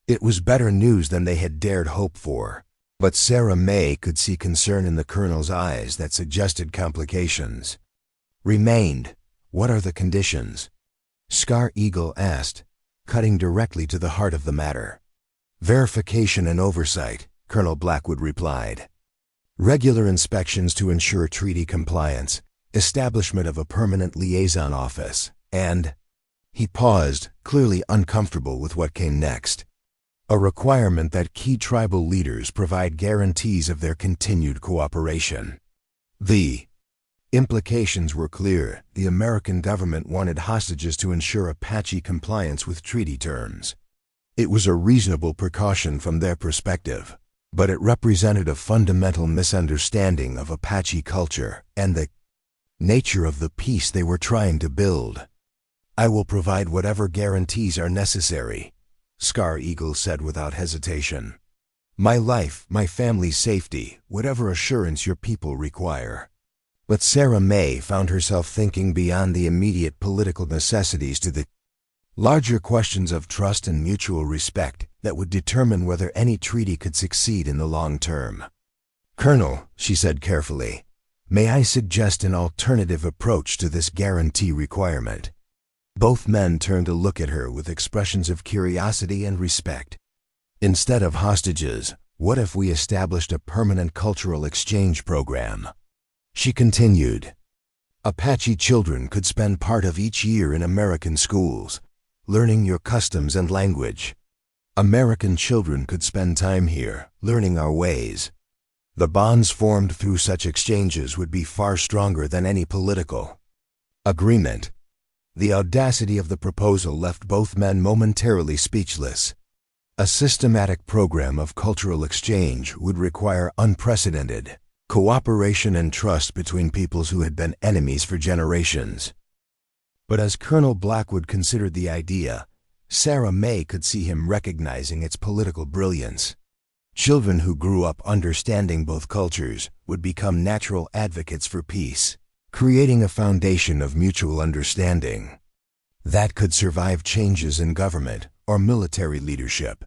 It was better news than they had dared hope for, but Sarah May could see concern in the colonel's eyes that suggested complications remained. "What are the conditions?" Scar Eagle asked, cutting directly to the heart of the matter. "Verification and oversight," Colonel Blackwood replied. "Regular inspections to ensure treaty compliance, establishment of a permanent liaison office, and—" He paused, clearly uncomfortable with what came next. "A requirement that key tribal leaders provide guarantees of their continued cooperation." The implications were clear. The American government wanted hostages to ensure Apache compliance with treaty terms. It was a reasonable precaution from their perspective, but it represented a fundamental misunderstanding of Apache culture and the nature of the peace they were trying to build. "I will provide whatever guarantees are necessary," Scar Eagle said without hesitation. "My life, my family's safety, whatever assurance your people require." But Sarah May found herself thinking beyond the immediate political necessities to the larger questions of trust and mutual respect that would determine whether any treaty could succeed in the long term. "Colonel," she said carefully, "may I suggest an alternative approach to this guarantee requirement?" Both men turned to look at her with expressions of curiosity and respect. "Instead of hostages, what if we established a permanent cultural exchange program?" She continued. "Apache children could spend part of each year in American schools, learning your customs and language. American children could spend time here, learning our ways. The bonds formed through such exchanges would be far stronger than any political agreement. The audacity of the proposal left both men momentarily speechless. A systematic program of cultural exchange would require unprecedented cooperation and trust between peoples who had been enemies for generations. But as Colonel Blackwood considered the idea, Sarah May could see him recognizing its political brilliance. Children who grew up understanding both cultures would become natural advocates for peace, creating a foundation of mutual understanding that could survive changes in government or military leadership.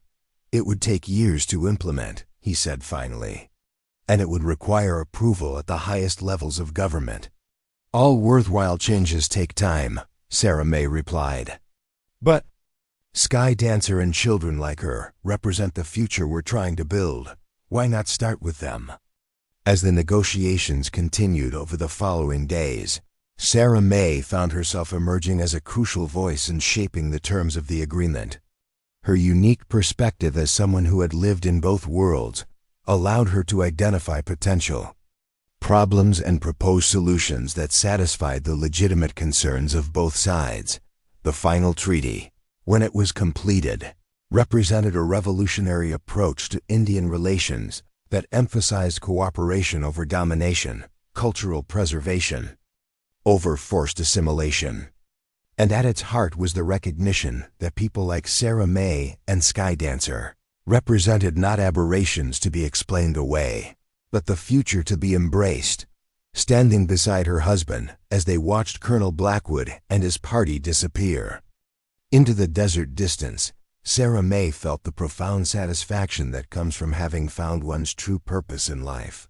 It would take years to implement, he said finally, and it would require approval at the highest levels of government. All worthwhile changes take time, Sarah May replied. But Sky Dancer and children like her represent the future we're trying to build. Why not start with them? As the negotiations continued over the following days, Sarah May found herself emerging as a crucial voice in shaping the terms of the agreement. Her unique perspective as someone who had lived in both worlds allowed her to identify potential problems and propose solutions that satisfied the legitimate concerns of both sides. The final treaty, when it was completed, represented a revolutionary approach to Indian relations that emphasized cooperation over domination, cultural preservation over forced assimilation. And at its heart was the recognition that people like Sarah May and Sky Dancer represented not aberrations to be explained away, but the future to be embraced. Standing beside her husband as they watched Colonel Blackwood and his party disappear into the desert distance, Sarah May felt the profound satisfaction that comes from having found one's true purpose in life.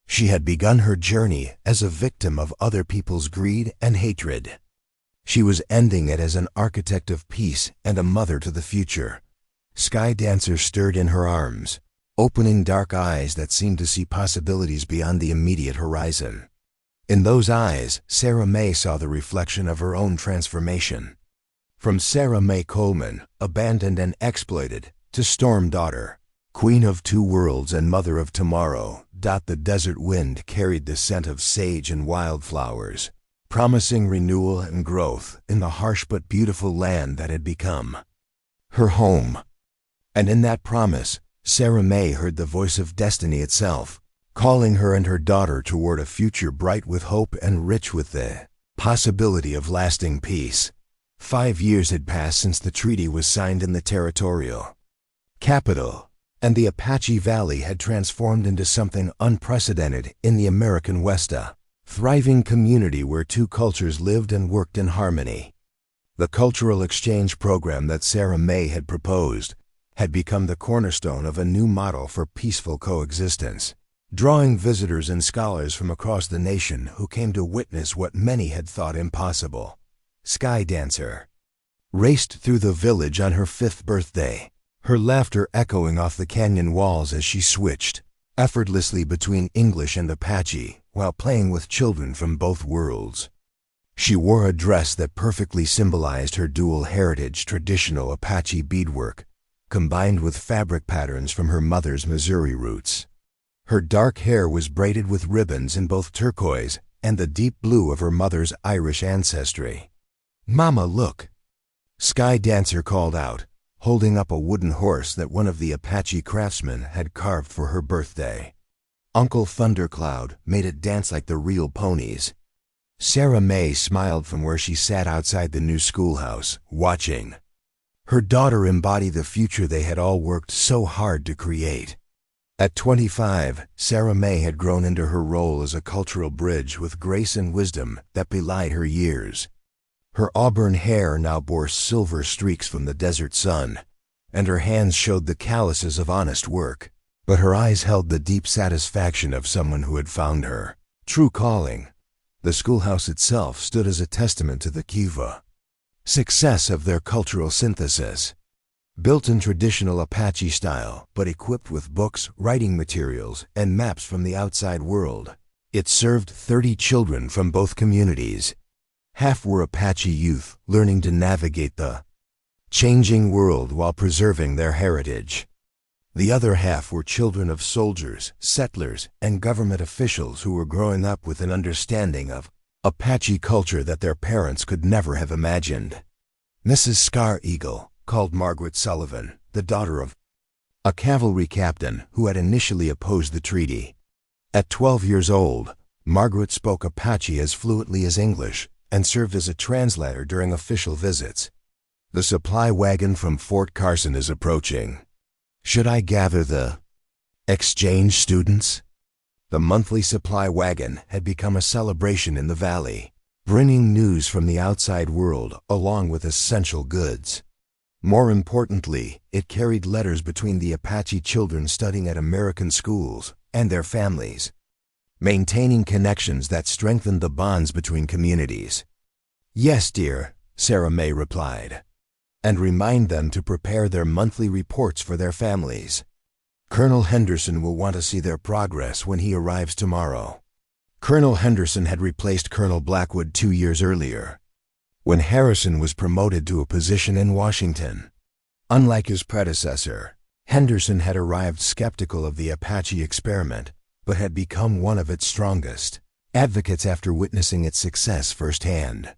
She had begun her journey as a victim of other people's greed and hatred. She was ending it as an architect of peace and a mother to the future. Sky Dancer stirred in her arms, opening dark eyes that seemed to see possibilities beyond the immediate horizon. In those eyes, Sarah May saw the reflection of her own transformation. From Sarah May Coleman, abandoned and exploited, to Storm Daughter, Queen of Two Worlds and Mother of Tomorrow, the desert wind carried the scent of sage and wildflowers, promising renewal and growth in the harsh but beautiful land that had become her home. And in that promise, Sarah May heard the voice of destiny itself, calling her and her daughter toward a future bright with hope and rich with the possibility of lasting peace. 5 years had passed since the treaty was signed in the territorial capital, and the Apache Valley had transformed into something unprecedented in the American West, a thriving community where two cultures lived and worked in harmony. The cultural exchange program that Sarah May had proposed had become the cornerstone of a new model for peaceful coexistence, drawing visitors and scholars from across the nation who came to witness what many had thought impossible. Sky Dancer raced through the village on her 5th birthday, her laughter echoing off the canyon walls as she switched effortlessly between English and Apache while playing with children from both worlds. She wore a dress that perfectly symbolized her dual heritage, traditional Apache beadwork, combined with fabric patterns from her mother's Missouri roots. Her dark hair was braided with ribbons in both turquoise and the deep blue of her mother's Irish ancestry. "Mama, look!" Sky Dancer called out, holding up a wooden horse that one of the Apache craftsmen had carved for her birthday. Uncle Thundercloud made it dance like the real ponies. Sarah May smiled from where she sat outside the new schoolhouse, watching her daughter embody the future they had all worked so hard to create. At 25, Sarah May had grown into her role as a cultural bridge with grace and wisdom that belied her years. Her auburn hair now bore silver streaks from the desert sun, and her hands showed the calluses of honest work, but her eyes held the deep satisfaction of someone who had found her true calling. The schoolhouse itself stood as a testament to the Kiva success of their cultural synthesis. Built in traditional Apache style, but equipped with books, writing materials, and maps from the outside world, it served 30 children from both communities. Half were Apache youth learning to navigate the changing world while preserving their heritage. The other half were children of soldiers, settlers, and government officials who were growing up with an understanding of Apache culture that their parents could never have imagined. Mrs. Scar Eagle called Margaret Sullivan, the daughter of a cavalry captain who had initially opposed the treaty. At 12 years old, Margaret spoke Apache as fluently as English and served as a translator during official visits. The supply wagon from Fort Carson is approaching. Should I gather the exchange students? The monthly supply wagon had become a celebration in the valley, bringing news from the outside world along with essential goods. More importantly, it carried letters between the Apache children studying at American schools and their families, maintaining connections that strengthened the bonds between communities. "Yes, dear," Sarah May replied, "and remind them to prepare their monthly reports for their families. Colonel Henderson will want to see their progress when he arrives tomorrow." Colonel Henderson had replaced Colonel Blackwood 2 years earlier, when Harrison was promoted to a position in Washington. Unlike his predecessor, Henderson had arrived skeptical of the Apache experiment, but had become one of its strongest advocates after witnessing its success firsthand.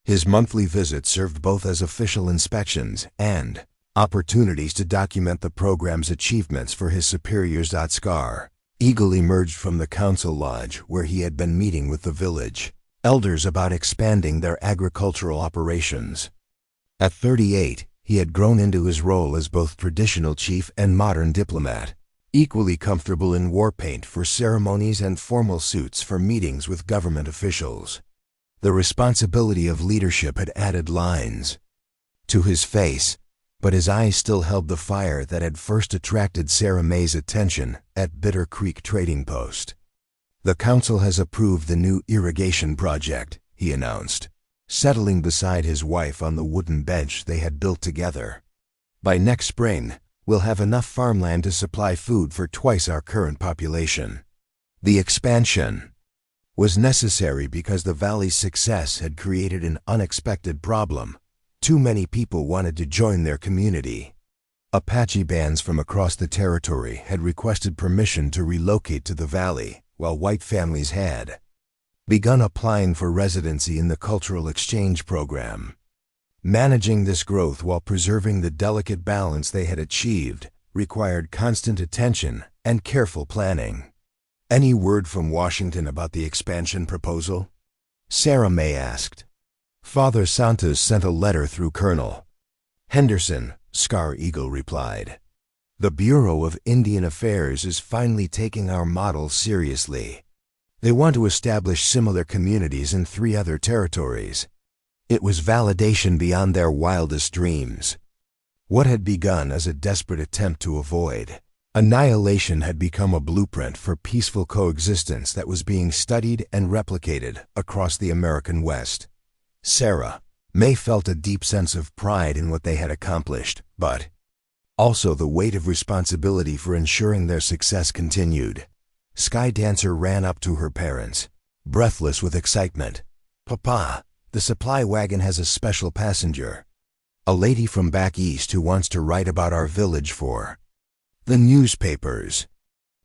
His monthly visits served both as official inspections and opportunities to document the program's achievements for his superiors. Scar Eagle emerged from the council lodge where he had been meeting with the village elders about expanding their agricultural operations. At 38, he had grown into his role as both traditional chief and modern diplomat, equally comfortable in war paint for ceremonies and formal suits for meetings with government officials. The responsibility of leadership had added lines to his face, but his eyes still held the fire that had first attracted Sarah May's attention at Bitter Creek Trading Post. "The council has approved the new irrigation project," he announced, settling beside his wife on the wooden bench they had built together. "By next spring, we'll have enough farmland to supply food for twice our current population." The expansion was necessary because the valley's success had created an unexpected problem. Too many people wanted to join their community. Apache bands from across the territory had requested permission to relocate to the valley, while white families had begun applying for residency in the cultural exchange program. Managing this growth while preserving the delicate balance they had achieved required constant attention and careful planning. "Any word from Washington about the expansion proposal?" Sarah May asked. "Father Santos sent a letter through Colonel Henderson," Scar Eagle replied. "The Bureau of Indian Affairs is finally taking our model seriously. They want to establish similar communities in 3 other territories." It was validation beyond their wildest dreams. What had begun as a desperate attempt to avoid annihilation had become a blueprint for peaceful coexistence that was being studied and replicated across the American West. Sarah May felt a deep sense of pride in what they had accomplished, but also the weight of responsibility for ensuring their success continued. Sky Dancer ran up to her parents, breathless with excitement. "Papa, the supply wagon has a special passenger. A lady from back east who wants to write about our village for the newspapers."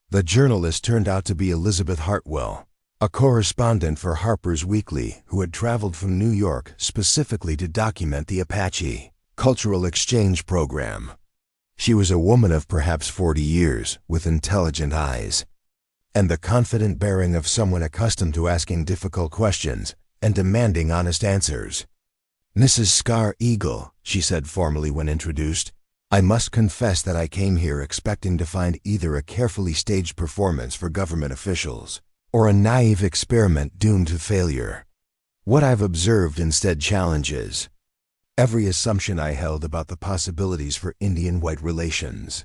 The journalist turned out to be Elizabeth Hartwell, a correspondent for Harper's Weekly who had traveled from New York specifically to document the Apache cultural exchange program. She was a woman of perhaps 40 years, with intelligent eyes, and the confident bearing of someone accustomed to asking difficult questions and demanding honest answers. "Mrs. Scar Eagle," she said formally when introduced, "I must confess that I came here expecting to find either a carefully staged performance for government officials or a naive experiment doomed to failure. What I've observed instead challenges every assumption I held about the possibilities for Indian-white relations."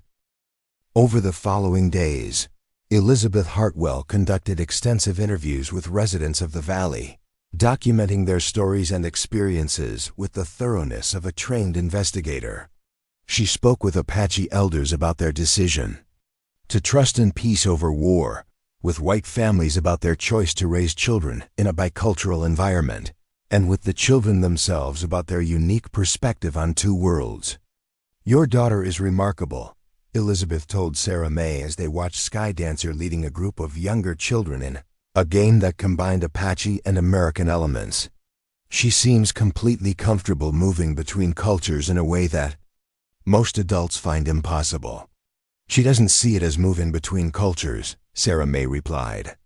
Over the following days, Elizabeth Hartwell conducted extensive interviews with residents of the valley, documenting their stories and experiences with the thoroughness of a trained investigator. She spoke with Apache elders about their decision to trust in peace over war, with white families about their choice to raise children in a bicultural environment, and with the children themselves about their unique perspective on 2 worlds. "Your daughter is remarkable," Elizabeth told Sarah May as they watched Skydancer leading a group of younger children in a game that combined Apache and American elements. She seems completely comfortable moving between cultures in a way that most adults find impossible. She doesn't see it as moving between cultures, Sarah May replied.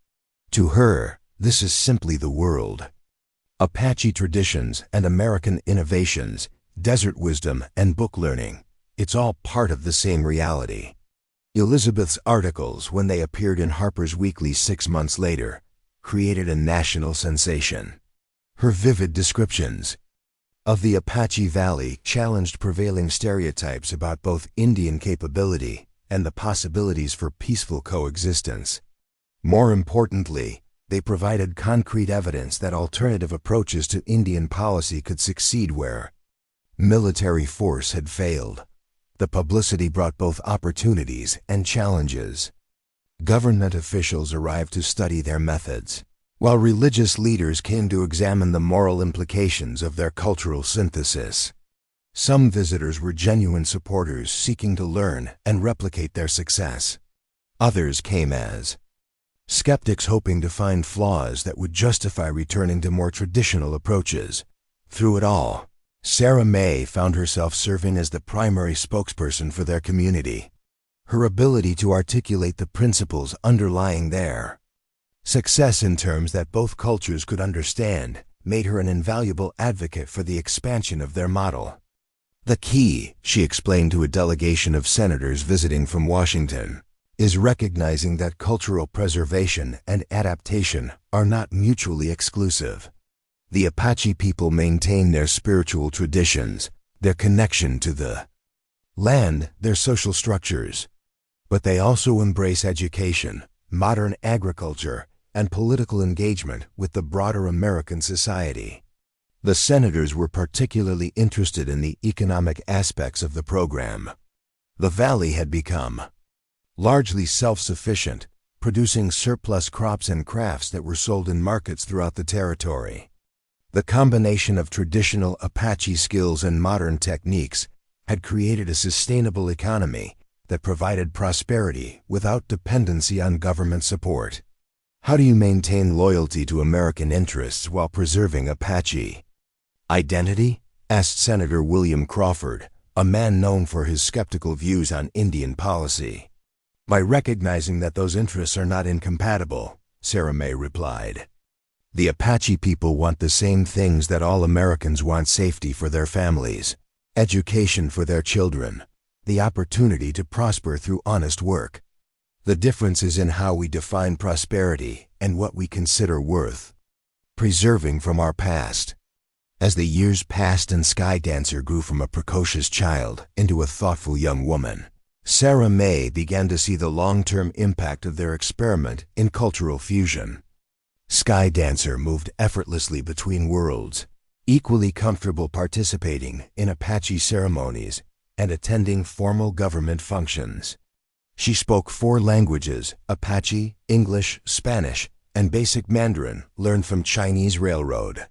To her, this is simply the world. Apache traditions and American innovations, desert wisdom and book learning, it's all part of the same reality. Elizabeth's articles, when they appeared in Harper's Weekly 6 months later, created a national sensation. Her vivid descriptions of the Apache Valley challenged prevailing stereotypes about both Indian capability and the possibilities for peaceful coexistence. More importantly, they provided concrete evidence that alternative approaches to Indian policy could succeed where military force had failed. The publicity brought both opportunities and challenges. Government officials arrived to study their methods, while religious leaders came to examine the moral implications of their cultural synthesis. Some visitors were genuine supporters seeking to learn and replicate their success. Others came as skeptics hoping to find flaws that would justify returning to more traditional approaches. Through it all, Sarah May found herself serving as the primary spokesperson for their community. Her ability to articulate the principles underlying their success in terms that both cultures could understand made her an invaluable advocate for the expansion of their model. The key, she explained to a delegation of senators visiting from Washington, is recognizing that cultural preservation and adaptation are not mutually exclusive. The Apache people maintain their spiritual traditions, their connection to the land, their social structures. But they also embrace education, modern agriculture, and political engagement with the broader American society. The senators were particularly interested in the economic aspects of the program. The valley had become largely self-sufficient, producing surplus crops and crafts that were sold in markets throughout the territory. The combination of traditional Apache skills and modern techniques had created a sustainable economy that provided prosperity without dependency on government support. How do you maintain loyalty to American interests while preserving Apache identity? Asked Senator William Crawford, a man known for his skeptical views on Indian policy. By recognizing that those interests are not incompatible, Sarah May replied. The Apache people want the same things that all Americans want: safety for their families, education for their children, the opportunity to prosper through honest work. The difference is in how we define prosperity and what we consider worth preserving from our past. As the years passed and Skydancer grew from a precocious child into a thoughtful young woman, Sarah May began to see the long-term impact of their experiment in cultural fusion. Skydancer moved effortlessly between worlds, equally comfortable participating in Apache ceremonies and attending formal government functions. She spoke 4 languages: Apache, English, Spanish, and basic Mandarin learned from Chinese railroad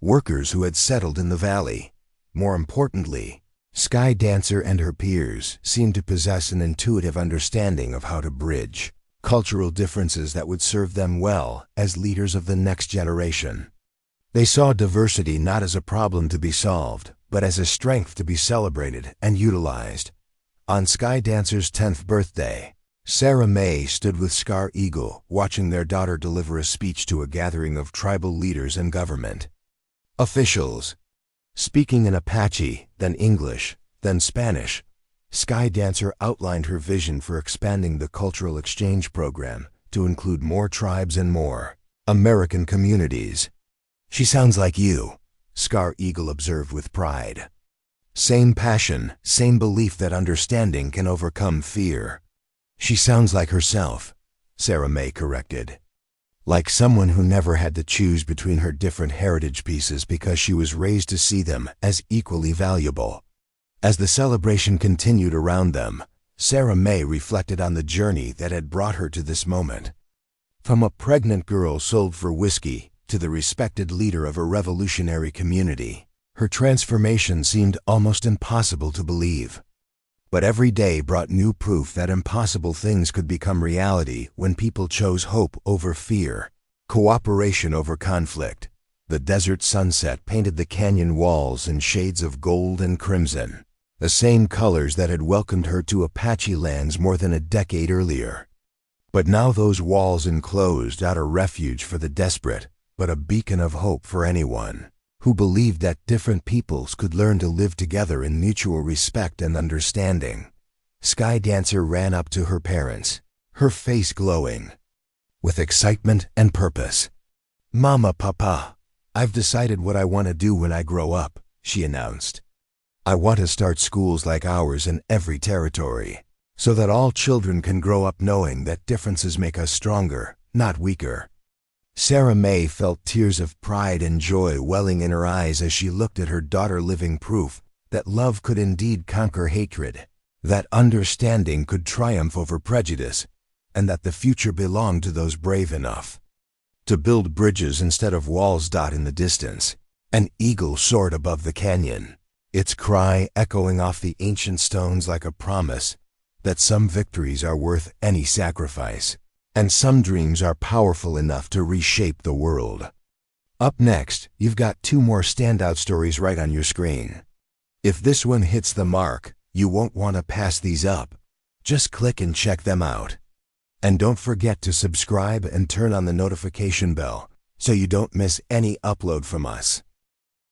workers who had settled in the valley. More importantly, Skydancer and her peers seemed to possess an intuitive understanding of how to bridge cultural differences that would serve them well as leaders of the next generation. They saw diversity not as a problem to be solved, but as a strength to be celebrated and utilized. On Skydancer's 10th birthday, Sarah May stood with Scar Eagle watching their daughter deliver a speech to a gathering of tribal leaders and government officials. Speaking in Apache, then English, then Spanish, Skydancer outlined her vision for expanding the cultural exchange program to include more tribes and more American communities. "She sounds like you," Scar Eagle observed with pride. "Same passion, same belief that understanding can overcome fear." "She sounds like herself," Sarah May corrected. "Like someone who never had to choose between her different heritage pieces because she was raised to see them as equally valuable." As the celebration continued around them, Sarah May reflected on the journey that had brought her to this moment. From a pregnant girl sold for whiskey to the respected leader of a revolutionary community, her transformation seemed almost impossible to believe. But every day brought new proof that impossible things could become reality when people chose hope over fear, cooperation over conflict. The desert sunset painted the canyon walls in shades of gold and crimson, the same colors that had welcomed her to Apache lands more than a decade earlier. But now those walls enclosed not a refuge for the desperate, but a beacon of hope for anyone who believed that different peoples could learn to live together in mutual respect and understanding. Sky Dancer ran up to her parents, her face glowing with excitement and purpose. "Mama, Papa, I've decided what I want to do when I grow up," she announced. "I want to start schools like ours in every territory, so that all children can grow up knowing that differences make us stronger, not weaker." Sarah May felt tears of pride and joy welling in her eyes as she looked at her daughter living proof that love could indeed conquer hatred, that understanding could triumph over prejudice, and that the future belonged to those brave enough to build bridges instead of walls. In the distance, an eagle soared above the canyon, its cry echoing off the ancient stones like a promise that some victories are worth any sacrifice, and some dreams are powerful enough to reshape the world. Up next, you've got two more standout stories right on your screen. If this one hits the mark, you won't want to pass these up. Just click and check them out. And don't forget to subscribe and turn on the notification bell so you don't miss any upload from us.